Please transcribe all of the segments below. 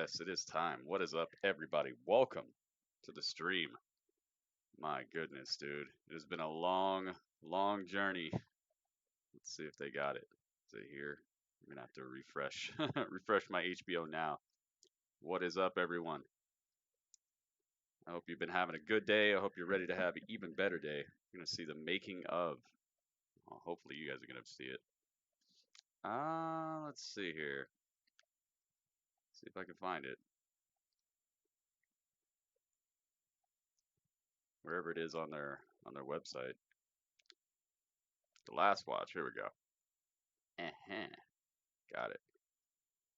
yes, it is time. What is up, everybody? Welcome to the stream. My goodness, dude. It has been a long, long journey. Let's see if they got it. Is it here? I'm going to have to refresh. refresh my HBO now. What is up, everyone? I hope you've been having a good day. I hope you're ready to have an even better day. You're going to see the making of. Well, hopefully you guys are going to see it. Let's see here. See if I can find it. Wherever it is on their website. The last watch. Here we go. Got it.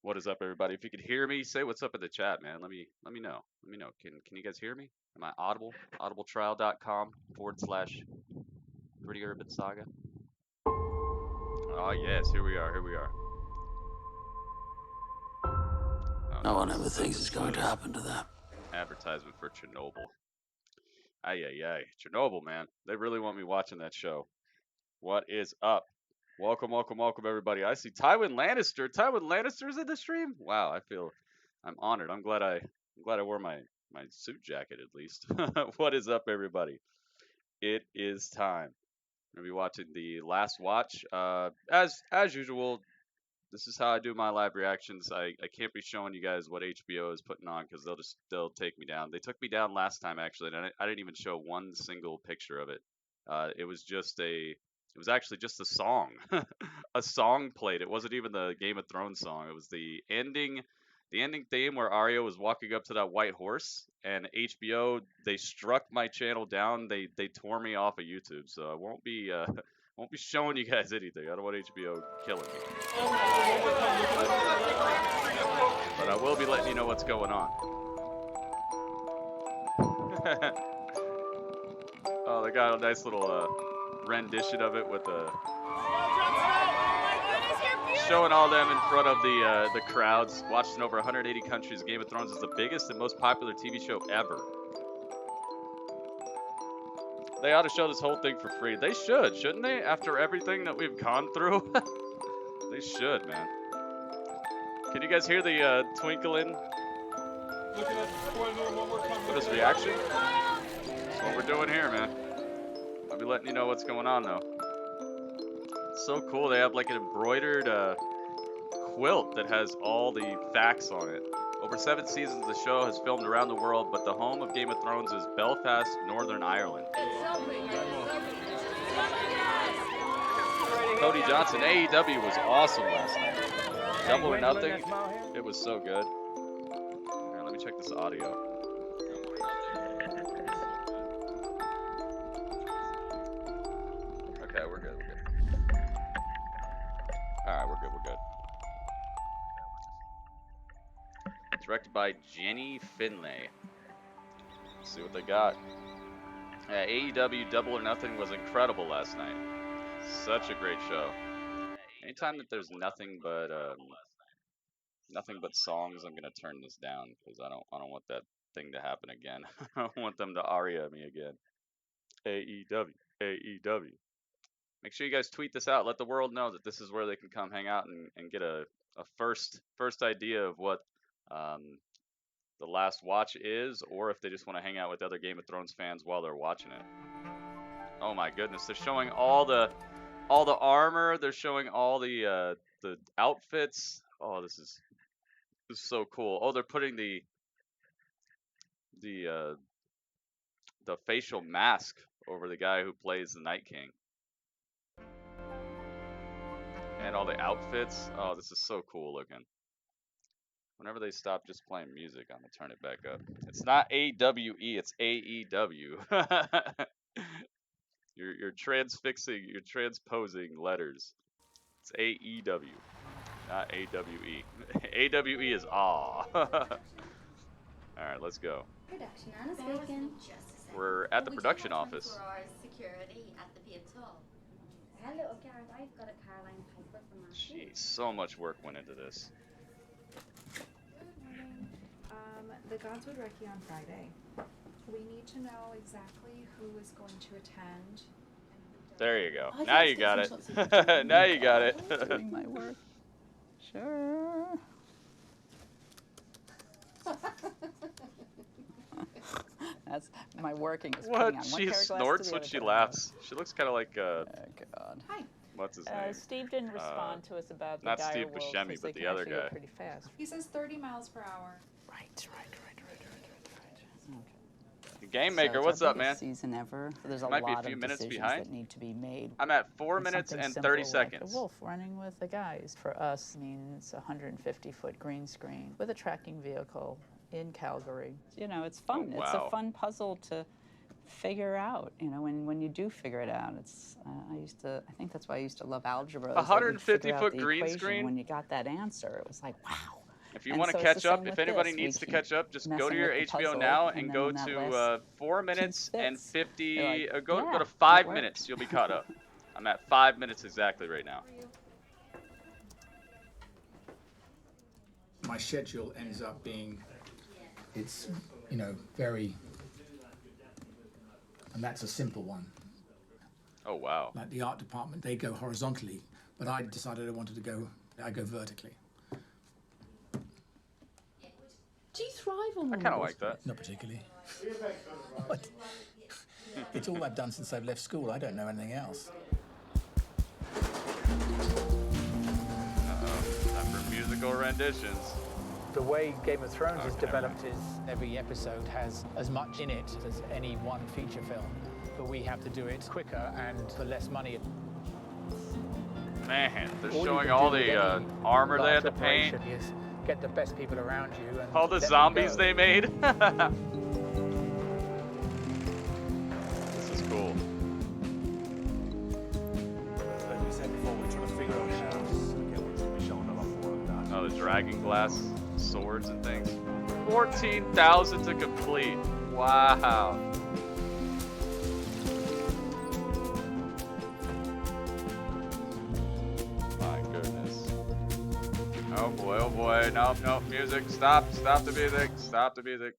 What is up, everybody? If you could hear me, say what's up in the chat, man. Let me know. Let me know. Can you guys hear me? Am I audible? audibletrial.com/Pretty Urban Saga. Oh yes, here we are. Here we are. Oh, no one ever thinks it's going to happen to them. Advertisement for Chernobyl. Ay. Chernobyl, man. They really want me watching that show. What is up? Welcome, everybody. I see Tywin Lannister. Tywin Lannister's in the stream. Wow, I'm honored. I'm glad I wore my suit jacket at least. What is up, everybody? It is time. I'm gonna be watching the last watch. As usual, this is how I do my live reactions. I can't be showing you guys what HBO is putting on because they'll take me down. They took me down last time actually, and I didn't even show one single picture of it. It was actually just a song. A song played. It wasn't even the Game of Thrones song. It was the ending theme where Arya was walking up to that white horse, and HBO, they struck my channel down. They tore me off of YouTube, so I won't be showing you guys anything. I don't want HBO killing me. But I will be letting you know what's going on. Oh, they got a nice little rendition of it with showing all them in front of the crowds, watched in over 180 countries. Game of Thrones is the biggest and most popular TV show ever. They ought to show this whole thing for free. They should, shouldn't they? After everything that we've gone through, they should, man. Can you guys hear the twinkling? For this reaction? That's what we're doing here, man. I'll be letting you know what's going on, though. It's so cool. They have like an embroidered quilt that has all the facts on it. Over 7 seasons, the show has filmed around the world, but the home of Game of Thrones is Belfast, Northern Ireland. Cody Johnson, AEW was awesome last night. Double or Nothing, it was so good. Here, let me check this audio. Okay, we're good. Alright, we're good. Directed by Jenny Finlay. Let's see what they got. AEW Double or Nothing was incredible last night. Such a great show. Anytime that there's nothing but songs, I'm gonna turn this down because I don't want that thing to happen again. I don't want them to aria me again. AEW. Make sure you guys tweet this out. Let the world know that this is where they can come hang out and get a first idea of what the last watch is, or if they just want to hang out with other Game of Thrones fans while they're watching it. Oh my goodness, they're showing all the armor. They're showing all the outfits. Oh, this is so cool. Oh, they're putting the facial mask over the guy who plays the Night King. And all the outfits. Oh, this is so cool looking. Whenever they stop just playing music, I'm going to turn it back up. It's not AWE, it's AEW. You're transposing letters. It's AEW, not AWE. AWE is aw. Alright, let's go. Production Anna speaking. We're at the production office. Hello, Gareth. I've got a Caroline Piper from last week. Jeez, so much work went into this. The gods would wreck you on Friday. We need to know exactly who is going to attend. There you go. Now you got it. Now you got it. Doing my work. Sure. That's my working is What? putting on one She pair of glasses snorts to the when other she pair. laughs. She looks kind of like Oh God. Hi. what's his name? Steve didn't respond to us about the not dire Steve wolves Buscemi, because but they the can other actually go guy. pretty fast. He says 30 miles per hour. Right. Okay. Game So Maker, it's what's our up, man? biggest season ever. There's a Might be a lot few of minutes decisions behind. that need to be made. I'm at 4 And minutes something and simple 30 like seconds. a wolf running with the guys. For us, I mean, it's a 150-foot green screen with a tracking vehicle in Calgary. You know, it's fun. Oh, It's wow. a fun puzzle to figure out. You know, when you do figure it out, it's. I think that's why I used to love algebra. is that you'd figure out 150-foot the green equation, screen? and when you got that answer, it was like, wow. If you And want to so it's the catch up, same if with anybody this. needs We to keep catch up, just go to messing your with the HBO puzzle, now and and then go when that to last 4 piece minutes and fits, 50. you're like, Go yeah, to it 5 worked. minutes. You'll be caught up. I'm at 5 minutes exactly right now. My schedule ends up being, it's, you know, very, and that's a simple one. Oh wow. Like the art department, they go horizontally, but I decided I wanted to go, I go vertically. Do you thrive on I kind of like that. Not particularly. What? It's all I've done since I've left school. I don't know anything else. Time for musical renditions. The way Game of Thrones is developed is every episode has as much in it as any one feature film, but we have to do it quicker and for less money. Man, they're All you showing can all do with the any armor they had to large paint, operation is get the best people around you and all the let them zombies go. they made. This is cool. Like we said before, we're trying to figure out how to be showing a lot more of that. Oh, the dragon glass swords and things. 14,000 to complete. Wow. My goodness. Oh boy, nope, music, stop the music, stop the music.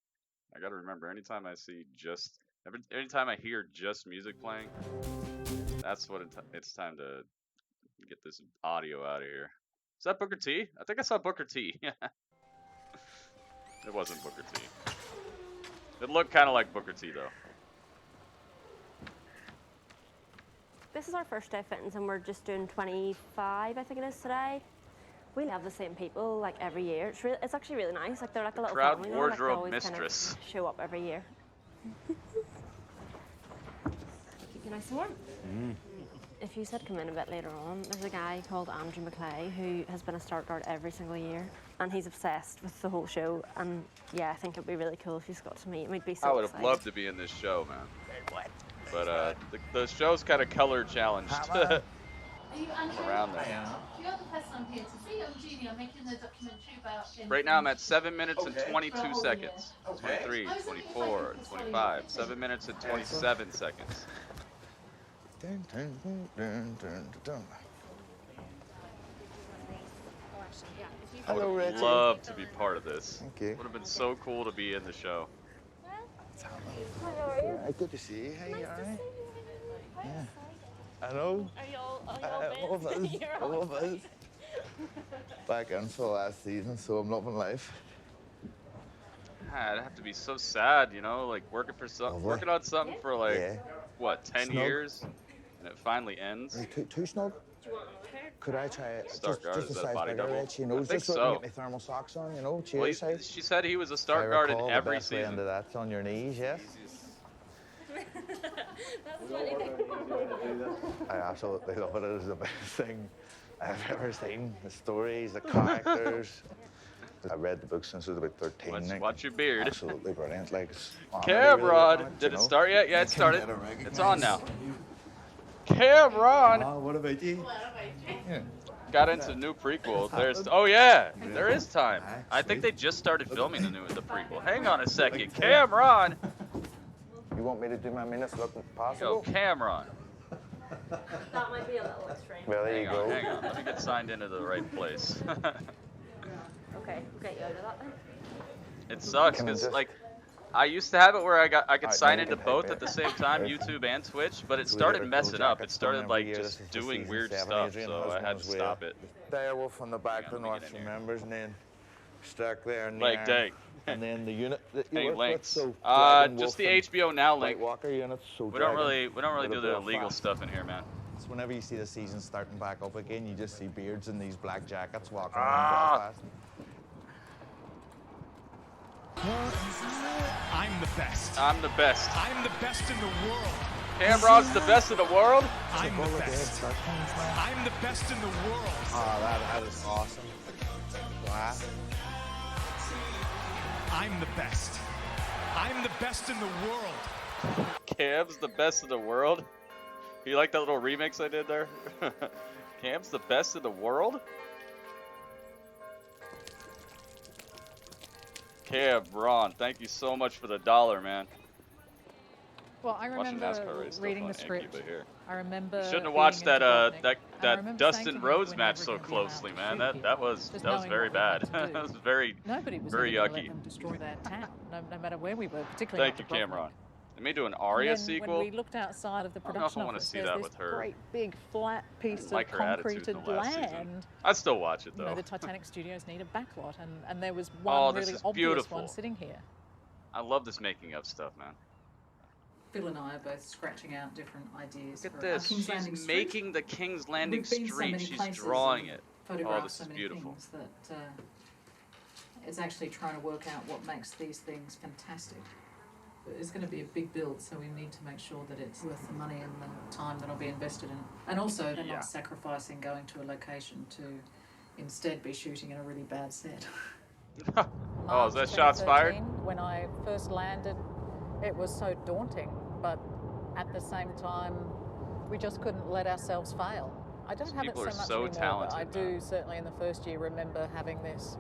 I gotta remember, anytime I see anytime I hear just music playing, that's what it's time to get this audio out of here. Is that Booker T? I think I saw Booker T. It wasn't Booker T. It looked kind of like Booker T though. This is our first day of fittings and we're just doing 25, I think it is today. We have the same people like every year. It's actually really nice. Like they're like a little Proud family. Like, they wardrobe always mistress. kind of show up every year. Keep you nice and warm. If you said come in a bit later on, there's a guy called Andrew McClay who has been a start guard every single year, and he's obsessed with the whole show. And yeah, I think it'd be really cool if you got to meet him. He'd be so I would have excited. loved to be in this show, man. But the show's kind of color challenged. Are you Andrew? Around there. You're the person I'm here to see. I'm Junior, making the documentary about him. Right now I'm at 7 minutes and Okay. 22 For a whole seconds. year. 23, I was wondering if I 24, could just follow you 25. back. 7 minutes and 27 seconds. I would Hello, have Richard. loved to be part of this. Thank you. Would have been so cool to be in the show. Good to see you. Hey, you alright? Yeah. Hello. Are you all All of us. All of us. Back in for the last season, so I'm loving life. I'd have to be so sad, you know, like working on something for like Yeah. what, 10 Snug. years, and it finally ends. Are you too snug? Could I try it? Start guard, just is a that a size body bigger, double? Rich, you know, I think just so I so. can get my thermal socks on, you know, Well, cheers, hey. she said he was a I start guard in recall, every the best way season. into that's on your knees, yes? I absolutely love it. It is the best thing I've ever seen. The stories, the characters. I read the book since I was about 13. like, Watch your beard. Absolutely brilliant. Like, Cameron, did it start yet? Yeah, it started. It's on now. Cameron. What about you? Yeah. Got into new prequel. Oh yeah, there is time. I think they just started filming the prequel. Hang on a second, Cameron. You want me to do my minutes looking Yo, possible? Cameron. That might be a little extreme. Well, there you go. Hang on. Let me get signed into the right place. Okay, we'll get you out of that then. It sucks Can I because just- like I used to have it where I could Alright, sign now you into can both type at the it. same time, Right. YouTube and Twitch, but it So we started get our messing full up. It jackets started done every like year. just This is doing season weird 7. stuff, Adrian so I had to Husband's stop way it. Direwolf on the back, Hang the on, let me North get in from here. members, and then Stark there and Leg day. And then the unit that Hey, you work links. with, so Just the HBO Now link. White Walker units, so We don't really do the illegal fast. stuff in here, man. So whenever you see the season starting back up again, you just see beards in these black jackets walking around Belfast. I'm the best. I'm the best. I'm the best in the world. Cameron's the best in the world. I'm the best. I'm the best in the world. Oh, that is awesome. Wow. I'm the best. I'm the best in the world. Cam's the best in the world. You like that little remix I did there? Cam's the best in the world? Cam, Ron, thank you so much for the $1, man. Well, I Watching remember NASCAR race reading the stuff on script. Ancuba here. I remember. You shouldn't have being watched in that Dubrovnik, and I that remember Dustin saying to Rhodes him, match "We're so never gonna be closely, allowed to man. shoot That people," was just very knowing what we bad. had to do. That was very Nobody was very ever gonna yucky. let them destroy their town, no matter where we were, particularly. Thank you, Cameron. They may do an Arya And then sequel. when we looked outside of the I don't know if production I want to office, see there's that this with her. great big flat piece Like of her attitude in concreted the last season. land. I'd still watch it You know, though. the Titanic studios need a backlot, and there was Oh, one this really is obvious beautiful. one sitting here. I love this making of stuff, man. Phil and I are both scratching out different ideas. Look at for our this. King's Landing She's Street. making the King's Landing We've been so Street. many She's places drawing and it. Oh, photographed this so is many beautiful. things that it's actually trying to work out what makes these things fantastic. It's going to be a big build, so we need to make sure that it's worth the money and the time that'll be invested in it. And also, they're not sacrificing going to a location to instead be shooting in a really bad set. Oh, is that shots fired? When I first landed, it was so daunting, but at the same time, we just couldn't let ourselves fail. I don't have it people so are much so anymore, talented, but I do certainly in the first year remember having this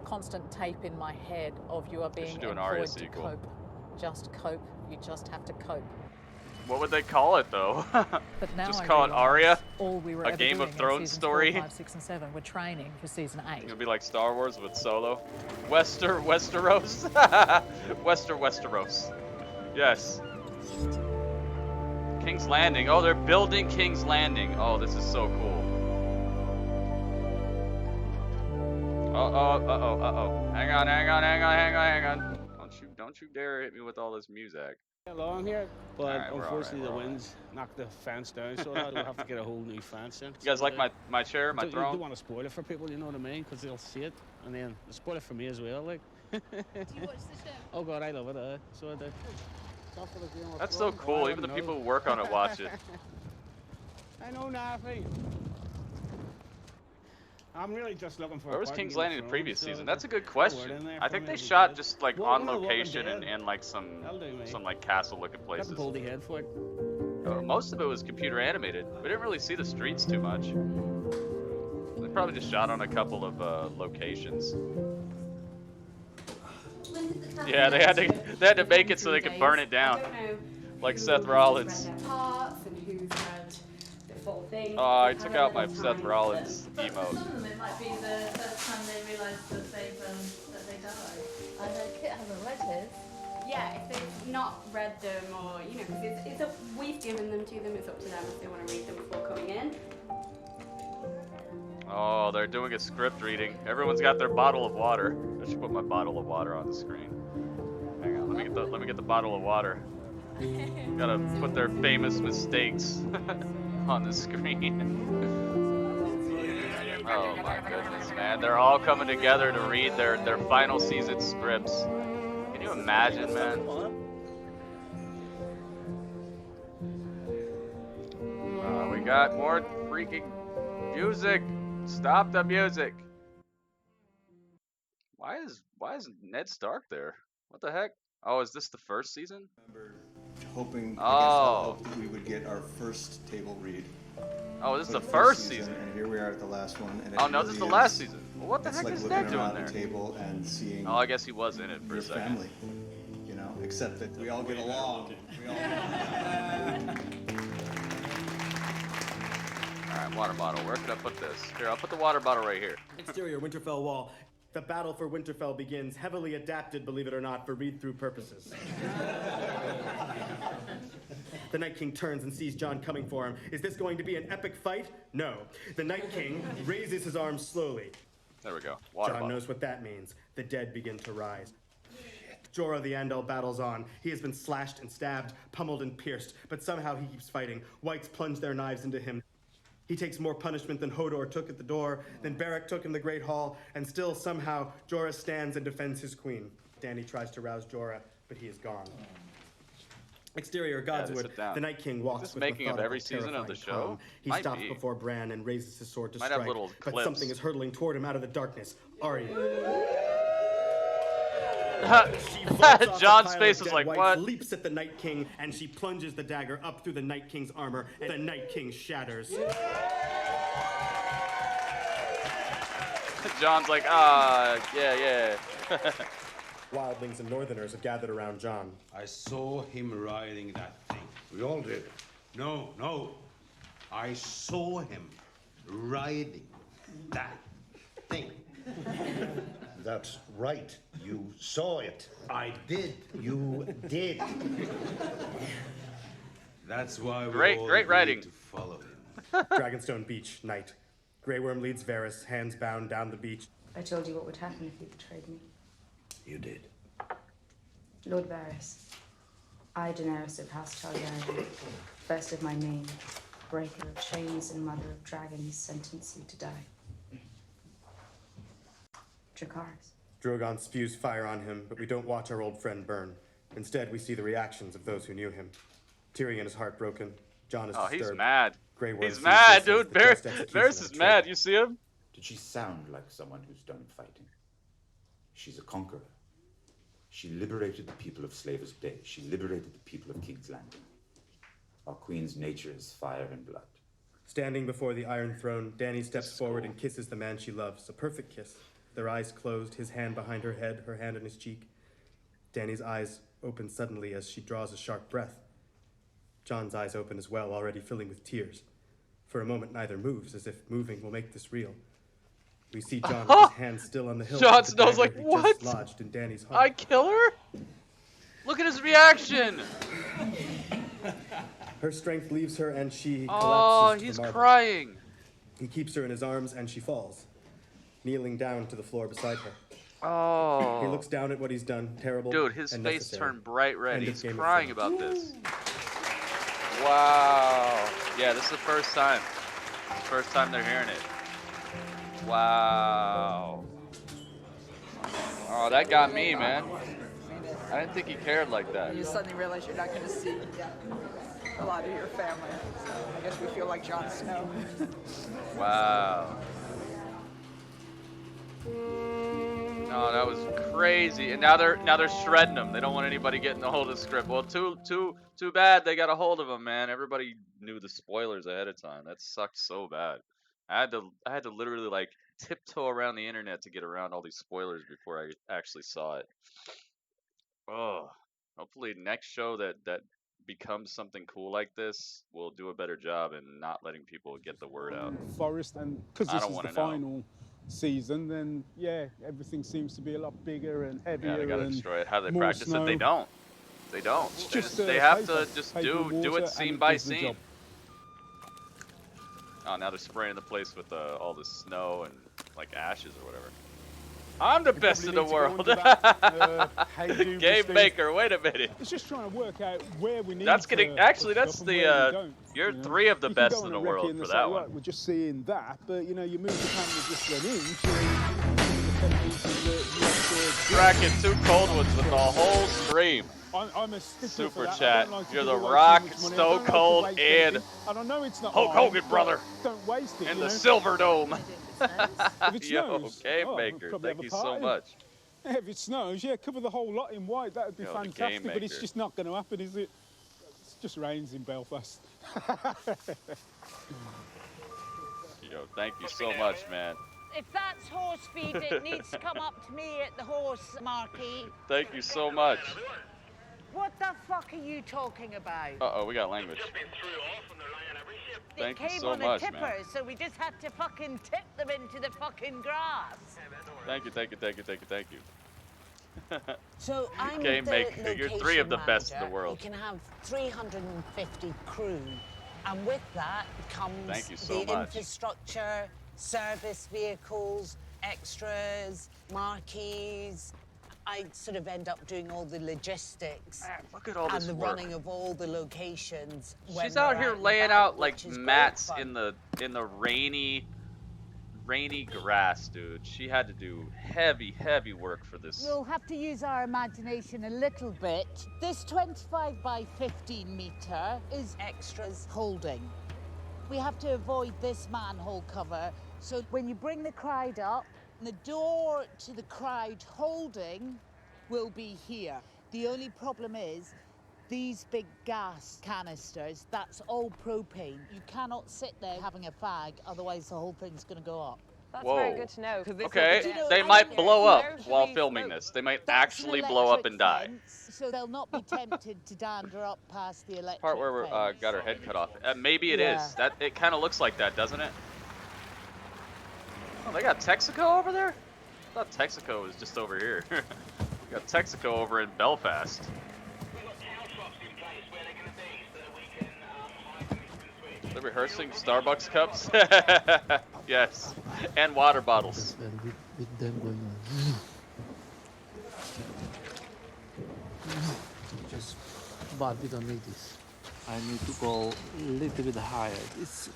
constant tape in my head of you are being should do an Arya employed to sequel. cope. Just cope. You just have to cope. What would they call it though? But now Just I call it realise Aria? all we were A ever Game doing of in Thrones seasons story? 4, 5, 6, and 7. We're training for season 8. It'll be like Star Wars with Solo. Westeros. Westeros. Yes. King's Landing. Oh, they're building King's Landing. Oh, this is so cool. Uh-oh. Hang on. Don't you dare hit me with all this music. Along here, but Alright, unfortunately we're all the right. winds knocked the fence down, so I'll have to get a whole new fence in. You guys like my chair, my You throne? don't want to spoil it for people, you know what I mean? Because they'll see it, and then they'll spoil it for me as well. Like. Do you watch the show? Oh God, I love it. So I do. That's so cool. Even the people who work on it watch it. I know nothing. I'm really just looking for. Where was King's Landing the previous season? That's a good question. in there I for think me they if you shot did. just like Well, on one of the Walking location Dead. and like some That'll do me. like castle looking Got places. the baldy head for it. Most of it was computer animated. We didn't really see the streets too much. They probably just shot on a couple of locations. Yeah, they had to make it so they could burn it down, like Seth Rollins. Oh, I took out my Seth Rollins But for emote. some of them, it might be the first time they realise that they died. I know Kit hasn't read his. Yeah, if they've not read them or, you know, because it's up, we've given them to them, it's up to them if they want to read them before coming in. Oh, they're doing a script reading. Everyone's got their bottle of water. I should put my bottle of water on the screen. Hang on, let me get the bottle of water. Gotta put their famous mistakes on the screen. Oh my goodness, man. They're all coming together to read their final season scripts. Can you imagine, man? We got more freaking music. Stop the music. Why is Ned Stark there? What the heck? Oh, is this the first season? Hoping Oh. that we would get our first table read. Oh, this is for the first season, season. and here we are at the last one. And it Oh no, this is the really last season. Well, what the it's heck like is looking Ned doing around there? the table and seeing. Oh, I guess he was in it for your a second. family, you know, except that we all get along. We all. All right, water bottle. Where can I put this? Here, I'll put the water bottle right here. Exterior Winterfell wall. The battle for Winterfell begins, heavily adapted, believe it or not, for read-through purposes. The Night King turns and sees Jon coming for him. Is this going to be an epic fight? No. The Night King raises his arms slowly. There we go. Water Jon bottle. knows what that means. The dead begin to rise. Jorah the Andal battles on. He has been slashed and stabbed, pummeled and pierced, but somehow he keeps fighting. Whites plunge their knives into him. He takes more punishment than Hodor took at the door, than Beric took in the Great Hall, and still somehow Jorah stands and defends his queen. Dany tries to rouse Jorah, but he is gone. Exterior Godswood, the Night King walks with making of methodical, every season of the terrifying show. calm. He Might stops be. before Bran and raises his sword to Might have strike, little but clips. something is hurtling toward him out of the darkness. Arya. John's face is like, what? Leaps at the Night King, and she plunges the dagger up through the Night King's armor, and the Night King shatters. John's like, yeah. Wildlings and Northerners have gathered around Jon. I saw him riding that thing. We all did. No. I saw him riding that thing. That's right. You saw it. I did. You did. That's why we Great writing. to follow him. Dragonstone Beach, night. Grey Worm leads Varys, hands bound, down the beach. I told you what would happen if you betrayed me. You did. Lord Varys, I, Daenerys of House Targaryen, first of my name, breaker of chains and mother of dragons, sentence you to die. Dracarys. Drogon spews fire on him, but we don't watch our old friend burn. Instead, we see the reactions of those who knew him. Tyrion is heartbroken. Jon is disturbed. He's mad. Grey Worm He's sees mad, this as dude. the just execution Varys of is a mad. traitor. You see him? Did she sound like someone who's done fighting? She's a conqueror. She liberated the people of Slaver's Bay. She liberated the people of King's Landing. Our queen's nature is fire and blood. Standing before the Iron Throne, Dany steps forward and kisses the man she loves. A perfect kiss. Their eyes closed, his hand behind her head, her hand on his cheek. Dany's eyes open suddenly as she draws a sharp breath. Jon's eyes open as well, already filling with tears. For a moment, neither moves, as if moving will make this real. We see Jon with his hand still on the hilt. Jon of the Snow's dagger like, he what? just lodged in Dany's heart. I kill her? Look at his reaction. Her strength leaves her and she Oh, collapses to he's the marble. crying. He keeps her in his arms and she falls, kneeling down to the floor beside her. Oh. He looks down at what he's done, terrible. Dude, his and face necessary. turned bright red. End of He's Game of crying Thrones. about this. Wow. Yeah, this is the first time. First time they're hearing it. Wow. Oh, that got me, man. I didn't think he cared like that. You suddenly realize you're not going to see a lot of your family. So I guess we feel like Jon Snow. Wow. No, that was crazy. And now they're shredding him. They don't want anybody getting a hold of the script. Well, too bad they got a hold of him, man. Everybody knew the spoilers ahead of time. That sucked so bad. I had to literally like tiptoe around the internet to get around all these spoilers before I actually saw it. Oh, hopefully next show that becomes something cool like this will do a better job in not letting people get the word out. Forest, and because I this don't is the wanna know. final season, then yeah, everything seems to be a lot bigger and heavier. Yeah, they gotta and destroy it. How they more practice snow. it, they don't. They don't. It's They, just, they have paper. to just Paper do and water, it and scene it by does the scene. job. Oh, now they're spraying the place with all the snow and like ashes or whatever. I'm the best in the world. Game maker, wait a minute. It's just trying to work out where we need. That's getting actually put that's stuff and where we don't, you're you know? 3 of the You can best go in on the a world recce and for it's that like, one. right, we're just seeing that, but you know, you move the camera just an inch. And Cracking 2 cold ones with the whole stream. I'm a stickler for Super that. I chat. don't like to You're give the away too Rock, much money. I Stone don't like to Cold, waste and anything. And I know it's not Hulk mine, Hogan, but brother. Don't waste it. And you the know? Silver Dome. If it Yo, snows, Game oh, Maker, probably thank have a you so party. much. Yeah, if it snows, yeah, cover the whole lot in white. That would be Yo, the Game fantastic, but it's Maker. just not going to happen, is it? It just rains in Belfast. Yo, thank you so much, man. If that's horse feed, it needs to come up to me at the horse marquee. Thank you so much. What the fuck are you talking about? Uh-oh, we got language. Thank you It came so on much, a tipper, man. so we just had to fucking tip them into the fucking grass. Thank you. So I'm Game the Maker, you're 3 of the location best in the manager. world. You can have 350 crew, and with that comes Thank you so the much. infrastructure, service vehicles, extras, marquees. I sort of end up doing all the logistics. Man, look at all this and the work. running of all the locations. when She's out we're here and laying about, out like which is great mats fun. in the rainy grass, dude. She had to do heavy work for this. We'll have to use our imagination a little bit. This 25 by 15 metre is extras holding. We have to avoid this manhole cover, so when you bring the crowd up, the door to the crowd holding will be here. The only problem is these big gas canisters, that's all propane. You cannot sit there having a fag, otherwise the whole thing's going to go up. That's Whoa. very good to know. Okay, they might blow up while filming this. They might actually blow up and die. So they'll not be tempted to dander up past the electric Part where we fence. got her head cut off. Maybe it is. That it kind of looks like that, doesn't it? Oh, they got Texaco over there? I thought Texaco was just over here. We got Texaco over in Belfast. They're rehearsing Starbucks cups? Yes. And water bottles. With them going on. Just, but we don't need this. I need to go a little bit higher.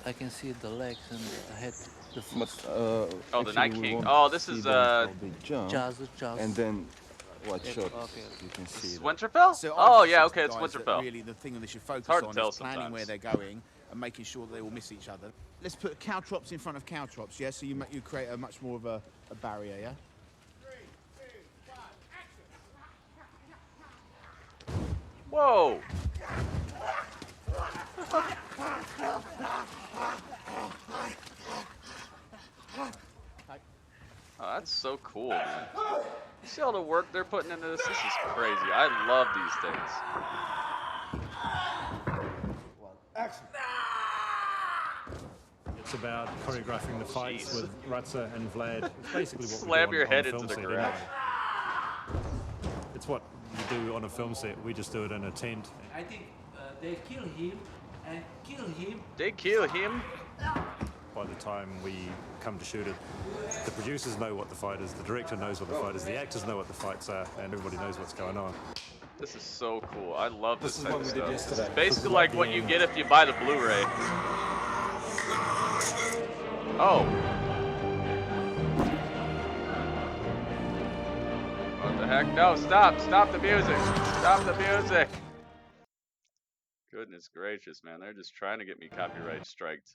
I can see the legs and the head. The foot. Oh, the Night King. Oh, this is Jazz. And then what Yeah, shot okay. you can see. Is Winterfell? So Oh I've yeah, said okay, to it's guys that Winterfell. Really, the thing that they should focus hard to on tell is planning sometimes. where they're going and making sure that they will miss each other. Let's put caltrops in front of caltrops, yeah. So you create a much more of a barrier, yeah. Whoa! Oh, that's so cool, man. You see all the work they're putting into this? This is crazy. I love these things. Action. It's about choreographing the fights with Ratza and Vlad. It's basically what Slam we do your on head a into film the set ground. anyway. It's what you do on a film set. We just do it in a tent. I think they kill him and kill him. They kill him? By the time we come to shoot it, the producers know what the fight is, the director knows what the fight is, the actors know what the fights are, and everybody knows what's going on. This is so cool. I love this This is type what of we did stuff. yesterday. It's basically This is like like what the you end. get if you buy the Blu-ray. Oh. What the heck? No, stop. Stop the music. Stop the music. Goodness gracious, man. They're just trying to get me copyright striked.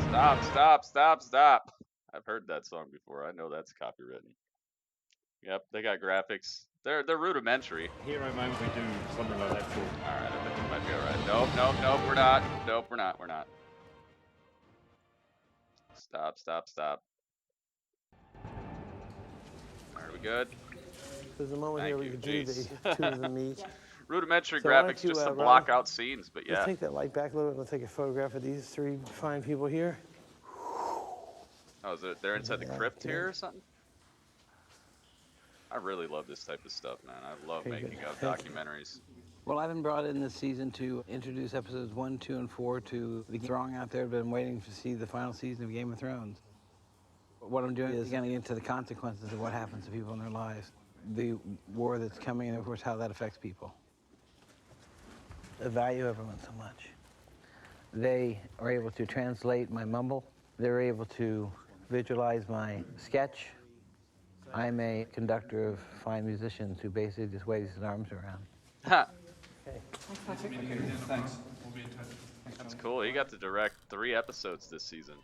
Stop, stop, stop, stop. I've heard that song before. I know that's copywritten. Yep, they got graphics. They're rudimentary. Hero moment, we do something like that for. Alright, I think we might be alright. Nope, nope, nope, we're not. Nope, we're not, we're not. Stop, stop, stop. Are we good? There's a moment Thank here you, we could do jeez. the two of them meet. Rudimentary So why don't graphics you, just to Ron, block out scenes, but yeah. Let's take that light back a little bit. We'll take a photograph of these three fine people here. Oh, is it? They're inside the Yeah, crypt yeah. here or something? I really love this type of stuff, man. I love Okay, making good. Thank you. documentaries. Well, I've been brought in this season to introduce episodes 1, 2, and 4 to the throng out there who've been waiting to see the final season of Game of Thrones. What I'm doing is getting into the consequences of what happens to people in their lives, the war that's coming, and of course how that affects people. I value everyone so much. They are able to translate my mumble. They're able to visualize my sketch. I'm a conductor of fine musicians who basically just waves his arms around. Ha! Thanks. That's cool. He got to direct 3 episodes this season.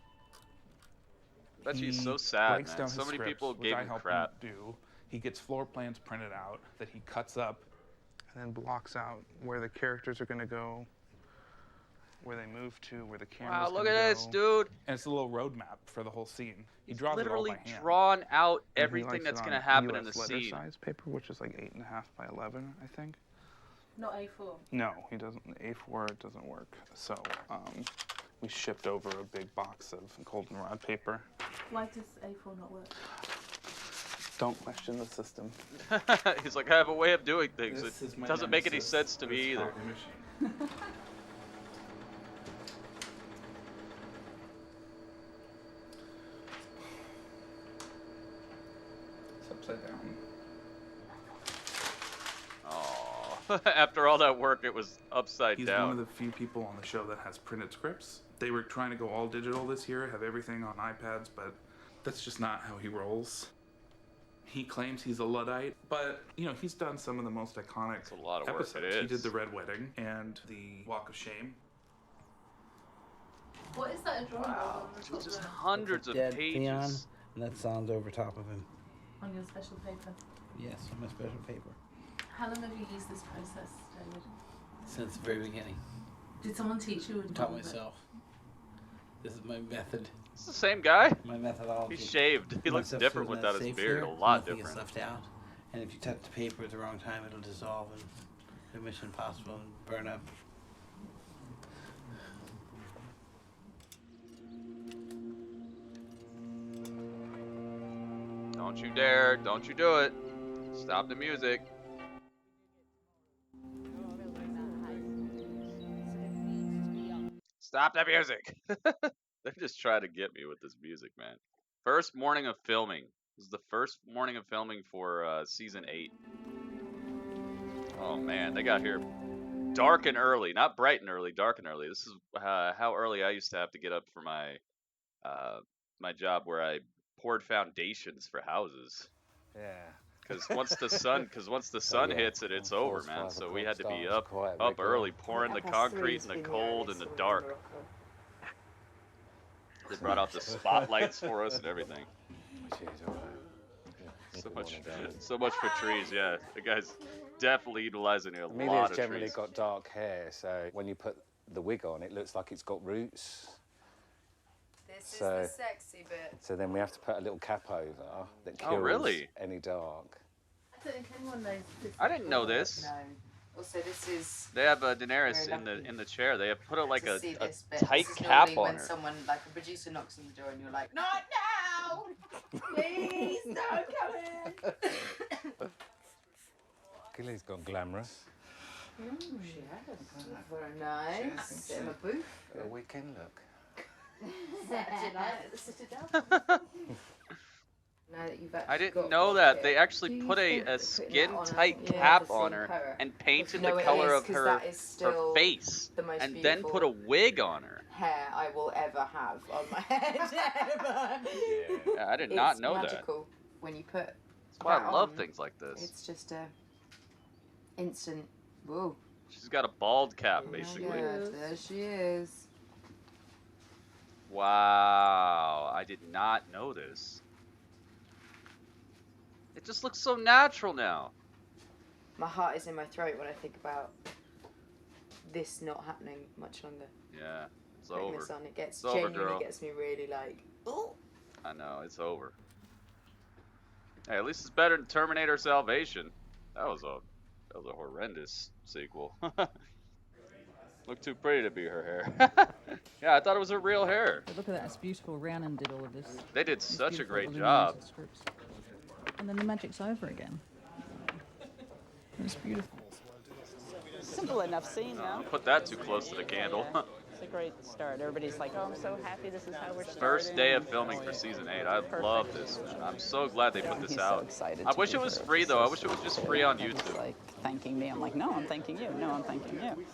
I bet he's so sad, breaks man. down So his many scripts, people which gave I him help crap. him do. He gets floor plans printed out that he cuts up and then blocks out where the characters are going to go, where they move to, where the camera's Wow, look gonna at this, go. dude. And it's a little roadmap for the whole scene. He draws Literally it all by hand. drawn out And he everything likes that's it going to on happen in US the letter scene. size paper, which is like 8.5 by 11, I think. Not A4. No, he doesn't. A4 doesn't work. So we shipped over a big box of goldenrod paper. Why does A4 not work? Don't question the system. He's like, I have a way of doing things. This is It my doesn't make any nemesis, sense to me this either. copy machine. upside down. Oh, after all that work, it was upside He's down. one of the few people on the show that has printed scripts. They were trying to go all digital this year, have everything on iPads, but that's just not how he rolls. He claims he's a Luddite, but, you know, he's done some of the most iconic episodes. He did The Red Wedding and The Walk of Shame. What is that a drawing board on? Just hundreds of Dead pages. Theon, and that sounds over top of him. On your special paper. Yes, on my special paper. How long have you used this process, David? Since the very beginning. Did someone teach you? I taught myself. This is my method. It's the same guy. My methodology. He's shaved. He looks different without his beard. A lot different. Nothing gets left out. And if you touch the paper at the wrong time, it'll dissolve and do Mission Impossible and burn up. Don't you dare. Don't you do it. Stop the music. Stop the music. They're just trying to get me with this music, man. First morning of filming. This is the first morning of filming for season 8. Oh man, they got here dark and early. Not bright and early, dark and early. This is how early I used to have to get up for my my job where I poured foundations for houses. Yeah. Because once the sun hits it, it's over, man. So we had to be up early, pouring the concrete in the cold and the dark. They brought out the spotlights for us and everything. So much for trees, yeah. The guy's definitely utilizing a lot Amelia's of generally trees. got dark hair, so when you put the wig on, it looks like it's got roots. This is the sexy bit. So then we have to put a little cap over that kills really? any dark. I don't think anyone knows this. I didn't know this. No. Also, this is. They have Daenerys Very in the chair. They have put a to see this bit. tight This is cap normally on when her. someone, like a producer, knocks on the door and you're like, not now! Please, don't come in! Gilly's gone glamorous. She has. Very nice. Bit of a booth. A weekend look. Saturday night at the Citadel. Now that you've actually I didn't got know one that. here, They actually do you put think a that skin putting that tight on cap the on same her colour? and painted No, the it color is, of 'cause her that is still face, the most and then put a beautiful wig on her. hair I will ever have on my head. Yeah, I did not know It's magical when you put. That's why I that love on. things like this. It's just a instant. Whoa. She's got a bald cap, basically. Yeah, there she is. Wow, I did not know this. It just looks so natural now. My heart is in my throat when I think about this not happening much longer. Yeah, it's Putting over. this on, it gets It's over, genuinely girl. gets me really like. Ooh. I know, it's over. Hey, at least it's better than Terminator Salvation. That was a horrendous sequel. Looked too pretty to be her hair. Yeah, I thought it was her real hair. But look at that, it's beautiful. Rhiannon did all of this. They did It's such a beautiful, great illuminated job. scripts. And then the magic's over again. It's beautiful. Simple enough scene, yeah. Don't put that too close to the candle. It's a great start. Everybody's like, oh, I'm so happy this is how we're starting. First day of filming for season 8. I love this, man. I'm so glad they put this out. I wish it was free though. I wish it was just free on YouTube. Like thanking me. I'm like, no, I'm thanking you. No, I'm thanking you.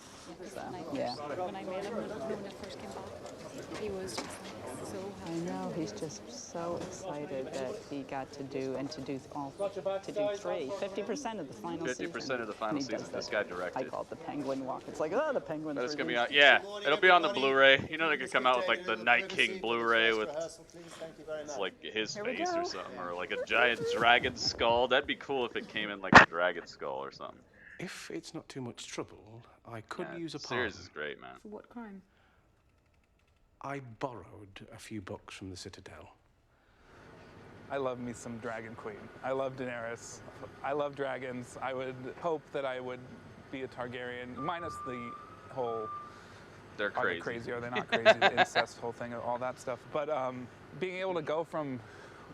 So, yeah. When I met him when I first came back, he was just like so happy. I know, he's just so excited that he got to do 3. 50% of the final season. 50% of the final And he season. does This that. guy directed. I call it the penguin walk. It's like, oh, the penguins. But it's are gonna be these- on. Yeah, it'll be on the Blu-ray. You know they could come out with like the Night King Blu-ray with it's like his Here we face go. or something, or like a giant dragon skull. That'd be cool if it came in like a dragon skull or something. If it's not too much trouble, I could Yeah, use a the series pardon. is great, man. For what crime? I borrowed a few books from the Citadel. I love me some Dragon Queen. I love Daenerys. I love dragons. I would hope that I would be a Targaryen, minus the whole. They're Are they crazy. crazy? Are they not crazy? The incest whole thing, all that stuff. But being able to go from,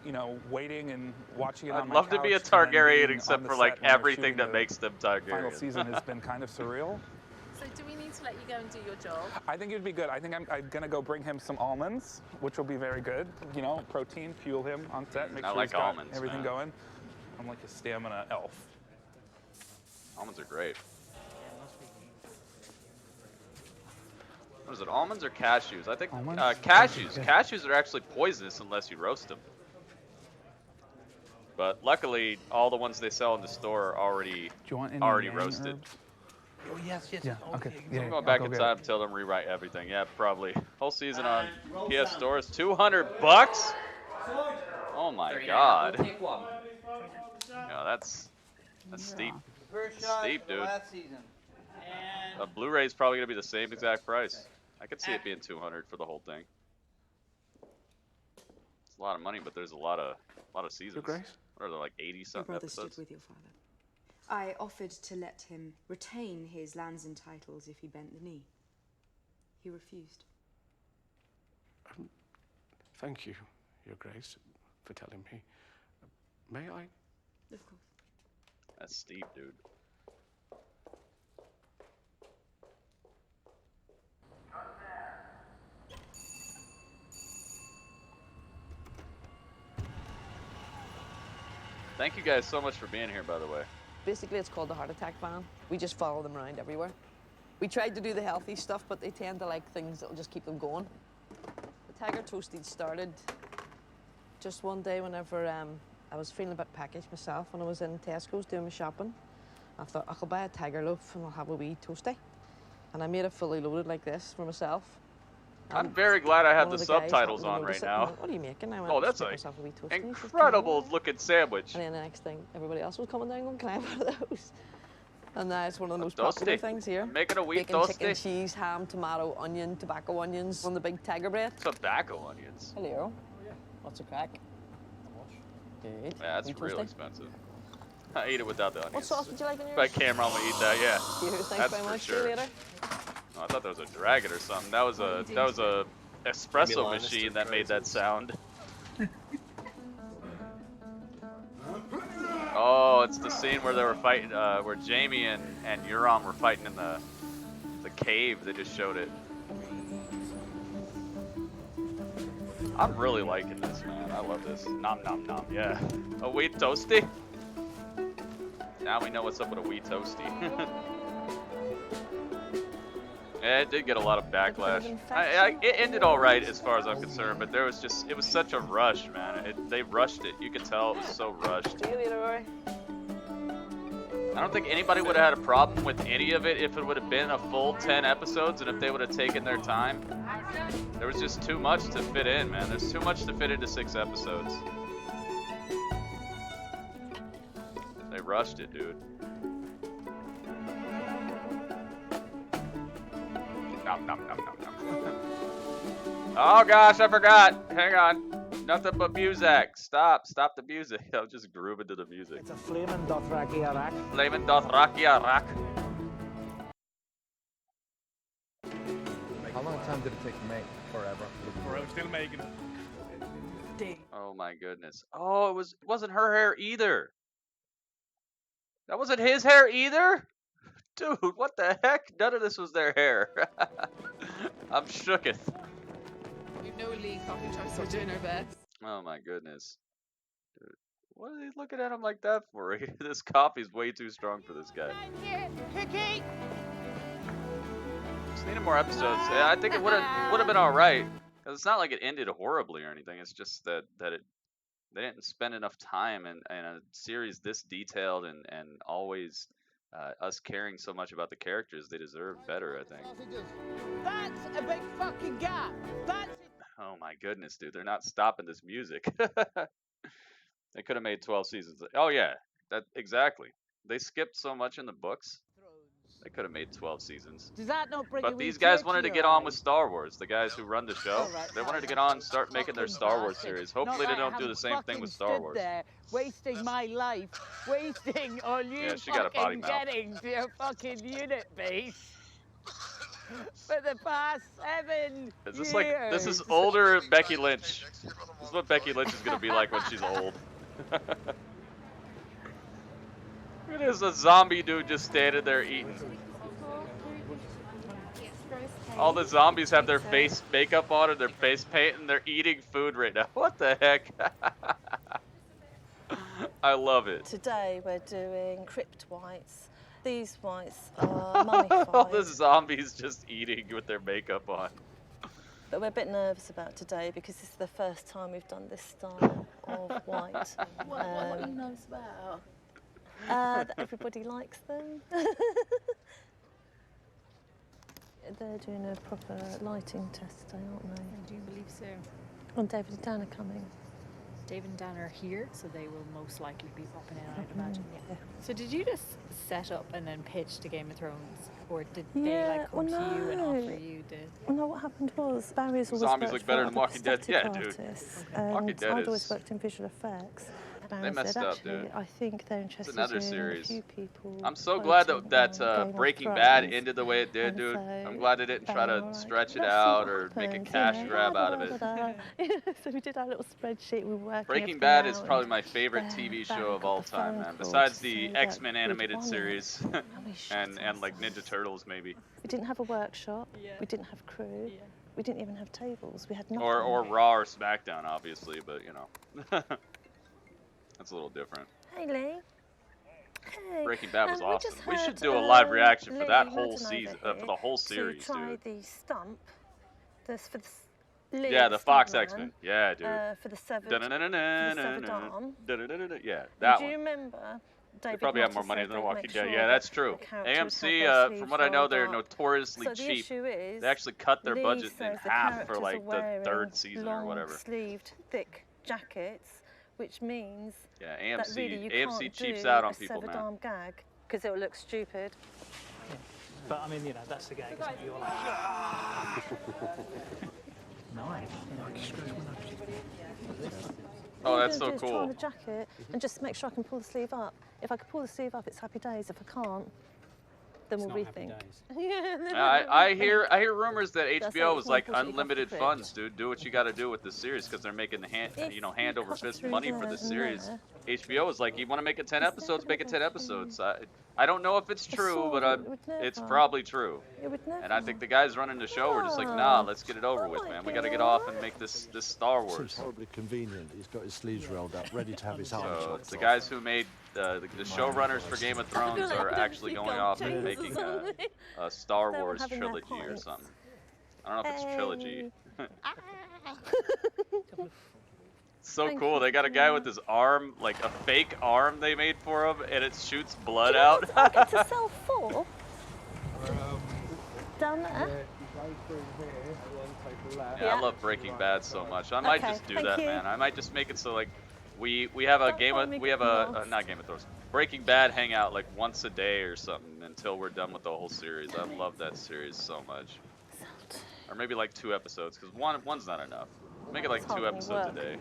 you know, waiting and watching it on I'd my love to be a couch and then Targaryen being except on the for set like when they're everything shooting that the makes them Targaryen. Final season has been kind of surreal. So do we need to let you go and do your job? I think it'd be good. I think I'm gonna go bring him some almonds, which will be very good. You know, protein, fuel him on set, make I sure like he's got almonds, everything man. going. I'm like a stamina elf. Almonds are great. What is it, almonds or cashews? I think cashews. Cashews are actually poisonous unless you roast them. But luckily, all the ones they sell in the store are already roasted. Herbs? Oh, yes. Yeah, okay. So I'm going back in time and tell them rewrite everything. Yeah, probably. Whole season on PS stores, $200. Oh my god. Yeah, that's steep. Steep, dude. Blu-ray's probably gonna be the same exact price. I could see it being $200 for the whole thing. It's a lot of money, but there's a lot of seasons. What are there, like 80-something Your brother episodes? stood with your father. I offered to let him retain his lands and titles if he bent the knee. He refused. Thank you, Your Grace, for telling me. May I? Of course. That's steep, dude. Thank you guys so much for being here, by the way. Basically, it's called the heart attack van. We just follow them around everywhere. We tried to do the healthy stuff, but they tend to like things that'll just keep them going. The Tiger Toasties started just one day whenever I was feeling a bit peckish myself when I was in Tesco's doing my shopping. I thought, I could buy a tiger loaf and I'll have a wee toasty. And I made it fully loaded like this for myself. I'm very glad I have One the of the guys subtitles happened to on right notice it now. and went, "What are you making?" I went, Oh, that's "Just make a myself a wee toasty." He says, incredible looking sandwich. And then the next thing, everybody else was coming down going, "Can I have one of those?" And now it's one of the most popular Toasty. things here. Making a wheat Bacon, toasty. chicken, cheese, ham, tomato, onion, tobacco onions on the big tiger bread. Tobacco onions. Hello. What's a crack? Good. Yeah, that's Wee real toasty. expensive. I ate it without the onions. What sauce did you like in yours? By camera, I'm gonna eat that. Yeah. Cheers, thanks That's very for much. See sure. you later. Oh, I thought that was a dragon or something. That was a espresso Milan machine Lannister that made that sound. Oh, it's the scene where they were fighting, where Jaime and Euron were fighting in the cave. They just showed it. I'm really liking this, man. I love this. Nom nom nom. Yeah. A wheat toasty. Now we know what's up with a wheat toasty. Yeah, it did get a lot of backlash. It ended all right as far as I'm concerned, but it was such a rush, man. They rushed it. You could tell it was so rushed. See you later, Rory. I don't think anybody would have had a problem with any of it if it would have been a full 10 episodes and if they would have taken their time. There was just too much to fit in, man. There's too much to fit into 6 episodes. They rushed it, dude. Nom, nom, nom, nom, nom. Oh gosh, I forgot. Hang on. Nothing but music. Stop the music. I was just grooving to the music. It's a flaming Dothraki Arak. Flaming Dothraki Arak. How long time did it take to make? Forever. Forever, still making it. Oh my goodness. Oh, it wasn't her hair either. That wasn't his hair either? Dude, what the heck? None of this was their hair. I'm shooketh. We've no Lee coffee shops, we're doing our best. Oh my goodness. Dude, what are they looking at him like that for? This coffee's way too strong for this guy. Cookie! Just needed more episodes. Yeah, I think it would have been alright. Because it's not like it ended horribly or anything. It's just that they didn't spend enough time in a series this detailed and always us caring so much about the characters. They deserve better, I think. That's a big fucking gap. That's Oh my goodness, dude. They're not stopping this music. They could have made 12 seasons. Oh yeah, exactly. They skipped so much in the books. They could have made 12 seasons. Does that not bring But these guys wanted to get on with Star Wars. The guys who run the show, they wanted to get on and start making their Star Wars series. Hopefully they don't do the same thing with Star Wars. There, wasting my life, wasting on you Yeah, she got a potty fucking mouth. getting to your fucking unit base for the past 7 Is years. this is older Becky Lynch. This is what Becky Lynch is gonna be like when she's old. It is a zombie dude just standing there eating. All the zombies have their face makeup on and their face paint and they're eating food right now. What the heck? I love it. Today we're doing crypt whites. These whites are mummified. All the zombies just eating with their makeup on. But we're a bit nervous about today because this is the first time we've done this style of white. What are you nervous about? That everybody likes them. They're doing a proper lighting test today, aren't they? I do believe so. And David and Dan are coming. David and Dan are here, so they will most likely be popping in, I'd imagine. Yeah. So did you just set up and then pitch to Game of Thrones, or did they like come to you and offer you the? Well, no, what happened was Barry's always Zombies worked look better for than Walking Dead. prosthetic Yeah, dude. artists, Walking Dead I'd is- always worked in visual effects. They Barry messed said, up, actually, dude. I think they're interested another in series. a few people. I'm so glad fighting that on Game of Breaking Bad Thrones. ended the way it did, And dude. so I'm glad they didn't try Barry to were like, stretch it "Let's see out what or make a happens," cash you know, grab out of it. So we did our little spreadsheet. We were working Breaking everything Bad is out, probably and my favorite then TV Barry show of got all the phone time, man. call Besides to the say that X-Men we'd animated won it. series And and like Ninja Turtles maybe. We didn't have a workshop. We didn't have crew. We didn't even have tables. We had nothing. Or Raw or SmackDown, obviously, but you know. That's a little different. Hey, Lee. Hey. Breaking Bad was we awesome. just We should had, do a live reaction for Lee that whole Madden season, over for the whole here series, to try dude. the stump. This for the Lee, Yeah, the Fox stuntman, X-Men. Yeah, dude. For the severed arm. Yeah, that Do you one. remember? They David probably have Martin more money said than The they'd Walking make Dead. sure Yeah, that that's true. the characters had AMC, their from sleeves what I know, rolled they're up. notoriously So the cheap. issue is, They actually cut their Lee budget in says the half for characters like are the wearing third season or whatever. long-sleeved, thick jackets, which means Yeah, that really you AMC can't cheaps do out on a people, severed man. arm gag because it will look stupid. But I mean, you know, that's the gag, isn't it? You're like, nice. Oh, All that's I'm gonna so do is try on cool. the jacket and just make sure I can pull the sleeve up. If I can pull the sleeve up, it's happy days. If I can't, then we'll rethink. I hear rumors that That's HBO it, was you like can't push it off the unlimited fridge. funds, dude. Do what you got to do with the series because they're making the hand over fist money for the series. HBO was like, you want to make it 10 episodes, make it 10 episodes. I don't know if it's true, but it's probably true. And I think the guys running the show were just like, nah, let's get it over with, man. We got to get off and make this Star Wars. It's horribly convenient. He's got his sleeves rolled up, ready to have his arm So chopped the off. guys who made the showrunners for Game of Thrones are actually going off and making a Star Wars trilogy or something. I don't know if it's trilogy. So cool. They got a guy with his arm, like a fake arm they made for him, and it shoots blood out. I get to sell 4 down there. Yeah, I love Breaking Bad so much. I might Okay, just do thank that, you. man. I might just make it so like we have a not Game of Thrones, Breaking Bad hangout like once a day or something until we're done with the whole series. I love that series so much. Or maybe like 2 episodes, because one's not enough. Make it like It's 2 hard episodes a work. day.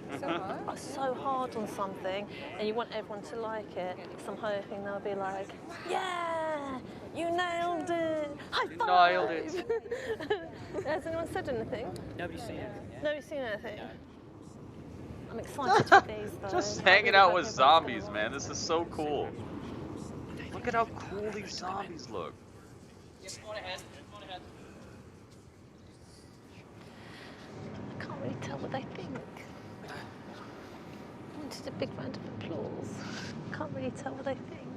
So hard on something, and you want everyone to like it. So I'm hoping they'll be like, yeah, you nailed it. High five. Nailed it. Has anyone said anything? Nobody's seen anything. Nobody's seen anything. I'm excited for these though. Just I hanging really out hope with everyone's gonna zombies, like man. This is so cool. Look at how cool these zombies look. I can't really tell what they think. I wanted a big round of applause. Can't really tell what they think.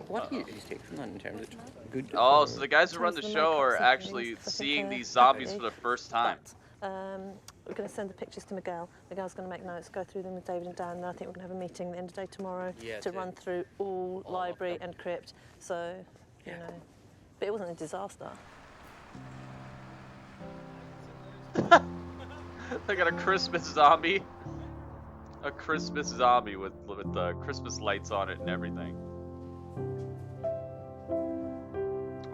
What do you take from that in terms of good? Oh, so the guys who run the Terms of show are makeup actually settings, I think seeing they're these zombies happy. for the first time. We're going to send the pictures to Miguel. Miguel's going to make notes, go through them with David and Dan, and I think we're going to have a meeting at the end of the day tomorrow to run through all library and crypt. So, you know, but it wasn't a disaster. They got a Christmas zombie. A Christmas zombie with Christmas lights on it and everything.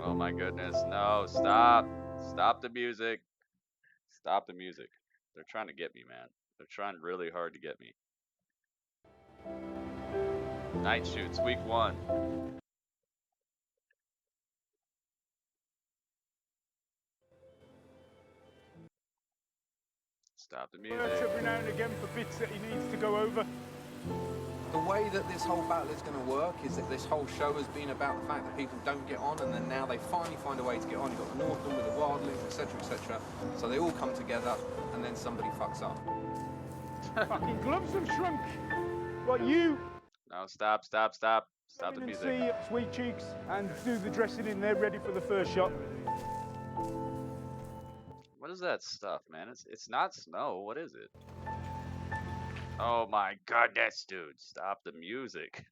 Oh my goodness. No, stop. Stop the music. Stop the music. They're trying to get me, man. They're trying really hard to get me. Night shoots, week 1. Stop the music. Works every now and again for bits that he needs to go over. The way that this whole battle is going to work is that this whole show has been about the fact that people don't get on, and then now they finally find a way to get on. You've got the Northland with the Wildlings, etc., etc. So they all come together, and then somebody fucks up. Fucking gloves have shrunk. What, you No, stop the come in and music. see Sweet Cheeks and do the dressing in there ready for the first shot? What is that stuff, man? It's not snow. What is it? Oh my goodness, dude! Stop the music.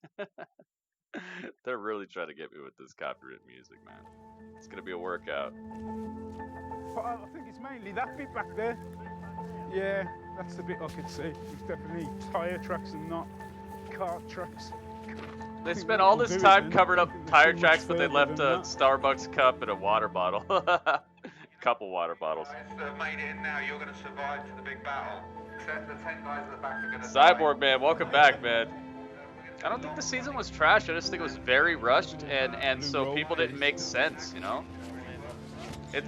They're really trying to get me with this copyright music, man. It's gonna be a workout. I think it's mainly that bit back there. Yeah, that's the bit I could see. It's definitely tyre tracks and not cart tracks. They spent all this time covering up tire tracks, but they left a Starbucks cup and a water bottle. Couple water bottles. Made it in now. You're going to survive to the big battle. Except the 10 guys at the back are going to Cyborg man, welcome back, man. I don't think the season was trash. I just think it was very rushed, and so people didn't make sense, you know?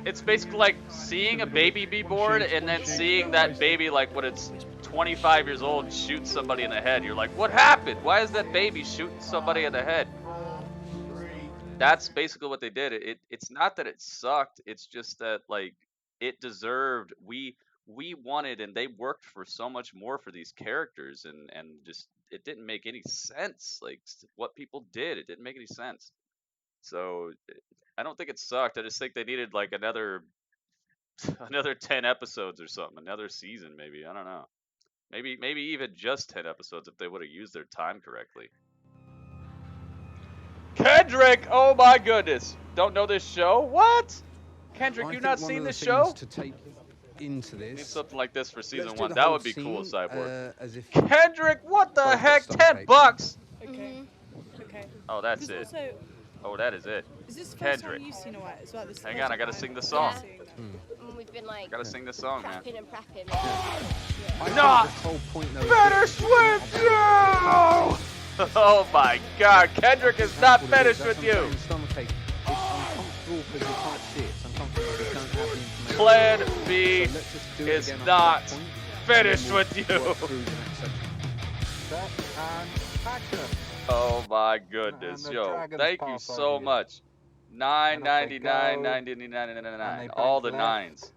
It's basically like seeing a baby be born and then seeing that baby, like when it's 25 years old, shoot somebody in the head. You're like, what happened? Why is that baby shooting somebody in the head? That's basically what they did. It's not that it sucked. It's just that, like, it deserved. We wanted, and they worked for so much more for these characters, and just it didn't make any sense. Like what people did, it didn't make any sense. So I don't think it sucked. I just think they needed like another 10 episodes or something, another season maybe. I don't know. Maybe even just 10 episodes if they would have used their time correctly. Kendrick, oh my goodness. Don't know this show? What? Kendrick, you not seen this show? To take into this. Need something like this for season Let's do 1. the That whole would be cool, scene, Cyborg. as if Kendrick, what the both heck? got 10 stomach bucks? Okay. Okay. Oh, that's Because it. also, Oh, that is it. is this the first Kendrick. time you've seen a white as well? This is the Hang first on, I gotta time sing the I've song. seen that. We've been like Gotta sing this song, man. prepping and prepping. Not the whole point though. finished with you! Oh my god, Kendrick is not finished with you! Stomachache. It's uncomfortable because you can't see it. It's uncomfortable because you don't have the information. Plan B So let's just do it is again not after that point, finished and then with we'll you. work through the next section. Set and action. Oh my goodness, And the yo, dragons thank you pass so over you. much. And off they 9.99, go, 9.99, break all the left. nines.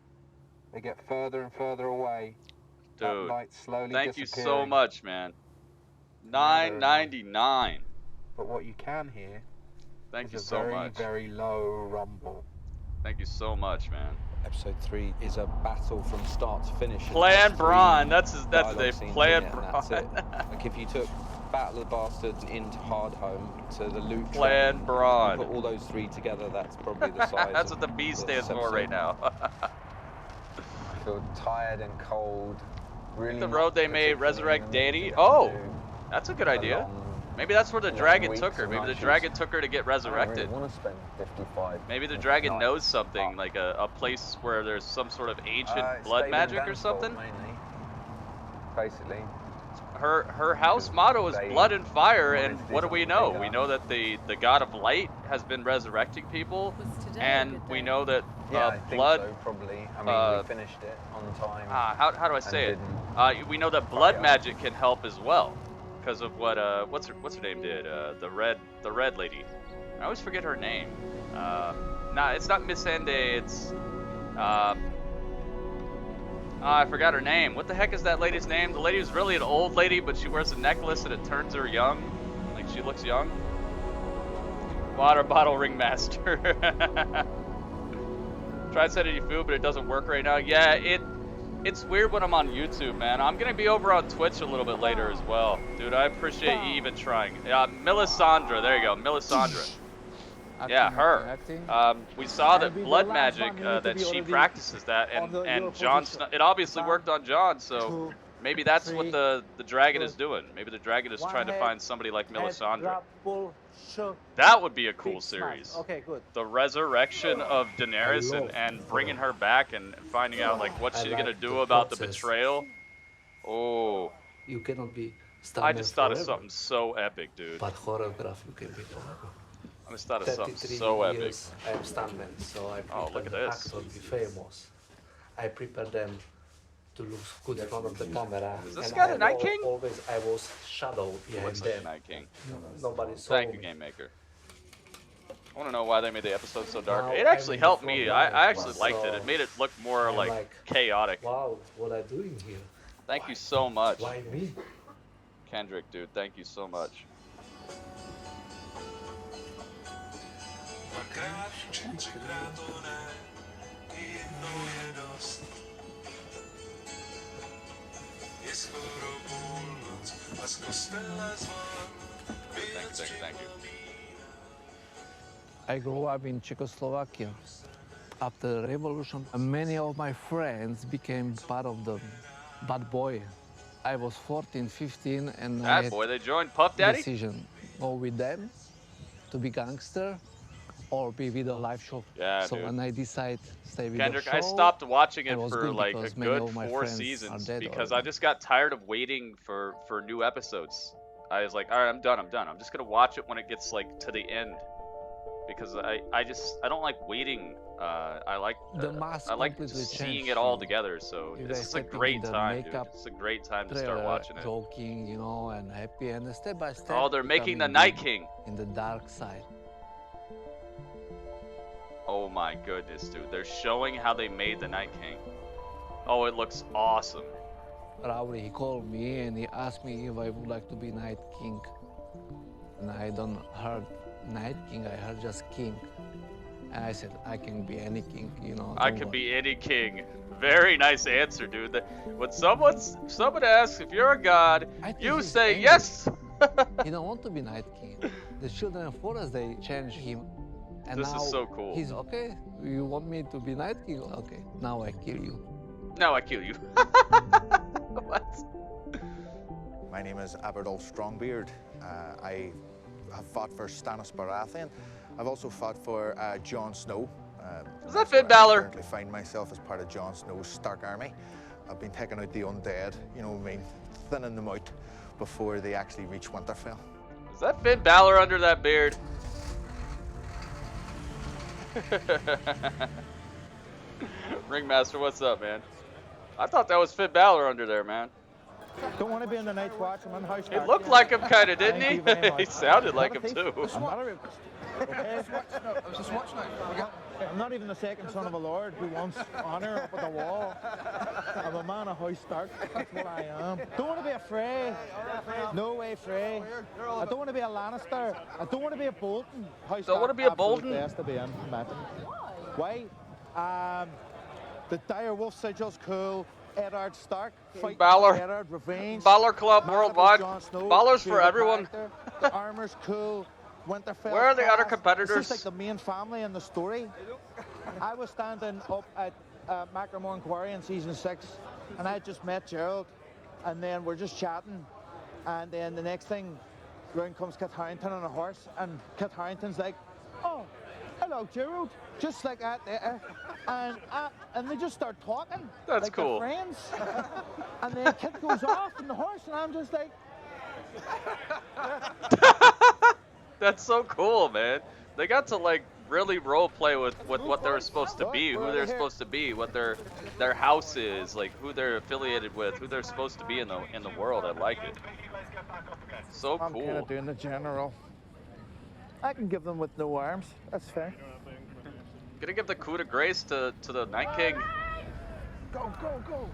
They get further and further away. That Dude, light slowly thank you so disappearing. much, man. 9.99. But what you can hear Thank is you a so very, much. very low rumble. Thank you so much, man. Episode 3 is a battle from start to finish. and Plan has Bran, three that's his dialogue name. scenes Plan in it, and that's Bran. it. Like if you took Battle of the Bastards into Hardhome to the loot Plan train, Bran. you put all those three together, that's probably the size. That's of what the B stands this for right episode. now. I feel tired and cold. Really The not road they made, particularly resurrect in the mood Danny. to get Oh, into that's a good idea. long Maybe that's where the long dragon weeks took her. and Maybe the night dragon shifts. took her to get I don't really resurrected. want to spend 55. Maybe the minutes dragon a night. knows something, like a place where there's some sort of ancient It's blood David magic or Dan's something. fault, mainly. Basically. Her house Because motto is they blood and fire, wanted and to do what do we something know? bigger. We know that the god of light has been resurrecting people, Was today a and good we day? know that Yeah, I think blood. so, probably. I mean, we finished it on time. How do I say it? didn't We know that blood magic can help as well, because of what what's her name did? The red lady. I always forget her name. Nah, it's not Miss Ende. It's I forgot her name. What the heck is that lady's name? The lady who's really an old lady, but she wears a necklace and it turns her young, like she looks young. Water bottle ringmaster. Tried setting you food, but it doesn't work right now. Yeah, it's weird when I'm on YouTube, man. I'm gonna be over on Twitch a little bit later as well, dude. I appreciate you even trying. Melisandre, there you go, Melisandre. Yeah, her. We saw that blood magic, that she practices that, and Jon Snow, it obviously worked on Jon, so maybe that's what the dragon is doing. Maybe the dragon is trying to find somebody like Melisandre. That would be a cool series. Okay, good. The resurrection of Daenerys and bringing her back and finding out like what I she's like gonna do the about the process. betrayal. Oh, You cannot be I stuntman just thought of forever, something so epic, dude. but choreograph you can be forever. I just thought of something 33 so epic. years I am stuntman, so I prepare Oh, look at the this. actor to be famous. I prepare them to look good in front of the camera. Is this and guy I the Night King? Always I was shadow behind Looks like them. the Night King. Nobody saw Thank you, me. Game Maker. I want to know why they made the episode so dark. Now It actually I'm helped the me. front I runner, actually liked it. so It made it look more I'm like like, chaotic. Wow, what are you doing here? Thank you so much. Why me? Kendrick, dude, thank you so much. Thank you. I grew up in Czechoslovakia. After the revolution, many of my friends became part of the bad boy. I was 14, 15, and I Bad had boy, they joined Puff Daddy? decision: go with them to be gangster, or be with a live show. Yeah, so dude. when I decided stay with Kendrick, the show, I stopped watching I it was for good like a because many good of my 4 friends seasons are dead because already. I just got tired of waiting for new episodes. I was like, all right, I'm done. I'm just gonna watch it when it gets like to the end because I don't like waiting. I like completely seeing changed it all you. together. So You this guys is a stepping great in the time, dude. makeup It's a great time to start trailer, watching it. joking, you know, and happy, and step by step. Oh, they're making the becoming Night good King. in the dark side. Oh my goodness, dude. They're showing how they made the Night King. Oh, it looks awesome. Raul, he called me and he asked me if I would like to be Night King. And I don't heard Night King, I heard just King. And I said, I can be any king, you know. I can be any king. Very nice answer, dude. When someone asks if you're a god, you say angry. yes. He don't want to be Night King. The children of Forest, they changed him. And This is now so cool. He's okay. You want me to be Night King? Okay, now I kill you. Now I kill you. What? My name is Aberdolf Strongbeard. I have fought for Stannis Baratheon. I've also fought for Jon Snow. Is that Finn Balor? I currently find myself as part of Jon Snow's Stark army. I've been taking out the undead, you know, thinning them out before they actually reach Winterfell. Is that Finn Balor under that beard? Ringmaster, what's up, man? I thought that was Finn Balor under there, man. Don't want to be in the Night's Watch. I'm on house. He looked like him, kind of, didn't he? He sounded like him too. I'm not even the second son of a lord who wants honor up at the wall. I'm a man of House Stark. That's what I am. Don't want to be a Frey. No way, Frey. I don't want to be a Lannister. I don't want to be a Bolton. House Don't want to be a absolute Bolton? Best to be in. Why? The dire wolf sigil's cool. Eddard Stark, fighting Balor. for Eddard, revenge. Balor Club Mad worldwide. about Jon Snow, Balor's for favorite everyone. character. The armor's cool. Winterfell. Where are the other It's competitors? just like the main family in the story. I was standing up at Macklemore Quarry in season 6, and I just met Gerald, and then we're just chatting, and then the next thing, round comes Kit Harington on a horse, and Kit Harington's like, "Oh, hello, Gerald," just like that there, and they just start talking. That's like cool. They're friends, and then Kit goes off on the horse, and I'm just like. That's so cool, man. They got to like really role play with what they were supposed to be, who they're supposed to be, what their house is, like who they're affiliated with, who they're supposed to be in the world. I like it. So I'm kind cool. of doing the general. I can give them with no arms. That's fair. Gonna give the coup de grace to the Night King. Go, go, go.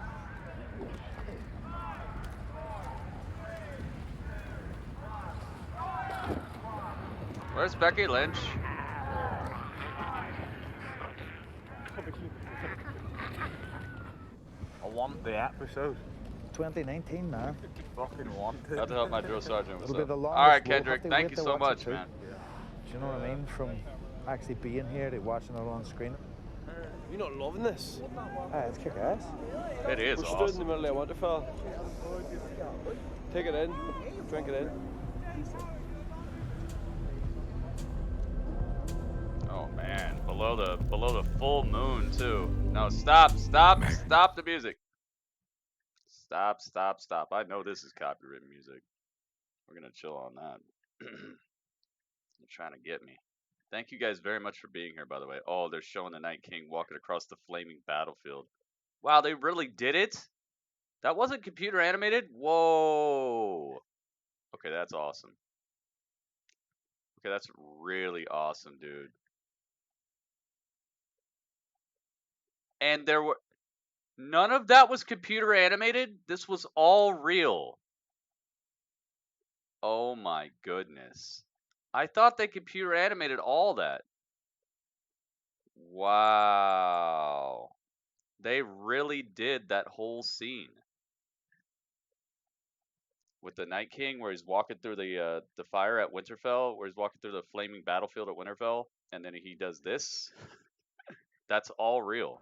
Where's Becky Lynch? I want the episode. 2019, man. Fucking want it. Got to help my drill sergeant. What's It'll be up? the All longest right, we'll have Kendrick. to Thank wait you to so watch much, it too. man. Do you know what I mean? From actually being here to watching it on screen. You're not loving this? It's kick ass. It is We're awesome. stood in the middle of Winterfell. Take it in. Drink it in. Oh man, below the full moon too. No, stop the music. Stop. I know this is copyrighted music. We're gonna chill on that. They're trying to get me. Thank you guys very much for being here, by the way. Oh, they're showing the Night King walking across the flaming battlefield. Wow, they really did it? That wasn't computer animated? Whoa. Okay, that's awesome. Okay, that's really awesome, dude. And there were None of that was computer animated. This was all real. Oh my goodness. I thought they computer animated all that. Wow. They really did that whole scene. With the Night King, where he's walking through the fire at Winterfell, where he's walking through the flaming battlefield at Winterfell, and then he does this. That's all real.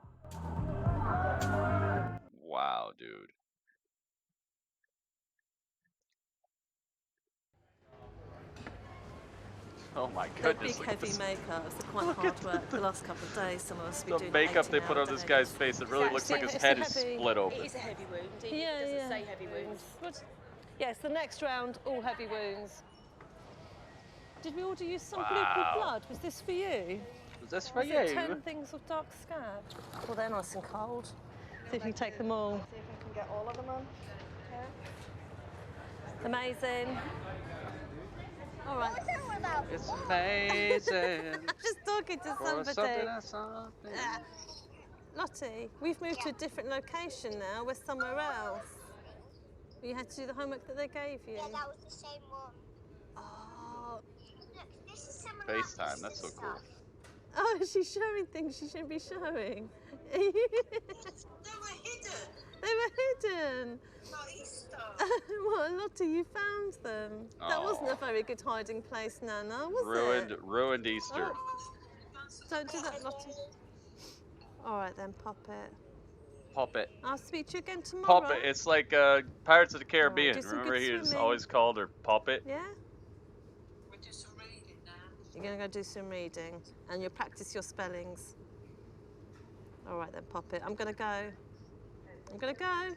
Wow, dude. Oh my goodness. Big heavy makeup. It's quite hard work. The last couple of days, some of us have been doing The makeup they 18 put on this guy's face, it really looks like his head is split open. It is a heavy wound. Yeah, it doesn't say heavy wounds. Yes, the next round, all heavy wounds. Did we order you some blue blood? Was this for you? Was this for Was you? it 10 things of dark scab? Well, they're nice and cold. See if you can take them all. See if we can get all of them on. Yeah. Amazing. All right. It's amazing. I'm just talking to somebody. Lottie, we've moved to a different location now. We're somewhere else. You had to do the homework that they gave you. Yeah, that was the same one. Oh. Look, this is some of FaceTime, that's so cool. Oh, she's showing things she shouldn't be showing. They were hidden. They were hidden. Not Easter. What, Lottie, you found them. That wasn't a very good hiding place, Nana, was it? Ruined Easter. Oh. Don't do that, Lottie. All right then, pop it. Pop it. I'll speak to you again tomorrow. Pop it. It's like Pirates of the Caribbean. do some Remember, good he was swimming. always called her Pop It. Yeah? We'll do some reading now. You're going to go do some reading and you'll practice your spellings. All right then, pop it. I'm going to go. I'm going to go.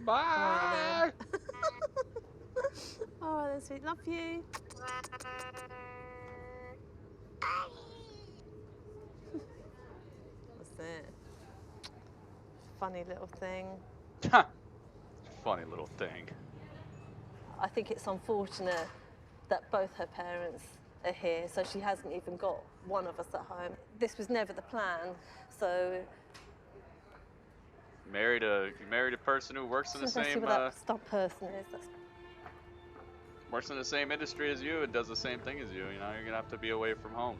Bye. All right then. All right then, sweet. Love you. What's it? Funny little thing. Funny little thing. I think it's unfortunate that both her parents are here, so she hasn't even got one of us at home. This was never the plan, so... You married a person who works in the Let's see same what that stunt person is. works in the same industry as you and does the same thing as you. You know, you're gonna have to be away from home.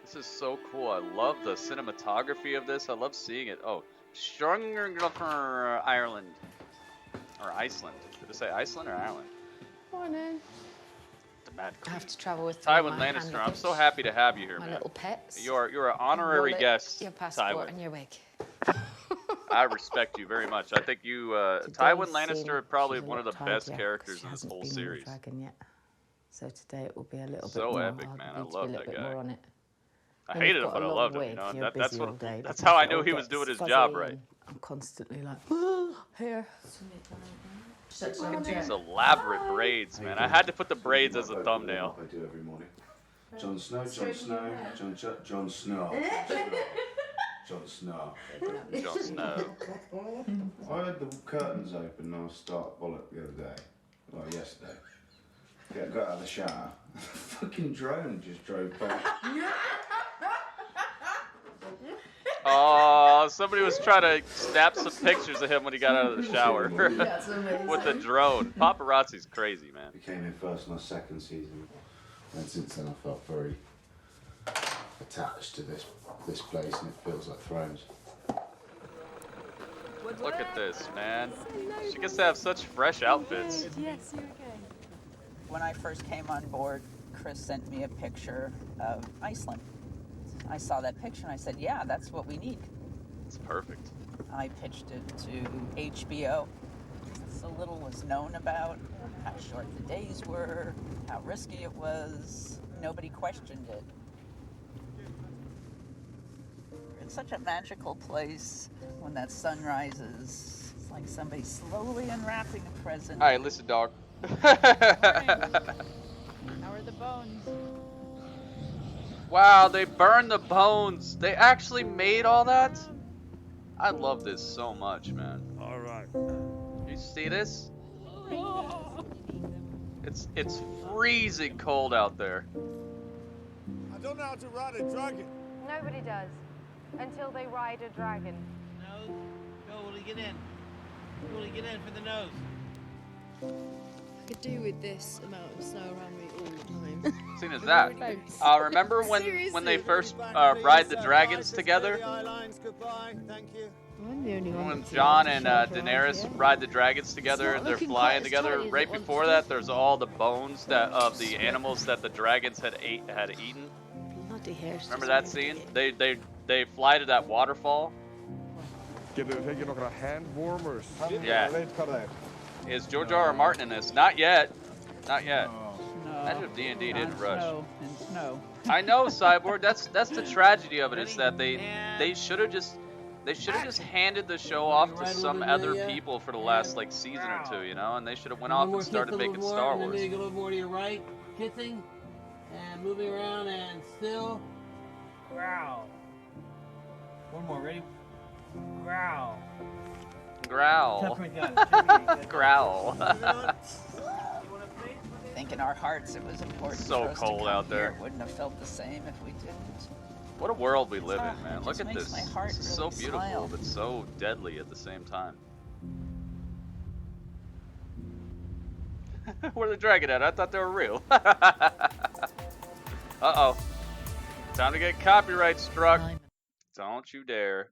This is so cool. I love the cinematography of this. I love seeing it. Oh, Stronger Ireland. Or Iceland. Did it say Iceland or Ireland? Morning. The Mad I have to travel with Tywin my Lannister, I'm hand so happy to have you here, my man. little pets. You're an honorary wallet, guest, your passport, Tywin. and your wig. I respect you very much. I think you, Tywin Lannister, probably one of the best characters in this whole series. Dragon yet. So today it will be a little So bit more. epic, man. I love that guy. More on it. I When hated you've him, got but a I long loved him. wig, You know, you're that's busy all day that's because how I it knew all he was gets doing his fuzzy job right. and I'm constantly like, here. These elaborate braids, man. I had to put the braids as a thumbnail. I do every morning. Jon Snow, Jon Snow, Jon Snow. Jon Snow. Jon Snow. I had the curtains open and I was stark bollock the other day. Well, yesterday. Got out of the shower. A fucking drone just drove back. Oh, somebody was trying to snap some pictures of him when he got out of the shower with the drone. Paparazzi's crazy, man. Became in first and second season, and since then I felt very attached to this place, and it feels like Thrones. Look at this, man. She gets to have such fresh outfits. Yes, you're okay. When I first came on board, Chris sent me a picture of Iceland. I saw that picture and I said, yeah, that's what we need. It's perfect. I pitched it to HBO. So little was known about how short the days were, how risky it was. Nobody questioned it. It's such a magical place when that sun rises. It's like somebody slowly unwrapping a present. All right, listen, dog. How are the bones? Wow, they burned the bones. They actually made all that? I love this so much, man. All right. You see this? It's freezing cold out there. I don't know how to ride a dragon. Nobody does. Until they ride a dragon. Nose? Go, Willie, get in. Willie, get in for the nose. I could do with this amount of snow around me all the time. Seen as that. Remember when they first ride the dragons together? I'm the only one. When Jon and Daenerys ride the dragons together and they're flying together, right before that, there's all the bones of the animals that the dragons had eaten. Bloody hair. Remember that scene? They fly to that waterfall. Get it, you're not gonna hand warmers. Yeah. Is George R.R. Martin in this? Not yet. Not yet. No. Imagine if D&D didn't rush. No. I know, Cyborg. That's the tragedy of it. Is that they should have just handed the show off to some other people for the last like season or two, you know, and they should have went off and started making Star Wars. And then you go a little more to your right, kissing, and moving around, and still. Growl. One more, ready? Growl. Growl. Growl. I think in our hearts it was important. So for us cold to come out there. Here. It wouldn't have felt the same if we didn't. What a world we live in, man. It Look just at makes this. my heart This is so really beautiful, smile. but so deadly at the same time. Where's the dragon at? I thought they were real. Uh-oh. Time to get copyright struck. Don't you dare.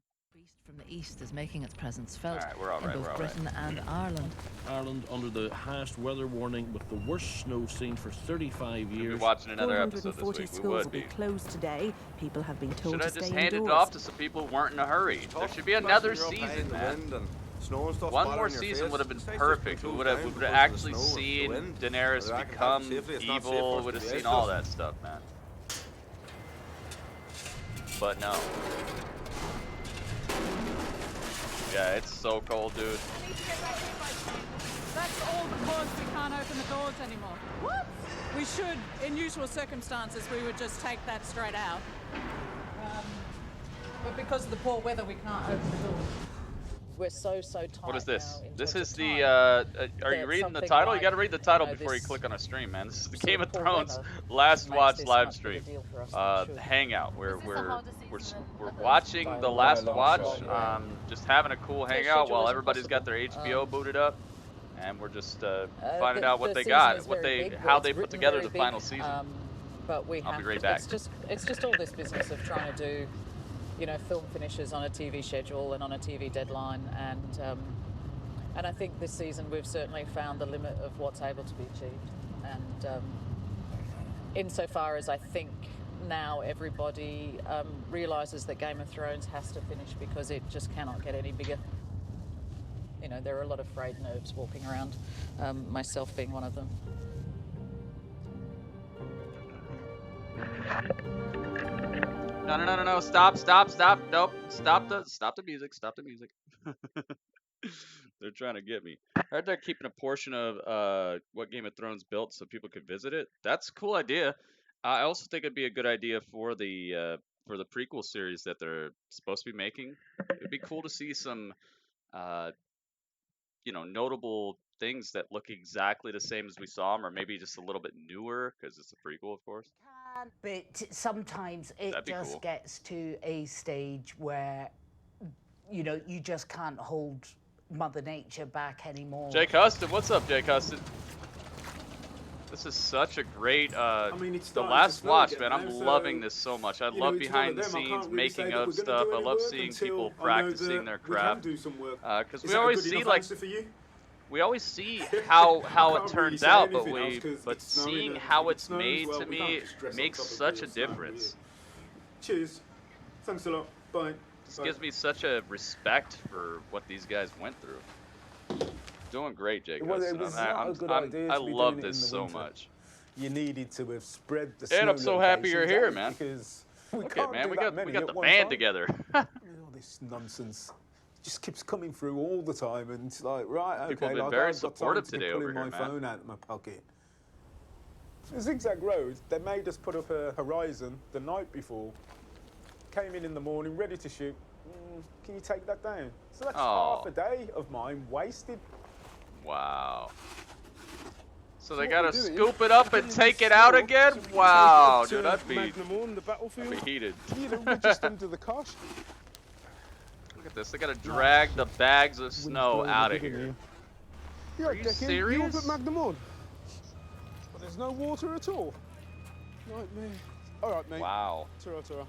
From the east is making its presence felt Alright, we're all in right, both we're all right. Britain and Ireland. Ireland under the highest weather warning with the worst snow seen for 35 years. We'll be watching another episode this 440 week. We schools would will be be. closed today. People have been told Should to I stay just indoors. handed it off to some people who weren't in a hurry? There should be another season, man. One more season would have been perfect. We would have actually seen Daenerys become evil. We would have seen all that stuff, man. But no. Yeah, it's so cold, dude. That's all because we can't open the doors anymore. What? We should, in usual circumstances, we would just take that straight out. But because of the poor weather, we can't open the doors. We're so tight. What is this? now in This terms is of the, time are you that reading the something title? like, You gotta read the title you know, before you this click on a stream, man. This is the sort Game of of poor Thrones weather last makes watch this live much of a stream. deal for us, I'm sure. Hangout. We're the watching the last watch, yeah. just having a cool hangout while everybody's got their HBO booted up. And we're just finding out what they got, how they put together the final season. But we I'll have be right to, back. it's just all this business of trying to do, you know, film finishes on a TV schedule and on a TV deadline, and I think this season we've certainly found the limit of what's able to be achieved. And insofar as I think now everybody realizes that Game of Thrones has to finish because it just cannot get any bigger. You know, there are a lot of frayed nerves walking around, myself being one of them. No, stop, nope, stop the music. They're trying to get me. I heard they're keeping a portion of what Game of Thrones built so people could visit it. That's a cool idea. I also think it'd be a good idea for the prequel series that they're supposed to be making. It'd be cool to see some notable things that look exactly the same as we saw them, or maybe just a little bit newer because it's a prequel, of course. But sometimes it just cool. gets to a stage where, you know, you just can't hold Mother Nature back anymore. Jake Huston, what's up, Jake Huston? This is such a great, the last watch, man. I'm loving this so much. I love behind the scenes, making of stuff. I love seeing people practicing their craft. Because we always see, like, we always see how it turns out, but seeing how it's made, to me, makes such a difference. Cheers. Thanks a lot. Bye. This gives me such a respect for what these guys went through. Doing great, Jake. Well, it was not a good idea I to be love doing it this in the so winter. much. You needed to have spread the And snow I'm so happy you're locations here, out man. Because we Look can't at, man, do we that got many the at one band time. together. All this nonsense just keeps coming through all the time, and it's like, right, okay, People have been like, very I've got time supportive to be today pulling over here, my man. phone out of my pocket. Zigzag Road, they made us put up a horizon the night before. Came in the morning, ready to shoot. Can you take that down? So that's half a day of mine wasted. Wow. So they gotta scoop it up and take it out again? Wow, dude, that'd be heated. We're just under the cosh. Look at this, they gotta drag the bags of snow out of here. Are you serious? You up at Magnamon? But there's no water at all. Nightmare. All right, mate. Wow. Ta-ra, ta-ra.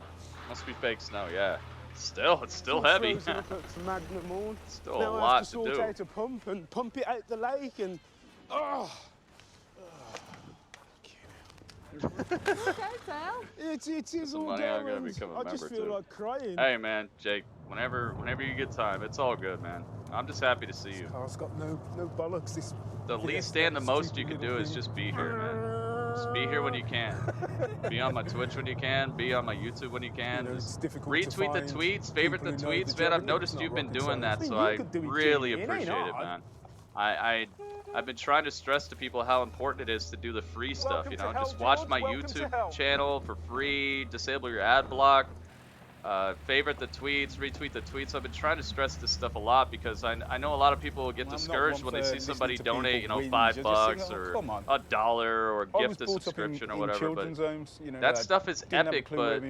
Must be fake snow, yeah. Still, it's still heavy. Frozen up at Magnamon. Still now a I lot have to to sort do. out a pump and pump it out the lake and. Oh. It is all money, I'm gonna going. become a I just member, feel too. like crying. Hey man, Jake, whenever you get time, it's all good, man. I'm just happy to see you. Car's got no bollocks. This. The least and the most you can do is just be here, man. Just be here when you can. Be on my Twitch when you can. Be on my YouTube when you can. Just retweet the tweets, favorite the tweets, man. I've noticed you've been doing that, so I really appreciate it, man. I've been trying to stress to people how important it is to do the free stuff, you know. Just watch my YouTube channel for free, disable your ad block, favorite the tweets, retweet the tweets. I've been trying to stress this stuff a lot because I know a lot of people will get discouraged when they see somebody donate, you know, $5 or $1 or gift a subscription or whatever. But that stuff is epic. But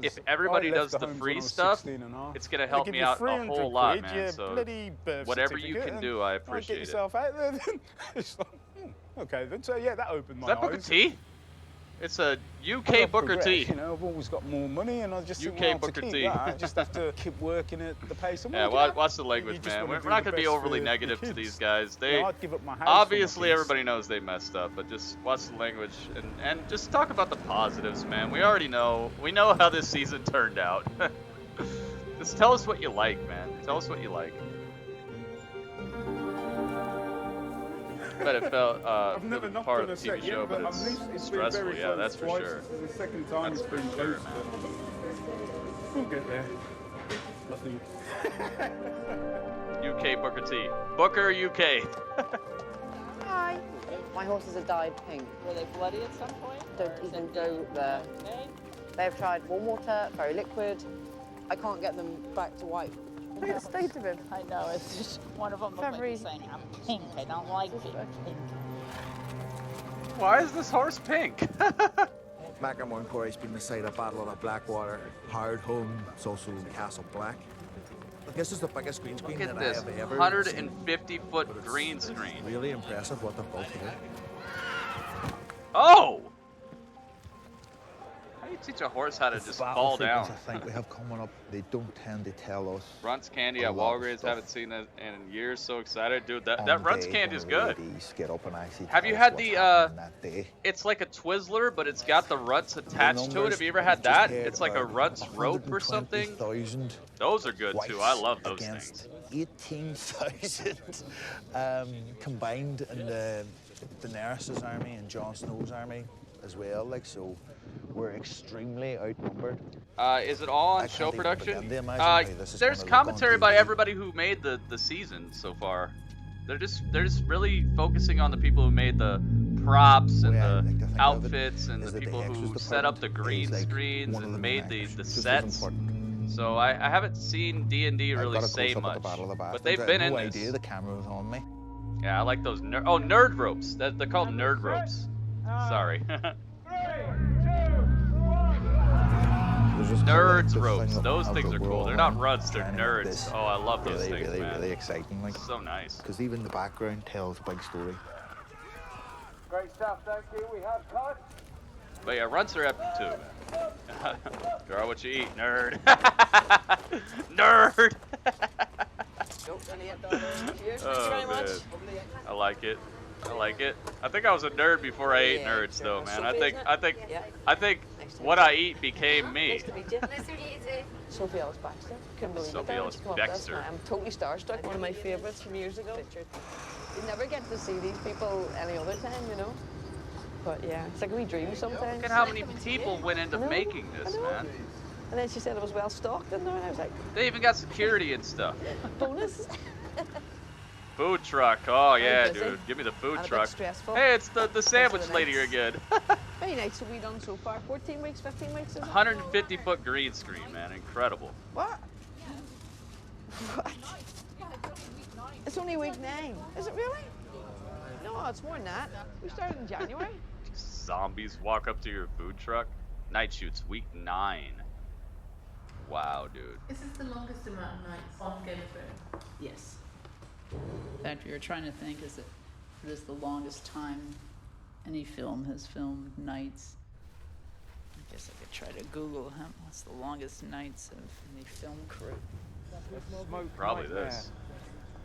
if everybody does the free stuff, it's gonna help me out a whole lot, man. So whatever you can do, I appreciate it. It's like, okay, then. So yeah, that opened my eyes. Is that Booker T? It's a UK Booker T. You know, I've always got more money, and I just UK think, well, Booker to keep T. that, I just have to keep working at the pace I'm Yeah, working watch the language, man. We're not gonna be overly negative to these guys. They I'd give up my house obviously for my kids. everybody knows they messed up, but just watch the language and just talk about the positives, man. We already know. We know how this season turned out. Just tell us what you like, man. Tell us what you like. But it felt part of the TV show, but it's stressful. Yeah, that's for sure. The second time That's it's for been sure, close, man. We'll get there. Nothing. UK Booker T. Booker UK. Hi. My horses have dyed pink. Were they bloody at some point? Don't even go there. They've tried warm water, very liquid. I can't get them back to white. Look at the state of it. I know, it's just one of them looked like he's saying, I'm pink, I don't like being pink. Why is this horse pink? Macklemore Quarry's been the site of Battle of the Blackwater, Hard Home, it's also Castle Black. Look, this is the biggest green screen Look at that this, I have ever 150-foot green screen. Really impressive what they've built here. Oh! How do you teach a horse how to just fall down? I think we have coming up, they don't tend to tell us. Runts Candy a at lot of Walgreens, stuff. haven't seen that in years, so excited. Dude, On that the Runts day Candy is when the good. ladies get up and actually Have you tell us had what's the, happening that day. it's like a Twizzler, but it's got the Runts attached to it. numbers, Have you ever had we've just that? heard It's like a about Runts rope or something. 120,000 Those are good too. I love those against things. 18,000 combined in the Daenerys' army and Jon Snow's army as well. Like, so we're extremely outnumbered. Is it all on I show can't even production? begin to imagine how this is There's gonna look on commentary by TV. everybody who made the season so far. They're just really focusing on the people who made the props and the outfits and the people who set up the green screens and made the sets. So I haven't seen D&D really say much, but they've been in this. Idea the camera was on me. Yeah, I like those nerd ropes. They're called nerd ropes. Sorry. Nerds ropes. Those things are cool. They're not ruts. They're nerds. Oh, I love those things, really, man. really exciting. Like, So nice. because even the background tells a big story. Great stuff, thank you. We have cut. But yeah, runts are epic too, man. Girl, what you eat, nerd? Nerd! Oh, man. I like it. I like it. I think I was a nerd before I ate nerds, though, man. I think what I eat became me. Sophie Ellis Baxter. Couldn't believe Sophie it. Ellis She came up, Baxter. I'm totally starstruck. One of my favourites from years ago. You never get to see these people any other time, you know. But yeah, it's like a wee dream sometimes. Look at how many people went into making this, man. And then she said it was well stocked in there, and I was like, They even got security and stuff. bonus. Food truck. Oh, yeah, busy. dude. Give me the food And a bit truck. stressful. Hey, it's the sandwich the lady nights. again. Very nice. So we done so far? 14 weeks, 15 weeks? Is it? 150-foot green screen, man. Incredible. What? What? It's only week 9. Is it really? No, it's more than that. We started in January. Zombies walk up to your food truck. Night shoots, week 9. Wow, dude. Is this the longest amount of nights on Game of Thrones? Yes. In fact, we were trying to think, is this the longest time any film has filmed nights? I guess I could try to Google what's the longest nights of any film crew. Probably this.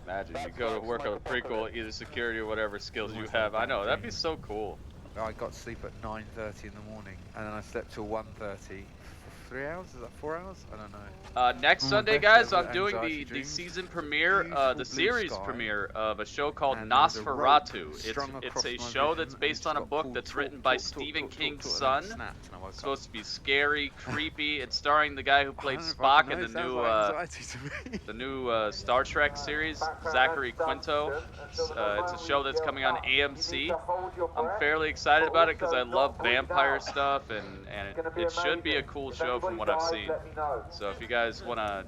Imagine you go to work on a prequel, either security or whatever skills you have. I know, that'd be so cool. I got to sleep at 9:30 in the morning, and then I slept till 1:30. 3 hours? Is that 4 hours? I don't know. Next Sunday, guys, I'm doing the season premiere, the series premiere of a show called Nosferatu. It's a show that's based on a book that's written by Stephen King's son. It's supposed to be scary, creepy. It's starring the guy who played Spock in the new Star Trek series, Zachary Quinto. It's a show that's coming on AMC. I'm fairly excited about it because I love vampire stuff, and it should be a cool show from what I've seen. So if you guys wanna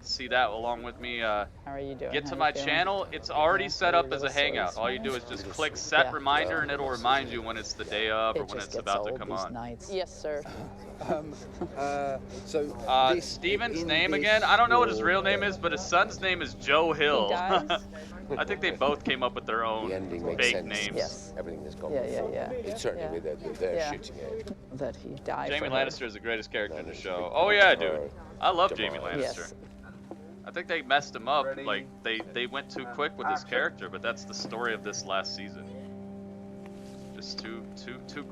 see that along with me, How are you doing? get to my channel. It's already set up as a hangout. All you do is just click set reminder, and it'll remind you when it's the day of or when it's about to come on. Yes, sir. Steven's name again? I don't know what his real name is, but his son's name is Joe Hill. I think they both came up with their own fake names. Yes. Everything that's gone. Yeah. It's certainly with their shooting it. That he died. Jamie Lannister is the greatest character in the show. Oh yeah, dude. I love Jamie Lannister. Yes. I think they messed him up. Like they went too quick with his character, but that's the story of this last season. Just too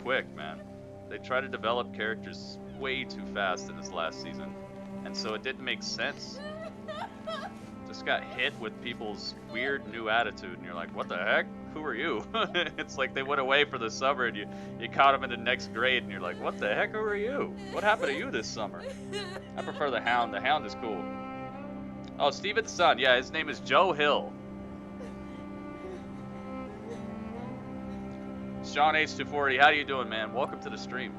quick, man. They tried to develop characters way too fast in this last season, and so it didn't make sense. Just got hit with people's weird new attitude, and you're like, what the heck? Who are you? It's like they went away for the summer, and you caught them in the next grade, and you're like, what the heck? Who are you? What happened to you this summer? I prefer the Hound. The Hound is cool. Oh, Steven's son. Yeah, his name is Joe Hill. Sean H240, how you doing, man? Welcome to the stream.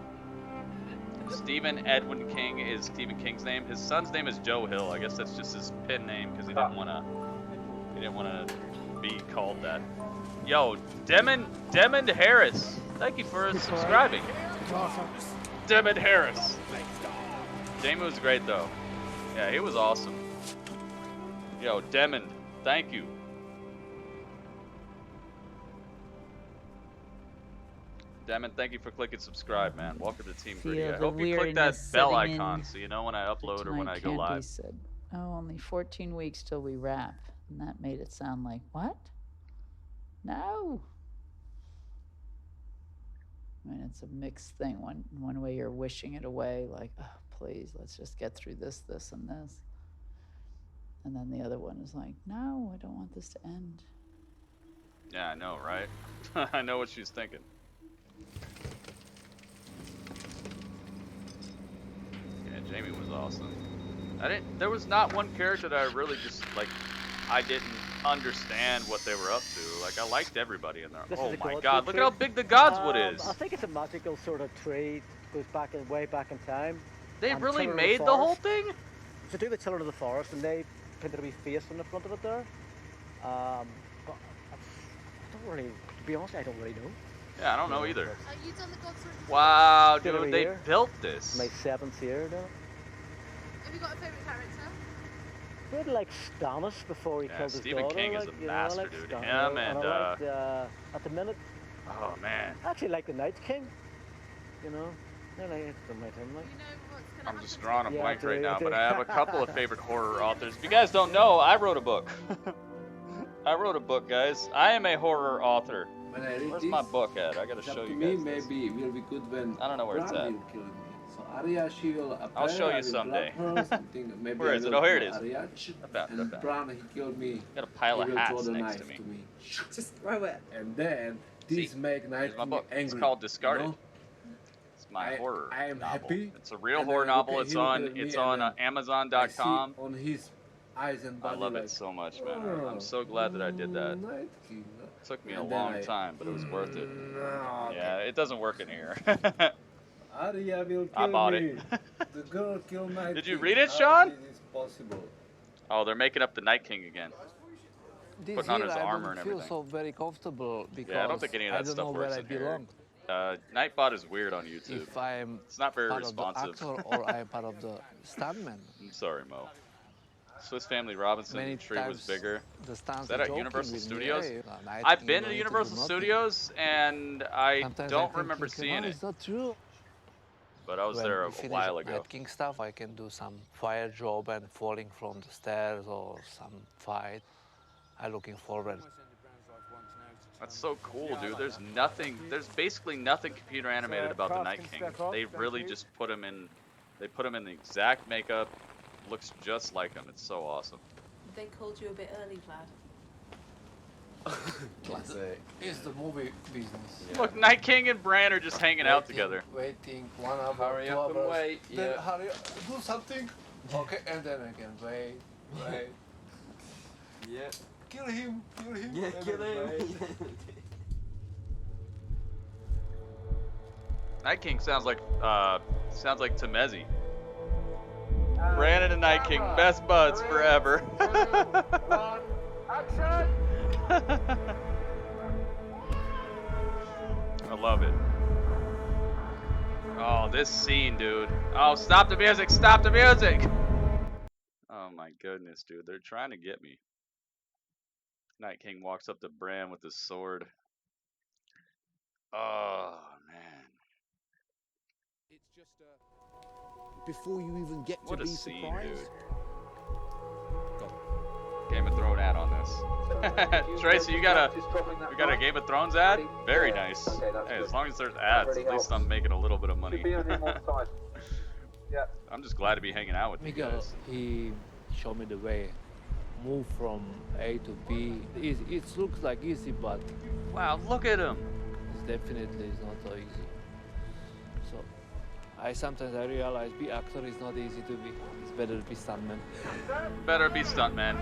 Stephen Edwin King is Stephen King's name. His son's name is Joe Hill. I guess that's just his pen name because he didn't want to be called that. Yo, Demond Harris. Thank you for subscribing. Demond Harris. Jamie was great though. Yeah, he was awesome. Yo, Demond, thank you. Demon, thank you for clicking subscribe, man. Welcome to Team Gritty. I hope you click that bell icon so you know when I upload or when I go live. Said, oh, only 14 weeks till we wrap. And that made it sound like, what? No. I mean, it's a mixed thing. One way you're wishing it away, like, oh, please, let's just get through this, this, and this. And then the other one is like, no, I don't want this to end. Yeah, I know, right? I know what she's thinking. Yeah, Jamie was awesome. There was not one character that I really just, like, I didn't understand what they were up to. Like, I liked everybody in there. Oh my god, look at how big the Godswood is! I think it's a magical sort of tree, goes back way back in time. They really made the whole thing? To do the Children of the Forest, and they painted a wee face on the front of it there. But I don't really, to be honest, I don't really know. Yeah, I don't know either. You done the Godswood? Wow, dude, they built this. My 7th year, though. Have you got a favourite character? I really like Stannis before he killed his Stephen daughter. King is a master, dude. Him and at the minute. Oh man. I actually like the Night King. You know, I like the Night King. I'm just drawing a blank right now, but I have a couple of favorite horror authors. If you guys don't know, I wrote a book. I wrote a book, guys. I am a horror author. Where's my book at? I gotta show you guys. Maybe it will be good when I don't know where it's at. So Arya, she will appear, I'll show you someday. Maybe where is it? Oh, here it is. Arya. And Bran, he killed me. Got a pile of hats next to me. Just throw it. And then this make Night King angry. It's called Discarded. You know? It's my horror I am novel. Happy. It's a real horror novel. It's on Amazon.com. On his eyes and body. I love it so much, man. I'm so glad that I did that. It took me a long time, but it was worth it. Yeah, it doesn't work in here. Arya will kill I bought me. it. The girl killed Night Did you King. read it, Sean? It is possible. Oh, they're making up the Night King again. this putting on year his I armor and don't feel everything. so very comfortable because Yeah, I don't think any of that I don't stuff know works where I in here. belong. Nightbot is weird on YouTube. If I'm It's not very part responsive. of the actor or I'm part of the stuntman. I'm sorry, Mo. Swiss Family Robinson, Many the tree was times bigger. the Is stunts that are at joking Universal with me, Studios? "Hey, Night I've King, been you to need Universal do nothing." Studios and I Sometimes don't I'm remember thinking, seeing no, it. it's not true. But I was When there we a finish while ago. Night King stuff, I can do some fire job and falling from the stairs or some fight. I'm looking forward. That's so cool, dude. There's nothing. There's basically nothing computer animated about the Night King. They really just put him in. They put him in the exact makeup. Looks just like him. It's so awesome. They called you a bit early, Vlad. Classic. It's the movie business. Look, Night King and Bran are just hanging out together. Waiting 1 hour, Hurry 2 up and hours. wait, Then yeah. hurry up, do something. Okay, and then again, wait. Yeah. Kill him. Yeah, kill him. Night King sounds like Temezi. Bran and Night King, best buds forever. Action! I love it. Oh, this scene, dude. Oh, stop the music! Stop the music! Oh my goodness, dude. They're trying to get me. Night King walks up to Bran with his sword. Oh, man. It's just before you even get What to a be scene, surprised. dude. Game of Thrones ad on this. Tracy, you got a Game of Thrones ad? Very nice. Hey, as long as there's ads, at least I'm making a little bit of money. I'm just glad to be hanging out with you Miguel, guys. he showed me the way. Move from A to B. It looks like easy, but wow, look at him. It's definitely not so easy. So sometimes I realize be actor is not easy to be. It's better to be stuntman. Better be stuntman.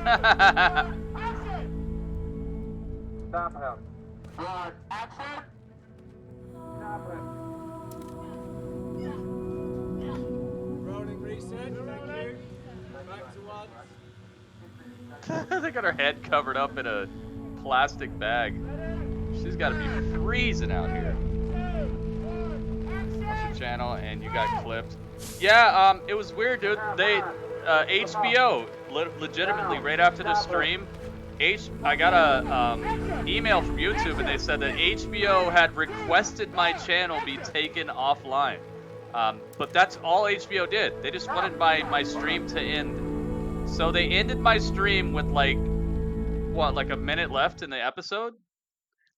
Stop him. Hard action. Stop him. Rolling research, thank you. Back to one. They got her head covered up in a plastic bag. She's got to be freezing out here. What's your channel? And you got clipped. Yeah, it was weird, dude. They, HBO, legitimately, right after the stream, I got a email from YouTube, and they said that HBO had requested my channel be taken offline. But that's all HBO did. They just wanted my stream to end. So they ended my stream with like a minute left in the episode.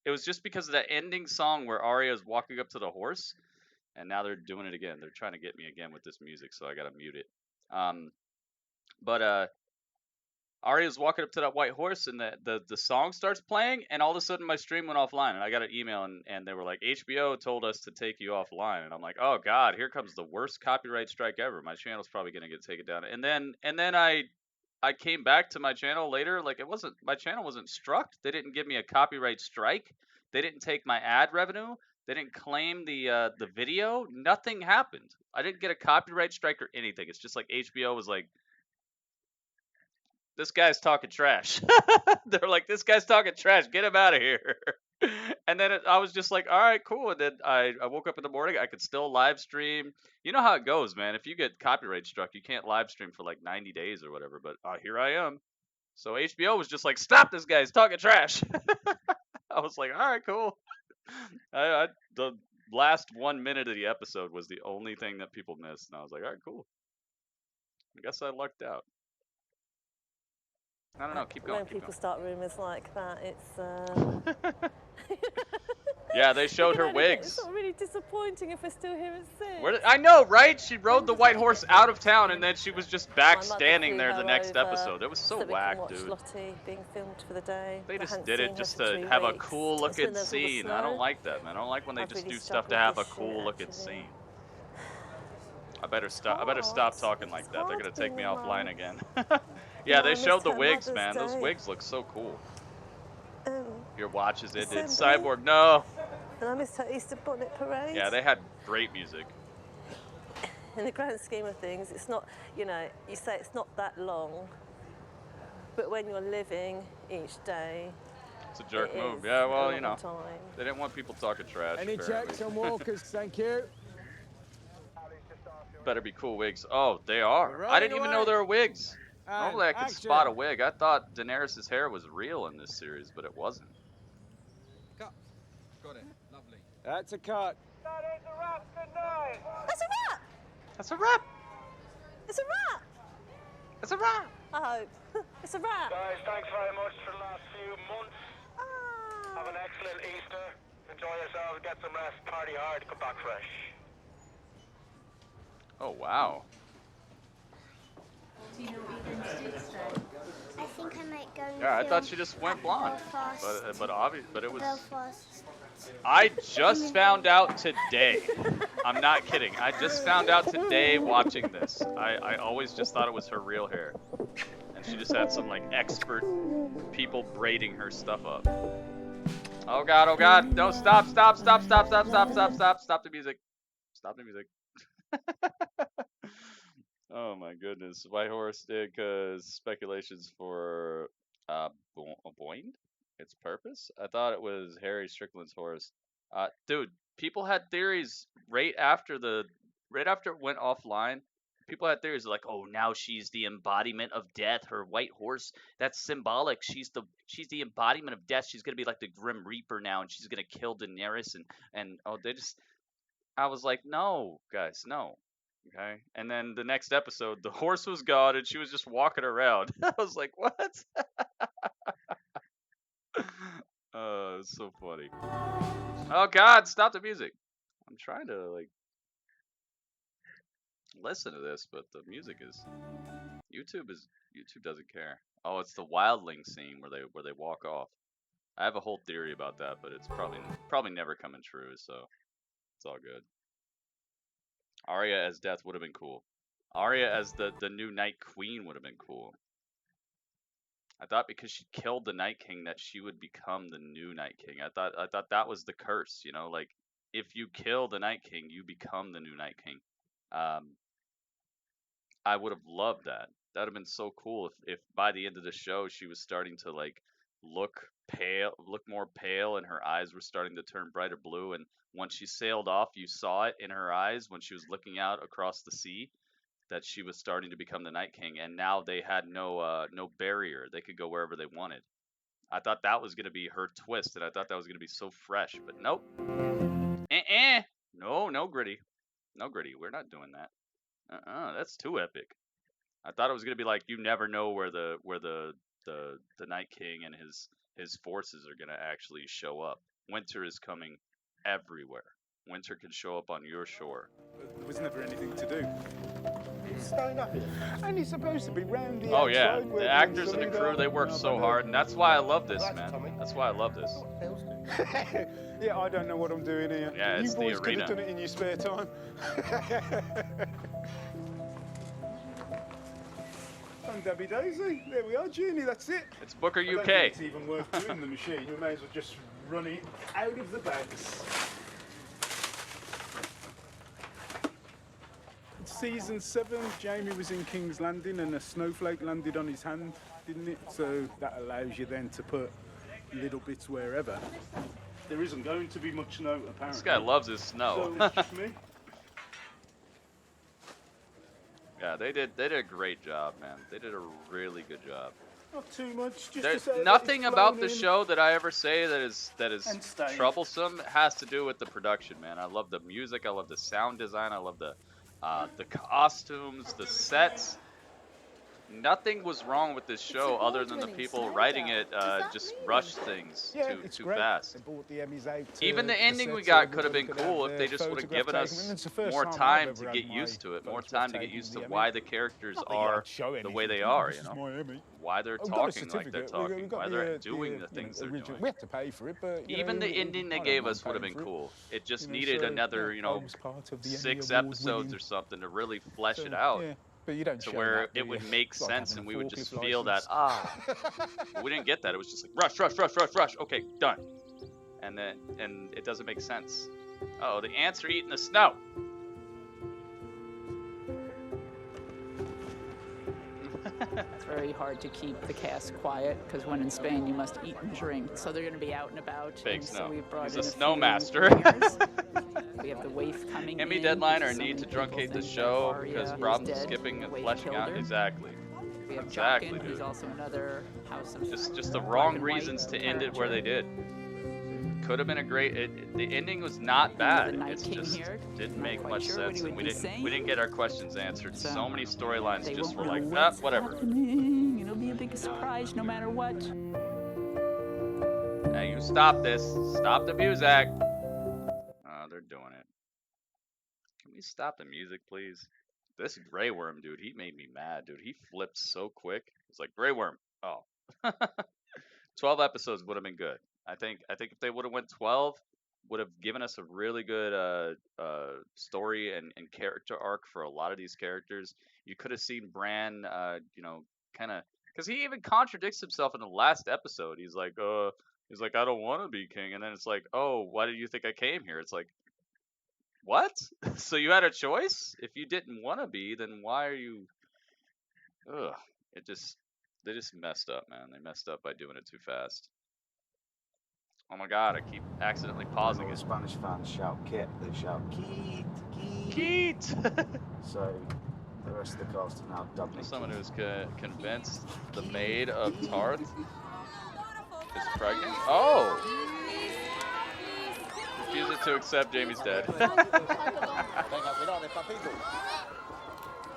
It was just because of that ending song where Arya is walking up to the horse, and now they're doing it again. They're trying to get me again with this music, so I gotta mute it. But Arya's walking up to that white horse, and the song starts playing, and all of a sudden my stream went offline, and I got an email, and they were like, HBO told us to take you offline, and I'm like, oh god, here comes the worst copyright strike ever. My channel's probably gonna get taken down. And then I came back to my channel later, like my channel wasn't struck. They didn't give me a copyright strike. They didn't take my ad revenue. They didn't claim the video. Nothing happened. I didn't get a copyright strike or anything. It's just like HBO was like, this guy's talking trash. They're like, this guy's talking trash. Get him out of here. And then I was just like, all right, cool. And then I woke up in the morning. I could still live stream. You know how it goes, man. If you get copyright struck, you can't live stream for like 90 days or whatever. But here I am. So HBO was just like, stop this guy. He's talking trash. I was like, all right, cool. The last 1 minute of the episode was the only thing that people missed. And I was like, all right, cool. I guess I lucked out. I don't know. Keep going. When people start rumours like that, it's. Yeah, they showed her wigs. It's not really disappointing if we're still here at 6. Where I know, right? She rode the white horse out of town, and then she was just back standing there the next episode. It was so whack, dude. Lottie being filmed for the day. They just did it just to have a cool looking scene. I don't like that, man. I don't like when they just do stuff to have a cool looking scene. I better stop talking like that. They're gonna take me offline again. Yeah, they showed the wigs, man. Those wigs look so cool. Your watch is ended. Cyborg, no. And I missed her Easter bonnet parade. Yeah, they had great music. In the grand scheme of things, it's not, you say it's not that long, but when you're living each day. It's a jerk It move. is Yeah, a well, lot you know, of time. they didn't want people talking trash. Any apparently. checks on walkers? Thank you. Better be cool wigs. Oh, they are. We're I didn't running even know away. there were wigs. And Normally I could action. spot a wig. I thought Daenerys' hair was real in this series, but it wasn't. Cut. Got it. Lovely. That's a cut. That is a wrap. Good night. That's a wrap. That's a wrap. It's a wrap. It's a wrap. I hope. It's a wrap. Guys, thanks very much for the last few months. Have an excellent Easter. Enjoy yourselves, get some rest, party hard, come back fresh. Oh, wow. Do you know what you're going to do today? I think I might go and Yeah, I film thought she just went blonde. Belfast. But it was. Belfast. I just found out today. I'm not kidding. I just found out today watching this. I always just thought it was her real hair. And she just had some like expert people braiding her stuff up. Oh god, oh god. No, stop the music. Stop the music. Oh my goodness. White Horse did because speculations for Boyne? Its purpose? I thought it was Harry Strickland's horse. Dude, people had theories right after it went offline. People had theories like, oh, now she's the embodiment of death. Her white horse, that's symbolic. She's the embodiment of death. She's gonna be like the Grim Reaper now, and she's gonna kill Daenerys. And oh, I was like, no, guys, no. Okay. And then the next episode, the horse was gone, and she was just walking around. I was like, what? Oh, it's so funny. Oh God, stop the music. I'm trying to like listen to this, but the music is YouTube doesn't care. Oh, it's the wildling scene where they walk off. I have a whole theory about that, but it's probably never coming true, so it's all good. Arya as Death would have been cool. Arya as the new Night Queen would have been cool. I thought because she killed the Night King that she would become the new Night King. I thought that was the curse, you know, like if you kill the Night King, you become the new Night King. I would have loved that. That would have been so cool if by the end of the show she was starting to like look more pale, and her eyes were starting to turn brighter blue, and once she sailed off, you saw it in her eyes when she was looking out across the sea that she was starting to become the Night King, and now they had no barrier. They could go wherever they wanted. I thought that was going to be her twist, and I thought that was going to be so fresh, but nope. No Gritty. No Gritty. We're not doing that. That's too epic. I thought it was going to be like you never know where the Night King and his forces are going to actually show up. Winter is coming everywhere. Winter can show up on your shore. There was never anything to do. It's staying up here. Only supposed to be round the Oh yeah, outside where the actors and the sunny crew, down. they work so hard, and that's why I love this, man. That's why I love this. Yeah, I don't know what I'm doing here. Yeah, it's you the boys could arena. have done it in your spare time. I'm Debbie Daisy. There we are, Junie. That's it. It's Booker I don't UK. think it's even worth doing the machine. You may as well just run it out of the bags. Season 7, Jamie was in King's Landing and a snowflake landed on his hand, didn't it? So that allows you then to put little bits wherever. There isn't going to be much snow, apparently. This guy loves his snow. So it's just me. Yeah, they did a great job, man. They did a really good job. Not too much. Just There's to say that nothing it's about flown the in. show that I ever say that is And staying. troublesome. It has to do with the production, man. I love the music. I love the sound design. I love the costumes, the sets. Nothing was wrong with this show other than the people writing it just rushed things too great. fast. They brought the Emmys out to Even the ending we sets got so could have been everybody cool could if have they just would have photograph given taken. us It's the first more time I've time ever to had get my used to it, more photograph time to get taken used to with the why Emmy. the characters Not that you are had to show the way anything, they you are, just you know, my Emmy. why they're We've got a talking like they're certificate. We've talking, got why the, they're doing the things they're original. doing. We have to pay for it, but you Even know, the ending they I don't gave mind us would have paying been for it. cool. It just You know, needed so, another, yeah, you know, I was part of the Emmy 6 award episodes winning. or something to really flesh So, it out. yeah, but you don't To show where that, do it would you? make It's like sense having and a we would just forklift feel that, license. But we didn't get that. It was just like rush. Okay, done. And it doesn't make sense. Oh, the ants are eating the snow. It's very hard to keep the cast quiet because when in Spain you must eat and drink. So they're going to be out and about. Fake and snow. So we've brought He's in a few snowmaster. ringers. We have the waif coming Emmy in. deadline or because so need many to people truncate the think show that because Arya problems is dead skipping and the Waif fleshing killed out. her. Exactly. We have Exactly, Jaqen, dude. who's also another House of Just the Black wrong and White reasons to end it where they character. did. Could have been a great. The ending was not bad. The Night It's King just here. didn't Not make quite much sure what sense, he and would we be didn't saying. get our questions answered. So many storylines They just won't were know like, what's whatever. happening. It'll be a big surprise no matter what. Hey, you stop this! Stop the music! Oh, they're doing it. Can we stop the music, please? This Grey Worm, dude, he made me mad, dude. He flipped so quick. It's like, Grey Worm. Oh. 12 episodes would have been good. I think if they would have went 12, would have given us a really good story and character arc for a lot of these characters. You could have seen Bran, kind of, because he even contradicts himself in the last episode. He's like, I don't want to be king, and then it's like, oh, why did you think I came here? It's like, what? So you had a choice? If you didn't want to be, then why are you? Ugh. They just messed up, man. They messed up by doing it too fast. Oh my god, I keep accidentally pausing it. Spanish fans shout Kit, they shout Keat, Keat. Keat! So the rest of the cast are now doubling. Someone who's convinced the maid of Tarth is pregnant? Oh! Refuses to accept Jamie's dead.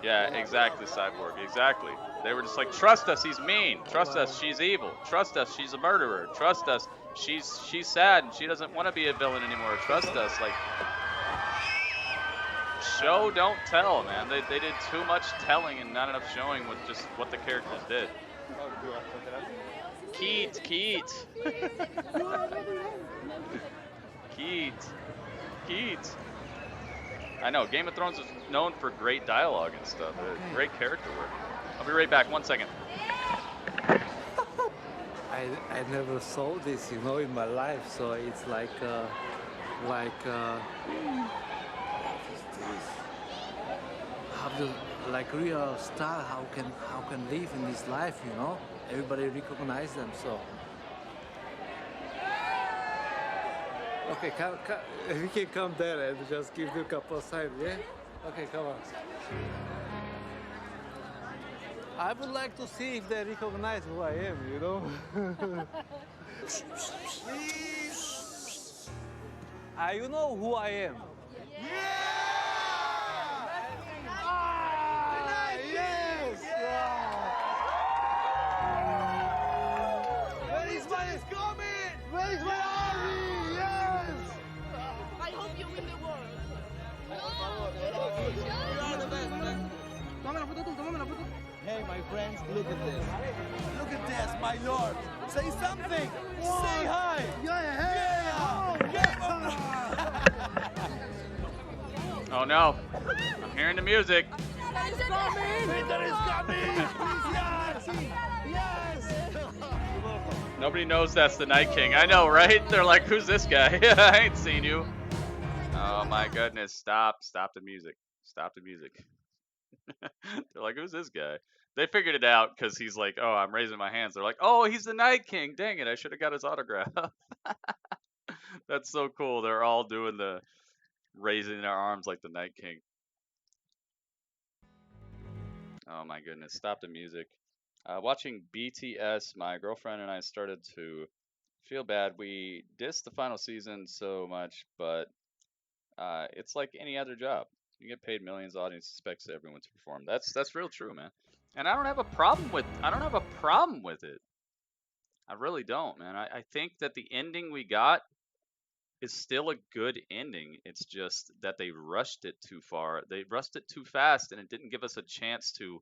Yeah, exactly, Cyborg. Exactly. They were just like, trust us, he's mean. Trust us, she's evil. Trust us, she's a murderer. Trust us, she's sad and she doesn't want to be a villain anymore. Trust us, like. Show, don't tell, man. They did too much telling and not enough showing with just what the characters did. Keat, Keat. Keat. I know, Game of Thrones is known for great dialogue and stuff. Great character work. I'll be right back, 1 second. I never saw this, in my life, so it's like how the real star, how can live in this life, Everybody recognize them, so. Okay, we can come there and just give you a couple of signs, yeah? Okay, come on. I would like to see if they recognize who I am, you know who I am. Yes! Where is my coming? Where is my army? Yes! I hope you win the war. You are the best, man. Hey, my friends, look at this. Look at this, my lord. Say something. Whoa. Say hi. Yeah. Oh no, I'm hearing the music. Winter is coming! Winter is coming! Yes! Nobody knows that's the Night King. I know, right? They're like, who's this guy? I ain't seen you. Oh my goodness, stop the music. Stop the music. They're like, who's this guy? They figured it out because he's like, oh, I'm raising my hands. They're like, oh, he's the Night King. Dang it, I should have got his autograph. That's so cool. They're all doing the raising their arms like the Night King. Oh my goodness, stop the music. Watching BTS, my girlfriend and I started to feel bad. We dissed the final season so much, but it's like any other job. You get paid millions, the audience expects everyone to perform. That's real true, man. And I don't have a problem with it. I really don't, man. I think that the ending we got is still a good ending. It's just that they rushed it too far. They rushed it too fast, and it didn't give us a chance to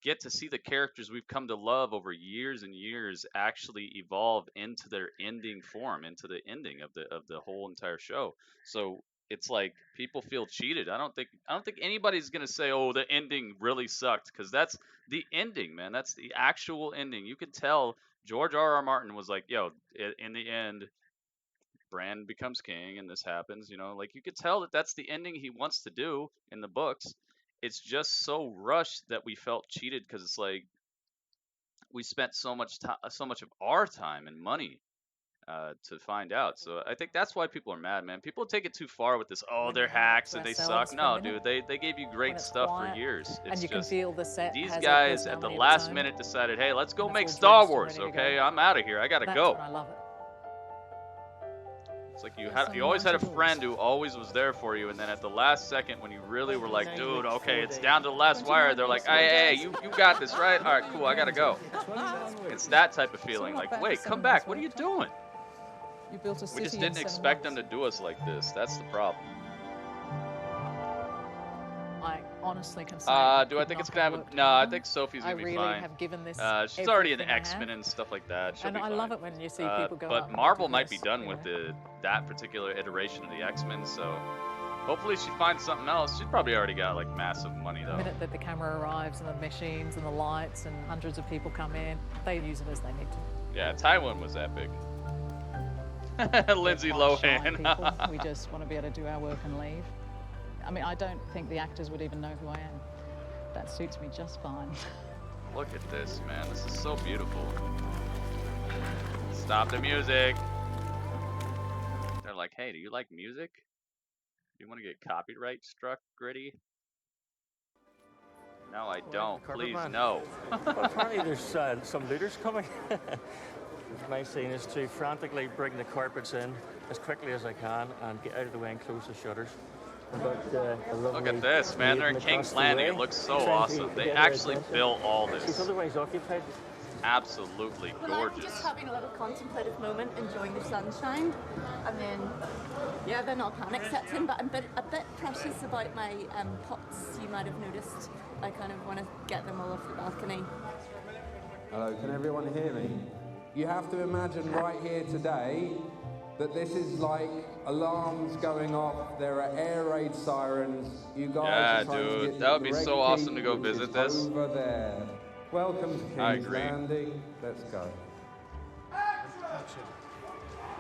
get to see the characters we've come to love over years and years actually evolve into their ending form, into the ending of the whole entire show. So it's like people feel cheated. I don't think anybody's gonna say, oh, the ending really sucked, because that's the ending, man. That's the actual ending. You could tell George R.R. Martin was like, yo, in the end, Bran becomes king and this happens, like you could tell that that's the ending he wants to do in the books. it's just so rushed that we felt cheated because it's like we spent so much time, so much of our time and money to find out. So I think that's why people are mad, man. People take it too far with this. Oh, they're hacks and they suck. No, dude, they gave you great stuff for years. It's and you just can feel the set these has guys at the last minute decided, hey, let's go make Star Wars. Okay, I'm out of here. I gotta go. I love it. It's like you always had a friend who always was there for you, and then at the last second when you really were like, dude, okay, it's down to the last wire, they're like, hey, you got this, right? All right, cool, I gotta go. It's that type of feeling. Like, wait, come back. What are you doing? You built a city We just in didn't 7 expect months. them to do us like this. That's the problem. I honestly can say. Do I think it's gonna have? No, I think Sophie's gonna be really fine. have given this She's already in everything I X-Men have. and stuff like that. She'll And be I fine. love it when you see people go up But and Marvel do might be this, done you with know. that particular iteration of the X-Men. So hopefully she finds something else. She's probably already got like massive money The though. minute that the camera arrives and the machines and the lights and hundreds of people come in, they use it as they need to. Yeah, Tywin was epic. Lindsay Quite shy Lohan. people. We just want to be able to do our work and leave. I mean, I don't think the actors would even know who I am. That suits me just fine. Look at this, man. This is so beautiful. Stop the music. They're like, hey, do you like music? Do you want to get copyright struck, Gritty? No, I don't. Please, no. Well, apparently there's some looters coming. My scene is to frantically bring the carpets in as quickly as I can and get out of the way and close the shutters. Look at this, man. They're in King's Landing. It looks so awesome. They actually built all She's this. otherwise occupied. Absolutely Well, I'm gorgeous. just having a little contemplative moment, enjoying the sunshine, and then, yeah, then all panic sets in. But I'm a bit precious about my pots. You might have noticed. I kind of want to get them all off the balcony. Hello, can everyone hear me? You have to imagine right here today that this is like alarms going off, there are air raid sirens, you guys are trying to get that would be the so Red awesome to Keep, go which visit is this. over there. Welcome to I King's agree. Landing. Let's go.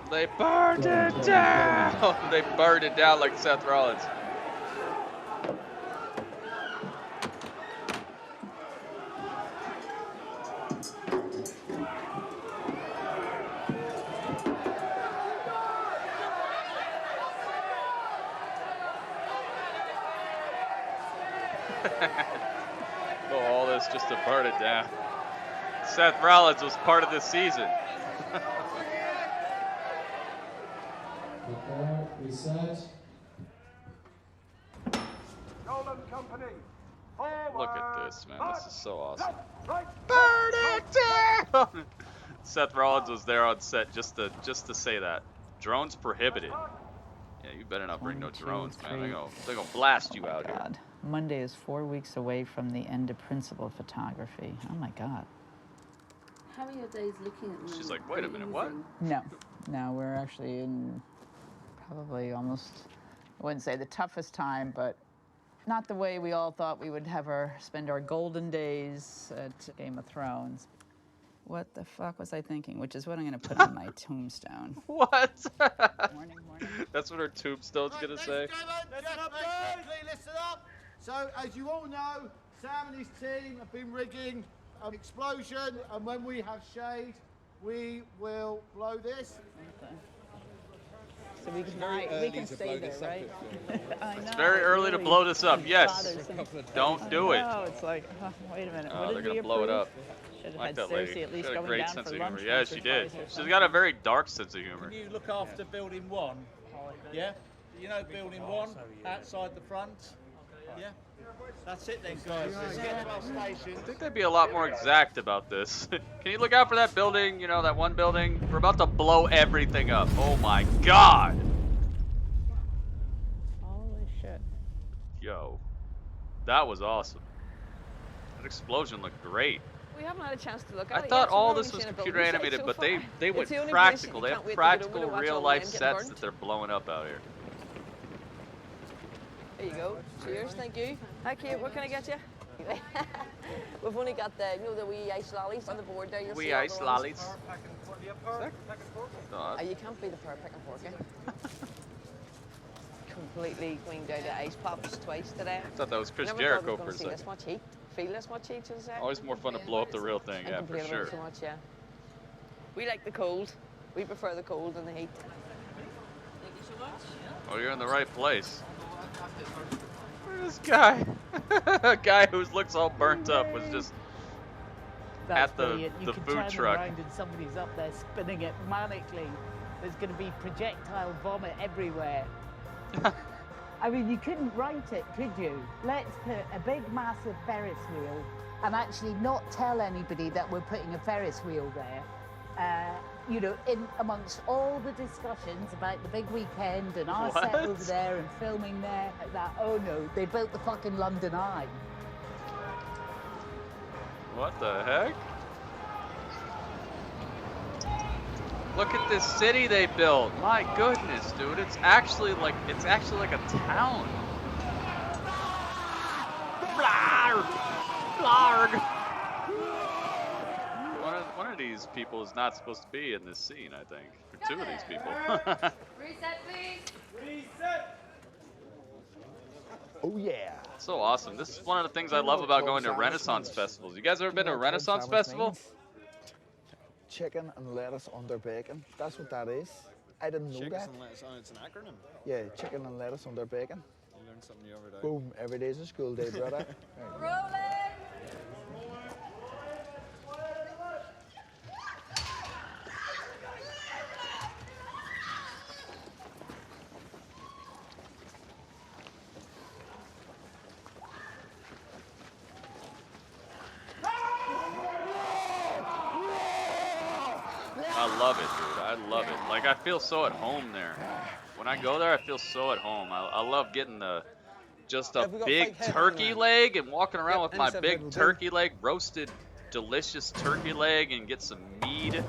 They burned it down! They burned it down like Seth Rollins. Oh, all this just to burn it down. Seth Rollins was part of this season. Prepare, reset. Nolan Company. Look at this, man. This is so awesome. Right. Burn it down! Seth Rollins was there on set just to say that. Drones prohibited. Yeah, you better not bring no drones, man. They're gonna blast you out here. Monday is 4 weeks away from the end of principal photography. Oh my God. How are your days looking at the moment? She's like, wait a minute, what? No, we're actually in probably almost, I wouldn't say the toughest time, but not the way we all thought we would spend our golden days at Game of Thrones. What the fuck was I thinking? Which is what I'm going to put on my tombstone. What? Morning. That's what her tombstone's gonna say. Listen up, listen up. So, as you all know, Sam and his team have been rigging an explosion, and when we have shade, we will blow this. So we can stay there, right? I know. It's very early to blow this up. Yes. Don't do it. No, it's like, wait a minute. Oh, what they're did we gonna blow it approve? up. Should have Like had that Cersei lady. at least She got a going great down sense for of humor. lunch Yeah, once or she did. twice or She's something. got a very dark sense of humor. Can you look after building 1? Yeah? You know building 1, outside the front? Yeah? That's it then, guys. Let's get to our station. I think they'd be a lot more exact about this. Can you look out for that building? You know, that one building? We're about to blow everything up. Oh my God. Holy shit. Yo. That was awesome. That explosion looked great. We haven't had a chance to look at I it thought yet, so all we've this only was seen a computer building site animated, so but far. they It's went the only place practical. you They can't have wait to get practical, over to watch real all the life land get sets burnt. that they're blowing up out here. There you go. Cheers, thank you. Hi, Kate, what can I get you? We've only got the, the wee ice lollies on the board there. You'll Wee see all ice the ones. lollies. You can't be the power pick and fork, eh? completely cleaned out of ice pops twice today. I thought that was Chris Never Jericho thought for we a were going to see second. this much heat. Feel this much heat, should I say? Always more fun to blow up the real thing, And yeah, for complain sure. about so much, yeah. We like the cold. We prefer the cold than the heat. Thank you so much. Oh, you're in the right place. This guy, a guy who looks all burnt up, was just That's at the brilliant. You can food turn truck. around and somebody's up there spinning it manically. There's going to be projectile vomit everywhere. I mean, you couldn't write it, could you? Let's put a big, massive Ferris wheel and actually not tell anybody that we're putting a Ferris wheel there. You know, in amongst all the discussions about the big weekend and our set What? over there and filming there, that, oh no, they built the fucking London Eye. What the heck? Look at this city they built. My goodness, dude. It's actually like a town. Blarg! Blarg! One of these people is not supposed to be in this scene, I think. Or two of these people. Reset, please. Reset. Oh yeah. So awesome. This is one of the things I love about going to Renaissance festivals. You guys ever been to a Renaissance festival? Chicken and lettuce under bacon. That's what that is. I didn't know that. And lettuce, it's an acronym. Yeah, chicken and lettuce under bacon. You learn something new every day. Boom, every day's a school day, brother. Rolling. I love it, dude. I love it. Like, I feel so at home there. When I go there, I feel so at home. I love getting just a big turkey leg and walking around with my big turkey leg, roasted, delicious turkey leg, and get some mead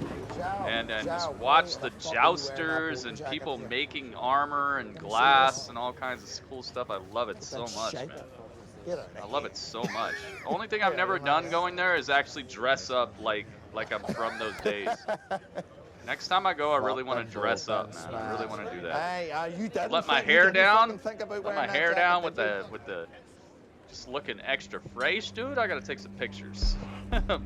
and just watch the jousters and people making armor and glass and all kinds of cool stuff. I love it so much, man. I love it so much. The only thing I've never done going there is actually dress up like I'm from those days. Next time I go, I really want to dress up, man. I really want to do that. Let my hair down. Let my hair down with the just looking extra fresh, dude. I gotta take some pictures.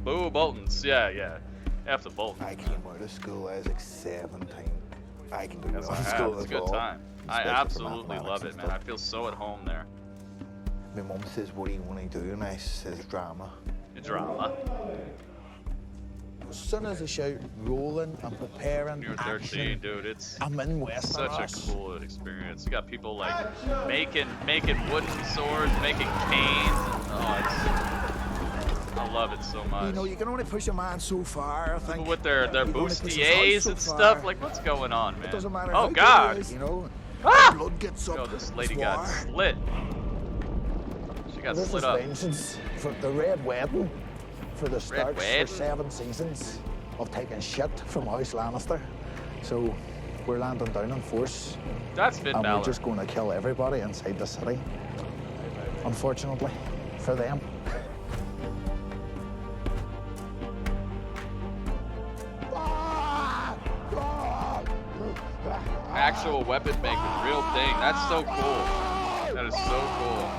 Boo Boltons, yeah. After Bolton. I came out of school, I was like 17. I can go to Yes, I have. school It's a as good well. time. I Especially for absolutely love mathematics it, and man. stuff. I feel so at home there. My mum says, what do you want to do? And I says, drama. Drama. As soon as I shout rolling and preparing, You're action, 13, dude. It's I'm in Western such a cool experience. You got people like making wooden swords, making canes. I love it so much. You know, you can only push a man so far, I think. People with their You can only push his house bustiers so and far. stuff. Like, what's going on, man? It doesn't matter Oh how good God! it is, you know. Ah! Blood gets up. Yo, this lady it's got war. slit. She got This slit is up. vengeance for the Red Wedding, for the starts for Wedding? 7 seasons of taking shit from House Lannister. So we're landing down in force. That's Finn and Balor. we're just going to kill everybody inside the city. Unfortunately, for them. Actual weapon making, real thing. That's so cool. That is so cool.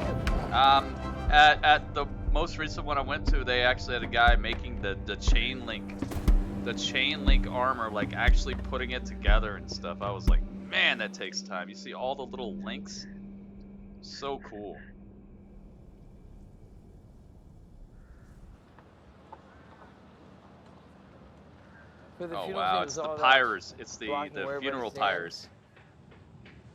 At the most recent one I went to, they actually had a guy making the chain link armor, like actually putting it together and stuff. I was like, man, that takes time. You see all the little links? So cool. Oh wow, it's the pyres. It's the funeral pyres.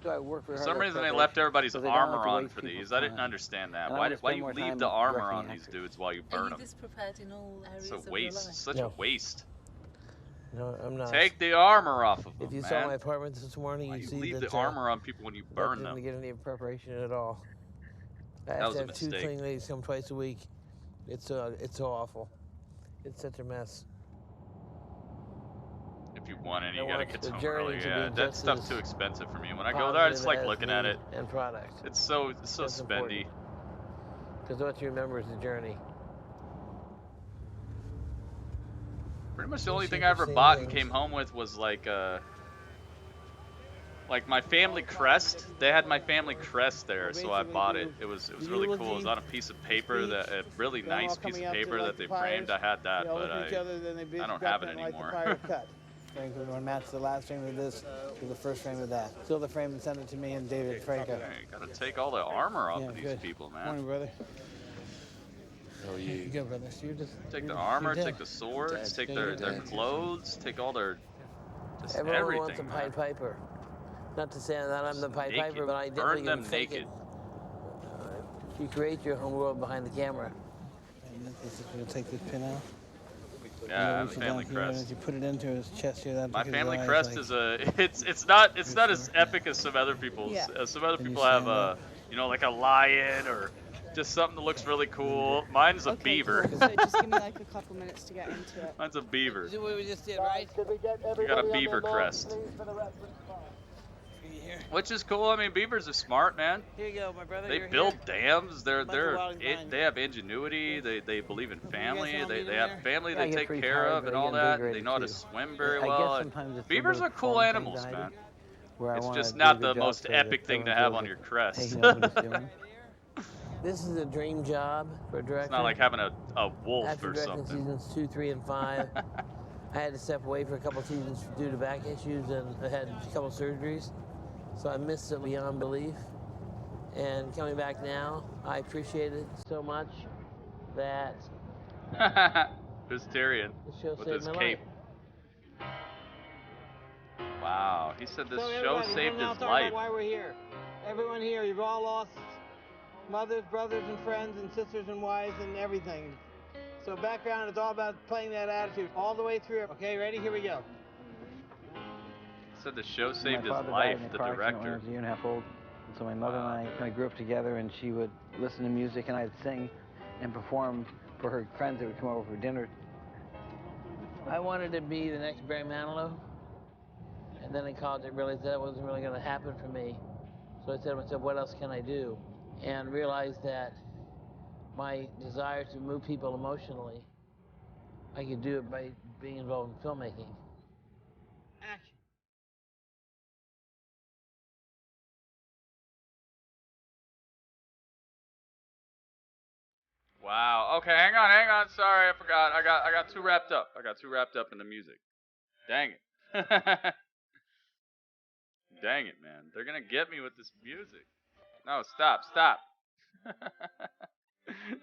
For some reason they left everybody's armor on for these. I didn't understand that. Why you leave the armor on these dudes while you Are burn you them? this prepared in all areas It's a of your waste. life? Such a waste. No, I'm not. Take the armor off of them, If you man. saw my apartment this morning, Why you you see leave that the armor on people when you burn that them. didn't get any preparation at all. I That have was to a have two mistake. cleaning ladies come twice a week. It's awful. It's such a mess. If you want any, I you gotta want get the to 'em journey early. to Yeah, be that just stuff's as too expensive for me. When I go there, I just like positive looking as at it. the end product. It's so That's spendy. Because what you remember is the journey. Pretty much the only It's thing cheap I for ever seeing bought and things. came home with was like like my family crest. They had my family crest there, so I bought it. It was really cool. It was on a piece of paper, that a really nice piece of paper that they framed. I had that, but I don't have it anymore. When match the last frame of this to the first frame of that. Still the frame and send it to me and David Franco. Hey, gotta take all the armor off of these people, man. Morning, brother. Oh, Here you go, brother. So take the armor, take the swords, take their clothes, take all their just Everyone everything. wants a Pied Piper. Not to say that I'm the Pied Naked. Piper, but I Burn definitely them can fake naked. it. You create your own world behind the camera. You'll take this pin out. Yeah, I have a family crest. You put it into his chest here. My family crest is a. It's not as epic as some other people's. Yeah. Some other people have a, you know, like a lion or just something that looks really cool. Mine's a beaver. So just give me like a couple minutes to get into it. Mine's a beaver. See what we just did, right? You got a beaver crest. Which is cool. I mean, beavers are smart, man. Here you go, my brother. They build dams. They have ingenuity. They believe in family. They have family they take care of and all that. They know how to swim very well. Beavers are cool animals, man. It's just not the most epic thing to have on your crest. This is a dream job for a director. It's not like having a wolf After or directing something. seasons 2, 3, and 5, I had to step away for a couple seasons due to back issues, and I had a couple surgeries. So I missed it beyond belief. And coming back now, I appreciate it so much that There's Tyrion with his cape. Wow, he said this show saved his life. Why we're here. Everyone here, you've all lost mothers, brothers, and friends, and sisters and wives, and everything. So background is all about playing that attitude all the way through. Okay, ready? Here we go. Said the show saved his My father life, died in a the car accident when I director. was a year and a half old. And so my mother and I kind of grew up together, and she would listen to music, and I'd sing and perform for her friends that would come over for dinner. I wanted to be the next Barry Manilow, and then in college I realized that wasn't really going to happen for me. So I said to myself, what else can I do? And realized that my desire to move people emotionally, I could do it by being involved in filmmaking. Action. Wow. Okay, hang on. Sorry, I forgot. I got too wrapped up. I got too wrapped up in the music. Dang it. Dang it, man. They're gonna get me with this music. No, stop.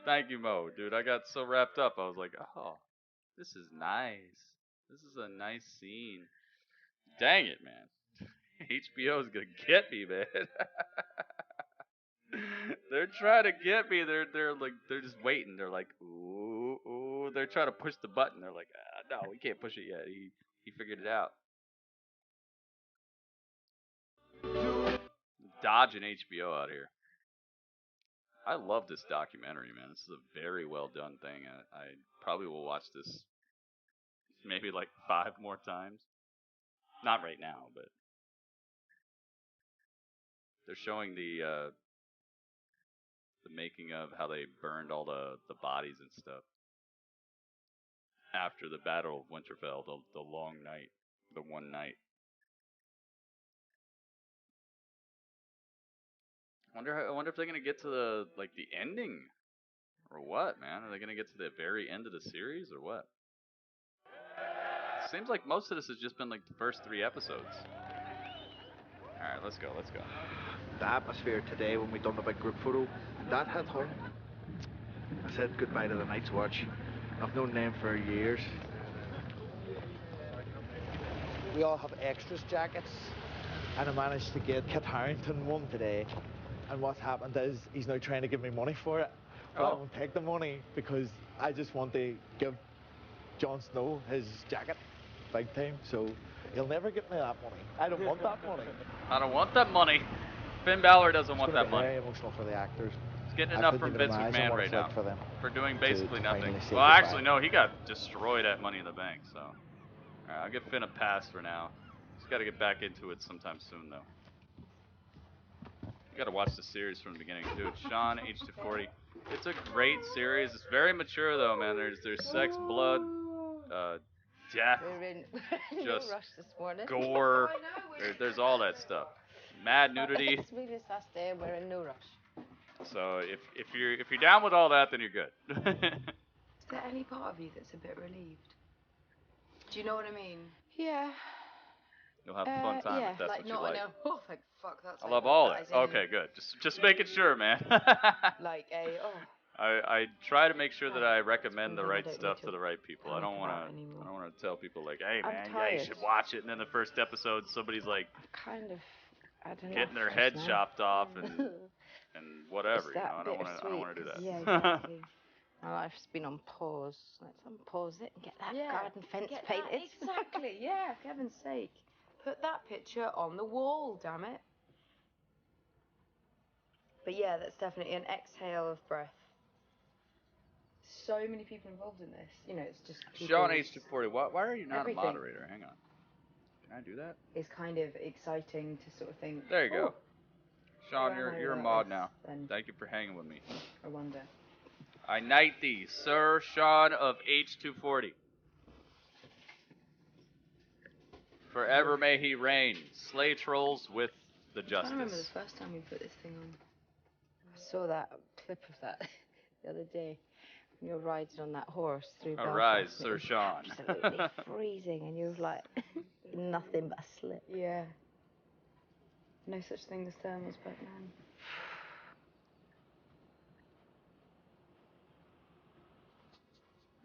Thank you, Mo. Dude, I got so wrapped up. I was like, oh, this is nice. This is a nice scene. Dang it, man. HBO is gonna get me, man. They're trying to get me. They're just waiting. They're like, ooh. They're trying to push the button. They're like, no, we can't push it yet. He figured it out. Dodging HBO out here. I love this documentary, man. This is a very well done thing. I probably will watch this maybe like 5 more times. Not right now, but they're showing the making of how they burned all the bodies and stuff after the Battle of Winterfell, the long night, the one night. I wonder if they're gonna get to the ending, or what, man? Are they gonna get to the very end of the series, or what? Seems like most of this has just been like the first 3 episodes. All right, let's go. The atmosphere today when we done the big group photo, that hit home. I said goodbye to the Night's Watch. I've known them for years. We all have extras jackets, and I managed to get Kit Harington one today. And what's happened is he's now trying to give me money for it. But I won't take the money because I just want to give Jon Snow his jacket big time. So he'll never get me that money. I don't want that money. I don't want that money. Finn Balor doesn't want that money. Very emotional for the actors. He's getting enough from Vince McMahon right now for doing basically nothing. Well, actually, no, he got destroyed at Money in the Bank. So, all right, I'll give Finn a pass for now. He's got to get back into it sometime soon, though. You got to watch the series from the beginning, dude. Sean, H240. It's a great series. It's very mature, though, man. There's sex, blood, death, We're in no just rush this morning. gore. There's all that stuff. Mad nudity. It's Venus last day and we're in no rush. So if you're down with all that, then you're good. Is there any part of you that's a bit relieved? Do you know what I mean? Yeah. You'll have a fun time if that's like what you not like. in a, oh, thank fuck, that's I like love all that. Okay, good. Just making sure, man. like a, oh. I try to make sure that I recommend the right stuff to the right people. I don't want to tell people like, hey man, yeah, you should watch it, and then the first episode somebody's like kind of, I don't know, getting their head chopped off and whatever. You know, I don't want to do that. Yeah, exactly. My life's been on pause. Let's unpause it and get that garden fence painted. Exactly, yeah, for heaven's sake. Put that picture on the wall, damn it. But yeah, that's definitely an exhale of breath. So many people involved in this. You know, it's just Sean H240, why are you not everything. a moderator? Hang on. Can I do that? It's kind of exciting to sort of think. There you go. Oh, Sean, you're a mod now. Thank you for hanging with me. I wonder. I knight thee, Sir Sean of H240. Forever may he reign. Slay trolls with the justice. I remember the first time we put this thing on. I saw that clip of that the other day. You're riding on that horse through Belfast. Arise, Sir Sean. Absolutely freezing, and you're like nothing but a slip. Yeah. No such thing as thermals back then.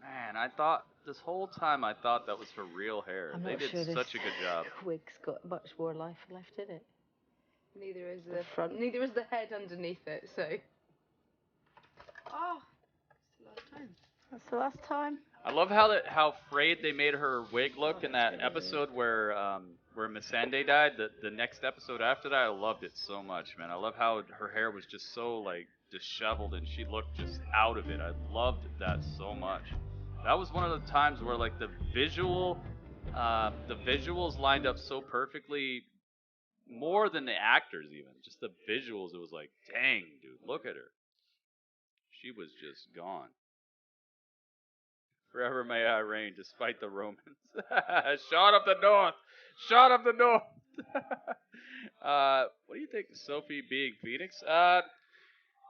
Man, I thought this whole time that was her real hair. I'm they not did sure such a good job. Wig's got much more life left in it. Neither is the front. Neither is the head underneath it. So. Oh, it's the last time. That's the last time. I love how frayed they made her wig look in that episode where Missandei died. The next episode after that, I loved it so much, man. I love how her hair was just so like disheveled and she looked just out of it. I loved that so much. That was one of the times where like the visuals lined up so perfectly, more than the actors even. Just the visuals, it was like, dang, dude, look at her. She was just gone. Forever may I reign, despite the Romans. Shot up the north! Shot up the north! What do you think, Sophie being Phoenix?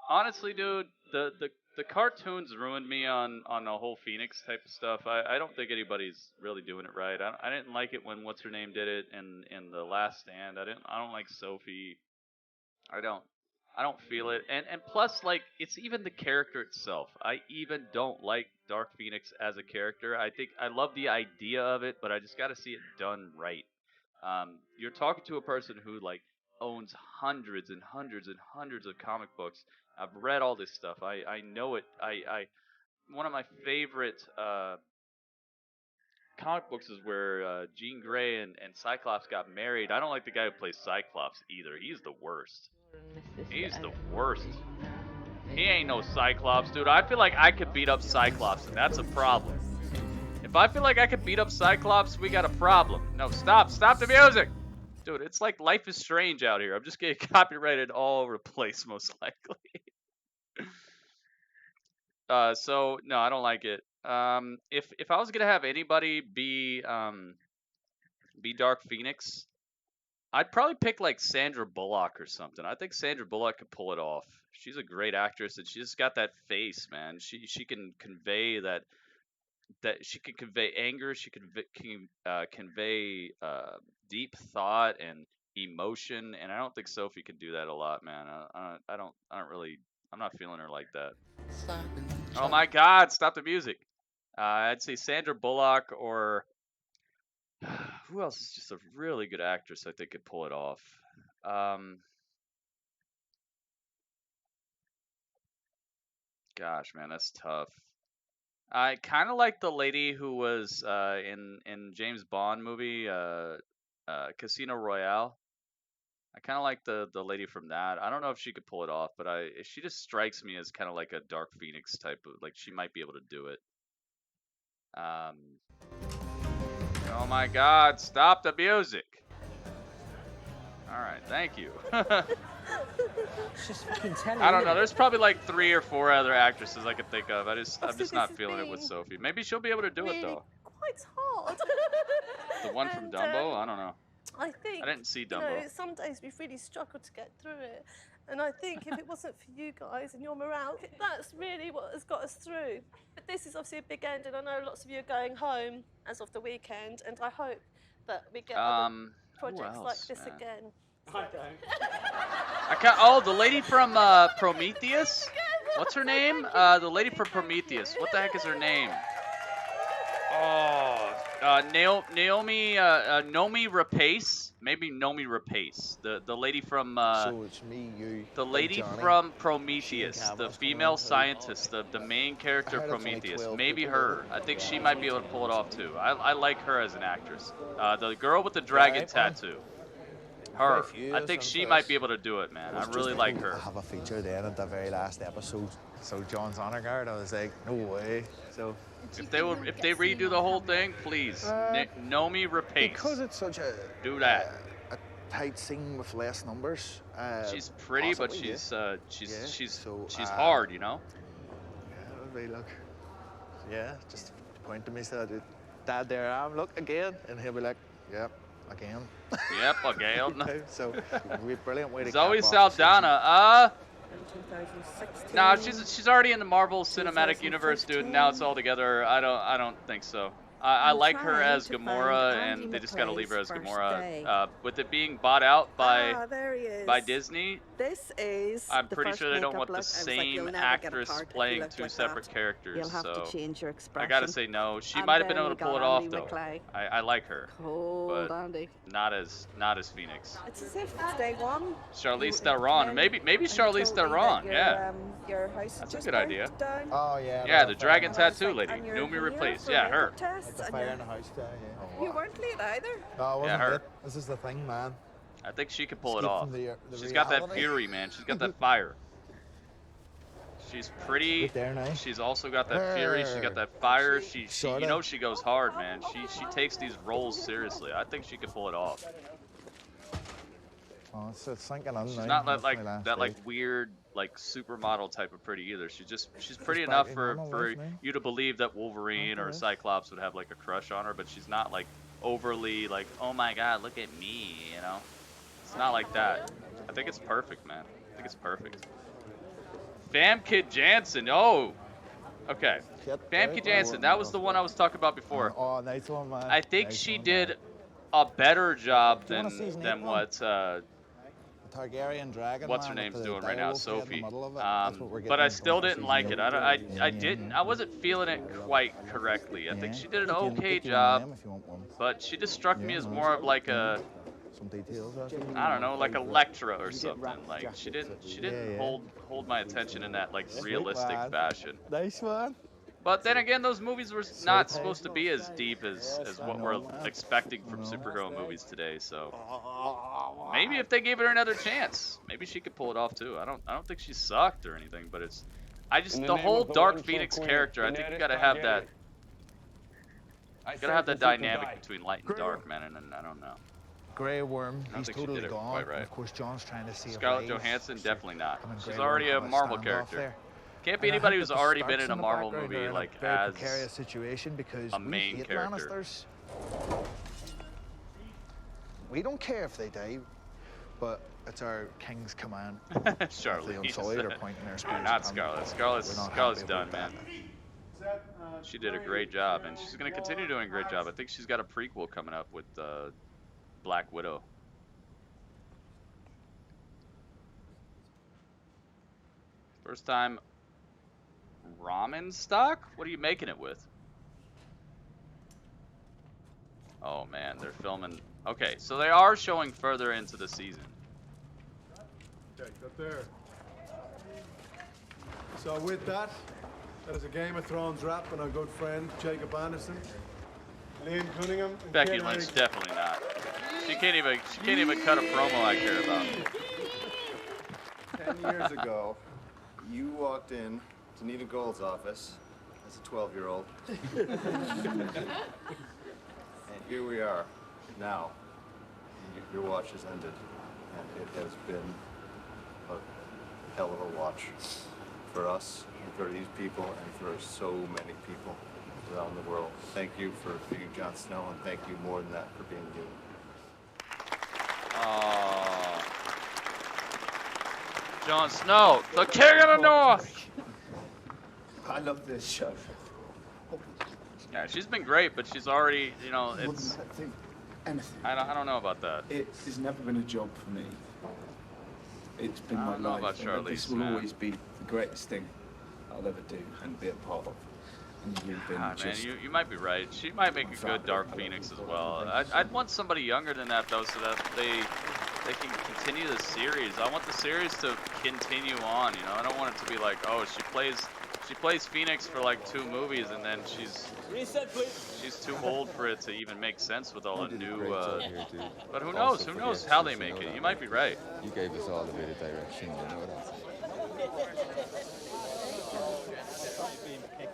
Honestly, dude, the cartoons ruined me on the whole Phoenix type of stuff. I don't think anybody's really doing it right. I didn't like it when what's her name did it in The Last Stand. I don't like Sophie. I don't feel it. And plus, like, it's even the character itself. I even don't like Dark Phoenix as a character. I think I love the idea of it, but I just got to see it done right. You're talking to a person who like owns hundreds and hundreds and hundreds of comic books. I've read all this stuff. I know it. One of my favorite comic books is where Jean Grey and Cyclops got married. I don't like the guy who plays Cyclops either. He's the worst. He's the worst. He ain't no Cyclops, dude. I feel like I could beat up Cyclops, and that's a problem. If I feel like I could beat up Cyclops, we got a problem. No, stop the music! Dude, it's like Life is Strange out here. I'm just getting copyrighted all over the place, most likely. So, no, I don't like it. If I was gonna have anybody be Dark Phoenix, I'd probably pick like Sandra Bullock or something. I think Sandra Bullock could pull it off. She's a great actress, and she just got that face, man. She can convey that she can convey anger. She can convey deep thought and emotion, and I don't think Sophie can do that a lot, man. I'm not feeling her like that. Oh my God! Stop the music. I'd say Sandra Bullock or who else is just a really good actress I think could pull it off. Gosh, man, that's tough. I kind of like the lady who was in James Bond movie Casino Royale. I kind of like the lady from that. I don't know if she could pull it off, but she just strikes me as kind of like a Dark Phoenix type of, like, she might be able to do it. Oh my God, stop the music. All right, thank you. It's just fucking telling. I don't know. There's probably like 3 or 4 other actresses I could think of. I'm just not feeling it with Sophie. Maybe she'll be able to do it though. Quite it's hard. The one from And, Dumbo? I don't know. I think I didn't see You know, Dumbo. some days we've really struggled to get through it. And I think if it wasn't for you guys and your morale, that's really what has got us through. But this is obviously a big end, and I know lots of you are going home as of the weekend, and I hope that we get other projects like this again. I don't. Oh, the lady from Prometheus? What's her name? The lady from Prometheus. What the heck is her name? Oh, Naomi Rapace. Maybe Naomi Rapace. The lady from So it's me, you, the lady Johnny, from Prometheus, the female scientist, the main character of Prometheus. Maybe her. I think she might be able to pull it off too. I like her as an actress. The girl with the dragon tattoo. Her. I think she might be able to do it, man. I really like her. I have a feature then at the very last episode. So John's honor guard, I was like, no way. So if they redo the whole thing, please. Naomi Rapace. Because it's such a do that. A tight scene with less numbers. She's pretty, but possibly, she's hard, you know. Yeah, it would be look. Yeah, just point to me, so Dad, there I am. Look again, and he'll be like, yep, again. Yep, again. So it'd be a brilliant way to. Zoe cap off Saldana. In 2016. No, she's already in the Marvel Cinematic Universe, dude. Now it's all together. I don't think so. I like her as Gamora, and they just gotta leave her as Gamora. With it being bought out by Disney, this is I'm pretty sure they don't want the same actress playing two separate characters. You'll have so to change your expression. I gotta say no. She And might have been then able we to pull it got off Andy though. McClay. I like her, Cold, but Andy. not as Phoenix. It's as if it's day one. Charlize Theron, maybe Charlize Theron, yeah. Your house That's just a good idea. down. Oh yeah. Yeah, the dragon tattoo lady, Naomi Rapace. Yeah, her. Tests, The and fire in the house there, yeah. you weren't late either. No, I wasn't her. late. This is the thing, man. I think she could pull it Escape off. from the She's got that reality. fury, man. She's got that fire. She's pretty. Right there now. She's also got that fury. She's got that fire. She you know she goes hard, man. She takes these roles seriously. I think she could pull it off. Oh, it's sinking in She's now. not like That's my last that week. weird supermodel type of pretty either. She's pretty back enough in for normal life now. you to believe that Wolverine or Okay. Cyclops would have like a crush on her, but she's not like overly like, oh my god, look at me, you know. It's not like that. I think it's perfect, man. I think it's perfect. Famke Janssen. Oh, okay. Famke Janssen. That was the one I was talking about before. Oh, nice one, man. I think Nice she one, did man. a better job Do you wanna see his than name, what The Targaryen dragon. what's her man, name's with the doing right now, direwolf head in the Sophie. middle of it. That's what we're But I getting still from didn't season like eight. it. I didn't. I wasn't feeling it quite correctly. I think she did an You can okay pick your own job, name if you want one. but she just struck me Yeah, as no, more of like a, Some details. Actually. I don't know, like Electra or something. Like jackets. she didn't Yeah. hold my attention in that like Sweet, realistic lad. fashion. Nice one. But then again, those movies were not supposed to be as deep as what I we're know, man. expecting from superhero movies today. So maybe if they gave her another chance, maybe she could pull it off too. I don't think she sucked or anything, but it's the whole Dark Phoenix character. I think you gotta have that. You gotta have that dynamic between light and dark, man. And I don't know. Grey Worm, I don't he's think she totally did it gone. quite right. And of course, John's trying to save Scarlett lives. Johansson, definitely not. Him and She's Grey already a Worm have Marvel standoff character. there. Can't be And I anybody think who's that the already Starks been in a the Marvel background movie are in like a very as precarious situation because a we main hate character. Lannisters. We don't care if they die, but it's our king's command. Charlotte. The Unsullied are pointing their spears Not at him. Scarlett. We're not Scarlett's happy done, about man. that. She did a great job, and she's gonna continue doing a great job. I think she's got a prequel coming up with Black Widow. First time ramen stock? What are you making it with? Oh man, they're filming. Okay, so they are showing further into the season. Okay, got there. So with that, that is a Game of Thrones rap and our good friend Jacob Anderson, Liam Cunningham, and Becky Ken Lynch, Erickson. definitely not. She can't even cut a promo I care about. 10 years ago, you walked in to Nina Gold's office as a 12-year-old. And here we are, now. Your watch has ended, and it has been a hell of a watch for us, and for these people, and for so many people. around the world. Thank you for being Jon Snow, and thank you more than that for being you. Jon Snow, the King of the North. I love this show. Yeah, she's been great, but she's already, you know, it's. Anything. I don't know about that. It's never been a job for me. It's been my I don't know life. about and Charlize, this will man. always be the greatest thing I'll ever do and be a part of. And you've been Man, just you might be right. She might make a good Dark Phoenix as well. I'd want somebody younger than that though, so that they can continue the series. I want the series to continue on. You know, I don't want it to be like, oh, she plays Phoenix for like 2 movies and then she's too old for it to even make sense with all the new. But who knows? Who knows how they make it? You might be right. You gave us all a bit of direction. You know what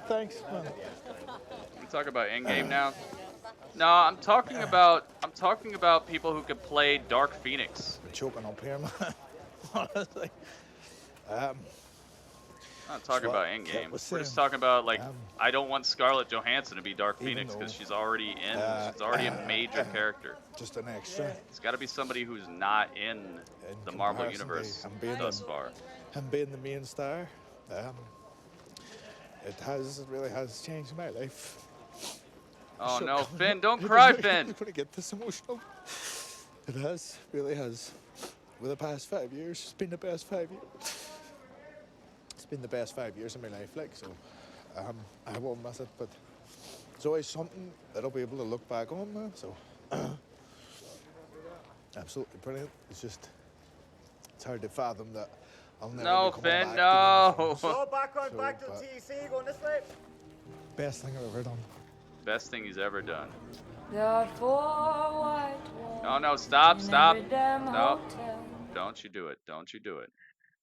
Thanks, man. We talk about Endgame now. No, I'm talking about people who could play Dark Phoenix. I'm choking up here, man. Honestly. I'm not talking about Endgame. was We're just saying, talking about like I don't want Scarlett Johansson to be Dark Phoenix because she's already a major character. Just an extra. It's got to be somebody who's not in the Marvel universe thus far. And being the main star, it really has changed my life. Oh So- no, Finn! Don't cry, Finn. I'm gonna get this emotional. It has, really has. With the past 5 years, it's been the best 5 years. It's been the best 5 years of my life, like, so I won't miss it, but it's always something that I'll be able to look back on, man, so absolutely brilliant. It's just, it's hard to fathom that I'll never No, be coming Finn, back no. So back So, back to but- TC, going this way. Best thing I've ever done. Best thing he's ever done. There are 4 white walls. Oh no! Stop! in Stop! every damn No! hotel. Don't you do it! Don't you do it!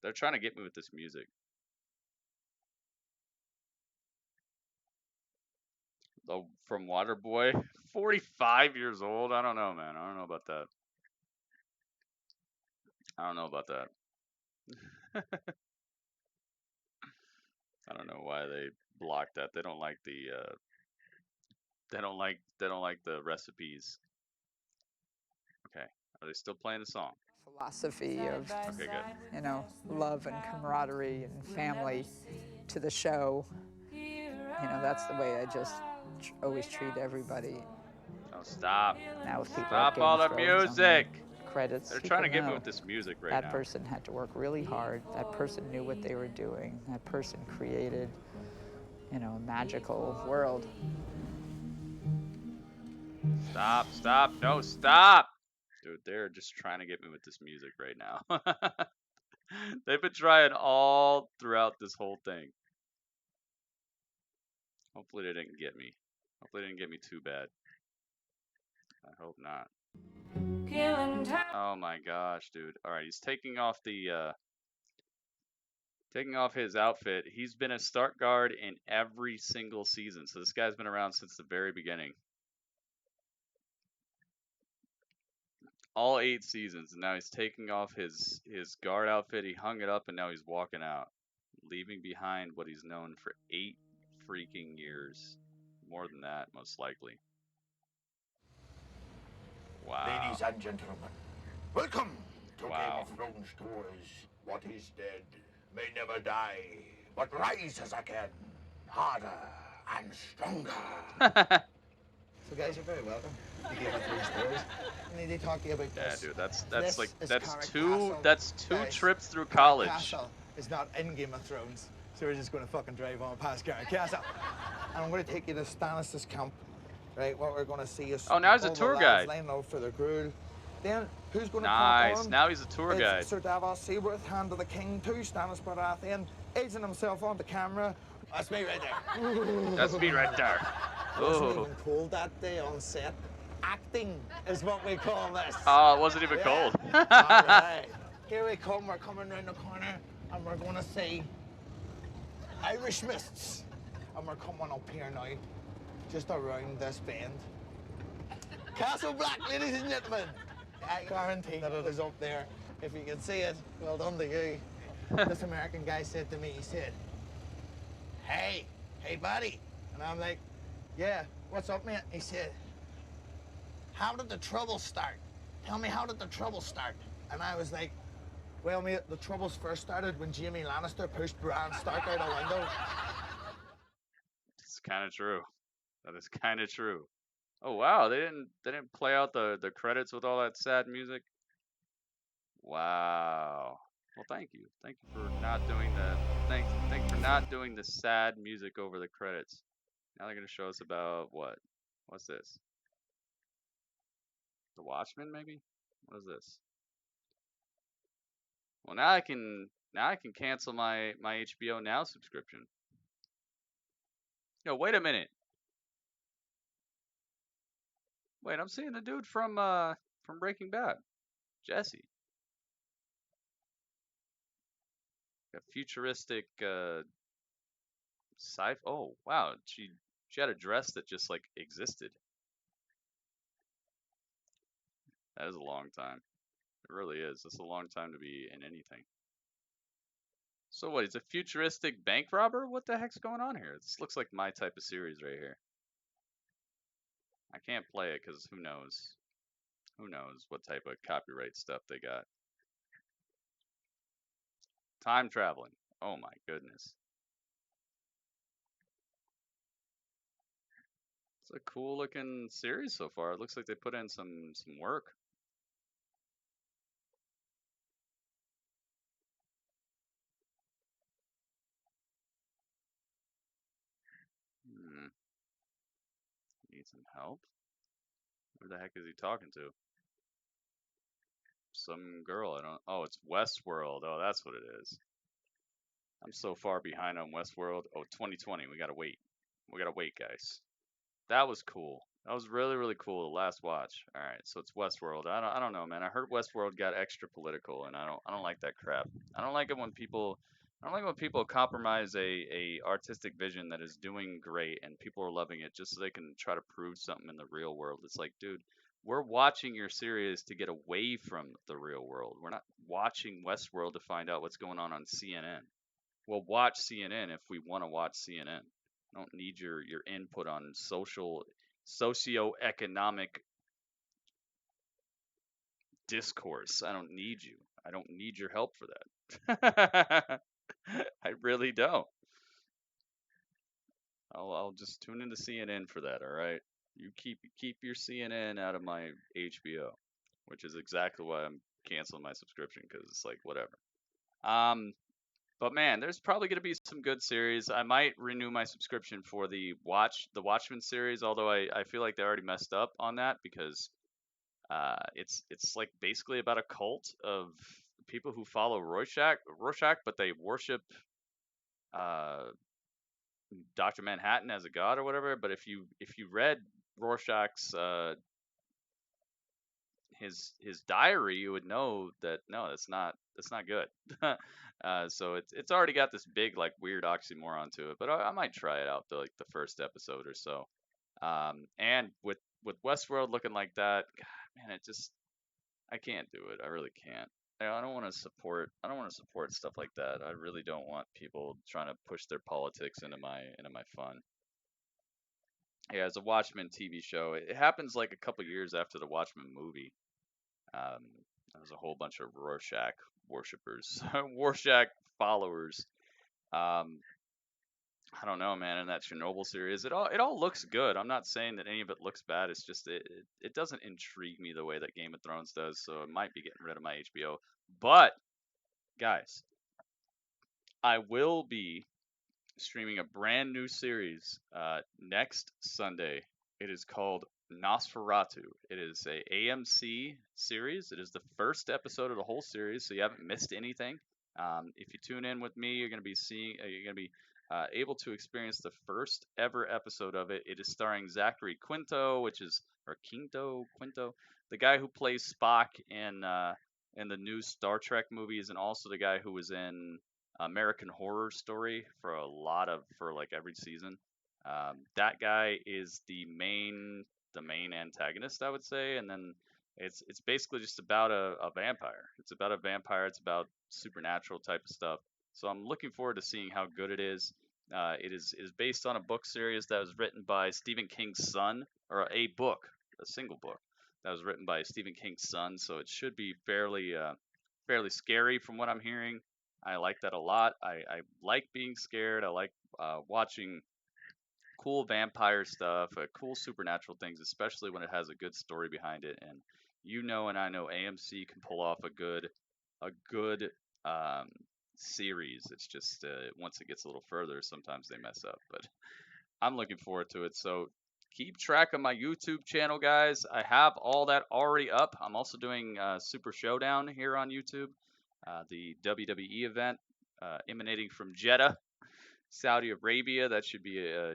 They're trying to get me with this music. Oh, from Waterboy, 45 years old. I don't know, man. I don't know about that. I don't know about that. I don't know why they blocked that. They don't like the. They don't like the recipes. Okay, are they still playing the song? Philosophy of, Okay, good. you know, love and camaraderie and family to the show. You know, that's the way I just always treat everybody. Oh, stop! Now with people Stop like all Game the of Thrones on music! credits. They're people trying to get me know with this music right that now. person had to work really hard. That person knew what they were doing. That person created, you know, a magical world. Stop! Stop! No! Stop! Dude, they're just trying to get me with this music right now. They've been trying all throughout this whole thing. Hopefully they didn't get me. Hopefully they didn't get me too bad. I hope not. Oh my gosh, dude. Alright, he's taking off the taking off his outfit. He's been a start guard in every single season. So this guy's been around since the very beginning. All 8 seasons, and now he's taking off his guard outfit. He hung it up, and now he's walking out, leaving behind what he's known for 8 freaking years. More than that, most likely. Wow. Ladies and gentlemen, welcome to Wow. Game of Thrones Tours. What is dead may never die, but rises again, harder and stronger. So guys, you're very welcome to Game of Thrones Tours. I need to talk to you about Yeah, this. dude, that's This like is that's Carrick two Castle. that's two Guys, trips through Carrick college. Castle is not in Game of Thrones, so we're just going to fucking drive on past Carrick Castle. And I'm going to take you to Stannis' camp. Right, what we're going to see is Oh, now he's a all tour the lads guide. lining up for their gruel. Then who's going to Nice. pop on? Now he's a tour It's guide. Sir Davos Seaworth, Hand of the King, to Stannis Baratheon, aging himself on the camera. That's me right there. That's me right there. Wasn't Ooh. even cold that day on set. Acting is what we call this. Oh, it wasn't even cold. All right. Here we come. We're coming round the corner, and we're going to see Irish mists. And we're coming up here now, just around this bend. Castle Black, ladies and gentlemen. I guarantee that it is up there. If you can see it, well done to you. This American guy said to me, he said, hey buddy. And I'm like, Yeah, what's up, mate? He said, how did the trouble start? Tell me, how did the trouble start? And I was like, well, mate, the troubles first started when Jaime Lannister pushed Bran Stark out a window. It's kind of true. That is kind of true. Oh wow, they didn't play out the credits with all that sad music. Wow. Well, thank you for not doing the thank you for not doing the sad music over the credits. Now they're gonna show us about what? What's this? The Watchmen, maybe? What is this? Well, now I can cancel my HBO Now subscription. Yo, wait a minute. Wait, I'm seeing the dude from Breaking Bad, Jesse. A futuristic sci. Oh wow, she had a dress that just like existed. That is a long time. It really is. That's a long time to be in anything. So what? He's a futuristic bank robber? What the heck's going on here? This looks like my type of series right here. I can't play it because who knows? Who knows what type of copyright stuff they got. Time traveling. Oh my goodness. It's a cool looking series so far. It looks like they put in some work. Need some help? Who the heck is he talking to? Some girl. I don't. Oh, it's Westworld. Oh, that's what it is. I'm so far behind on Westworld. Oh, 2020. We gotta wait. We gotta wait, guys. That was cool. That was really, really cool. The last watch. All right, so it's Westworld. I don't know, man. I heard Westworld got extra political, and I don't like that crap. I don't like it when people. I don't like when people compromise a artistic vision that is doing great and people are loving it just so they can try to prove something in the real world. It's like, dude, we're watching your series to get away from the real world. We're not watching Westworld to find out what's going on CNN. We'll watch CNN if we want to watch CNN. I don't need your input on socioeconomic discourse. I don't need you. I don't need your help for that. I really don't. I'll just tune into CNN for that. All right. You keep your CNN out of my HBO, which is exactly why I'm canceling my subscription because it's like whatever. But man, there's probably going to be some good series. I might renew my subscription for the Watchmen series, although I feel like they already messed up on that because it's like basically about a cult of people who follow Rorschach, but they worship Dr. Manhattan as a god or whatever. But if you read Rorschach's his diary, you would know that no, that's not good. So it's already got this big like weird oxymoron to it, but I might try it out the first episode or so. And with Westworld looking like that, God, man, I can't do it. I really can't. I don't want to support stuff like that. I really don't want people trying to push their politics into my fun. Yeah, as a Watchmen TV show, it happens like a couple years after the Watchmen movie. There was a whole bunch of Rorschach worshippers, Rorschach followers. I don't know, man. In that Chernobyl series, it all looks good. I'm not saying that any of it looks bad. It's just it doesn't intrigue me the way that Game of Thrones does. So it might be getting rid of my HBO. But guys, I will be streaming a brand new series next Sunday. It is called Nosferatu. It is a AMC series. It is the first episode of the whole series, so you haven't missed anything. If you tune in with me, you're going to be able to experience the first ever episode of it. It is starring Zachary Quinto, Quinto, the guy who plays Spock in the new Star Trek movies, and also the guy who was in American Horror Story for like every season. That guy is the main antagonist, I would say, and then it's basically just about a vampire. It's about a vampire. It's about supernatural type of stuff. So I'm looking forward to seeing how good it is. It is based on a book series that was written by Stephen King's son, or a single book that was written by Stephen King's son. So it should be fairly scary from what I'm hearing. I like that a lot. I like being scared. I like watching cool vampire stuff, cool supernatural things, especially when it has a good story behind it. And and I know AMC can pull off a good series. It's just once it gets a little further, sometimes they mess up. But I'm looking forward to it. So keep track of my YouTube channel, guys. I have all that already up. I'm also doing Super Showdown here on YouTube, the WWE event emanating from Jeddah, Saudi Arabia. That should be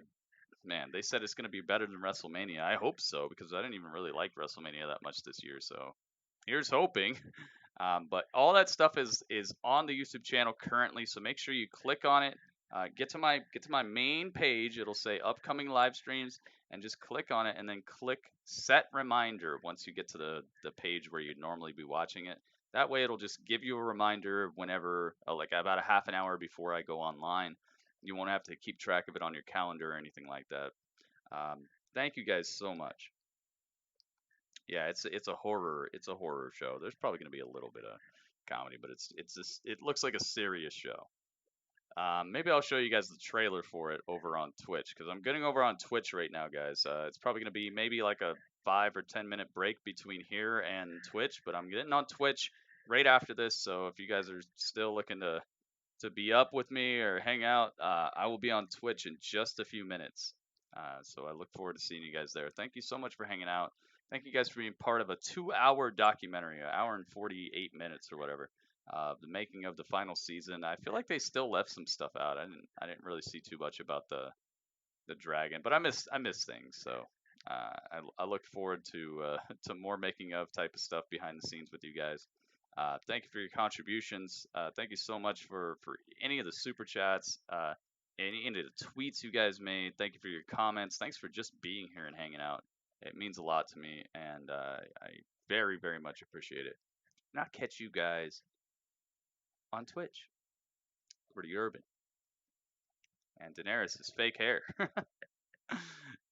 man, they said it's going to be better than WrestleMania. I hope so, because I didn't even really like WrestleMania that much this year. So here's hoping. But all that stuff is on the YouTube channel currently. So make sure you click on it. Get to my main page. It'll say upcoming live streams, and just click on it, and then click set reminder once you get to the page where you'd normally be watching it. That way, it'll just give you a reminder whenever, like about a half an hour before I go online. You won't have to keep track of it on your calendar or anything like that. Thank you guys so much. Yeah, it's a horror show. There's probably going to be a little bit of comedy, but it looks like a serious show. Maybe I'll show you guys the trailer for it over on Twitch, because I'm getting over on Twitch right now, guys. It's probably going to be maybe like a 5 or 10 minute break between here and Twitch, but I'm getting on Twitch right after this. So if you guys are still looking to be up with me or hang out, I will be on Twitch in just a few minutes. So I look forward to seeing you guys there. Thank you so much for hanging out. Thank you guys for being part of a 2-hour documentary, an hour and 48 minutes or whatever, the making of the final season. I feel like they still left some stuff out. I didn't really see too much about the dragon, but I miss things. So I look forward to more making of type of stuff behind the scenes with you guys. Thank you for your contributions. Thank you so much for any of the super chats, any of the tweets you guys made. Thank you for your comments. Thanks for just being here and hanging out. It means a lot to me, and I very, very much appreciate it. And I'll catch you guys on Twitch. Pretty Urban. And Daenerys' fake hair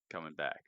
coming back.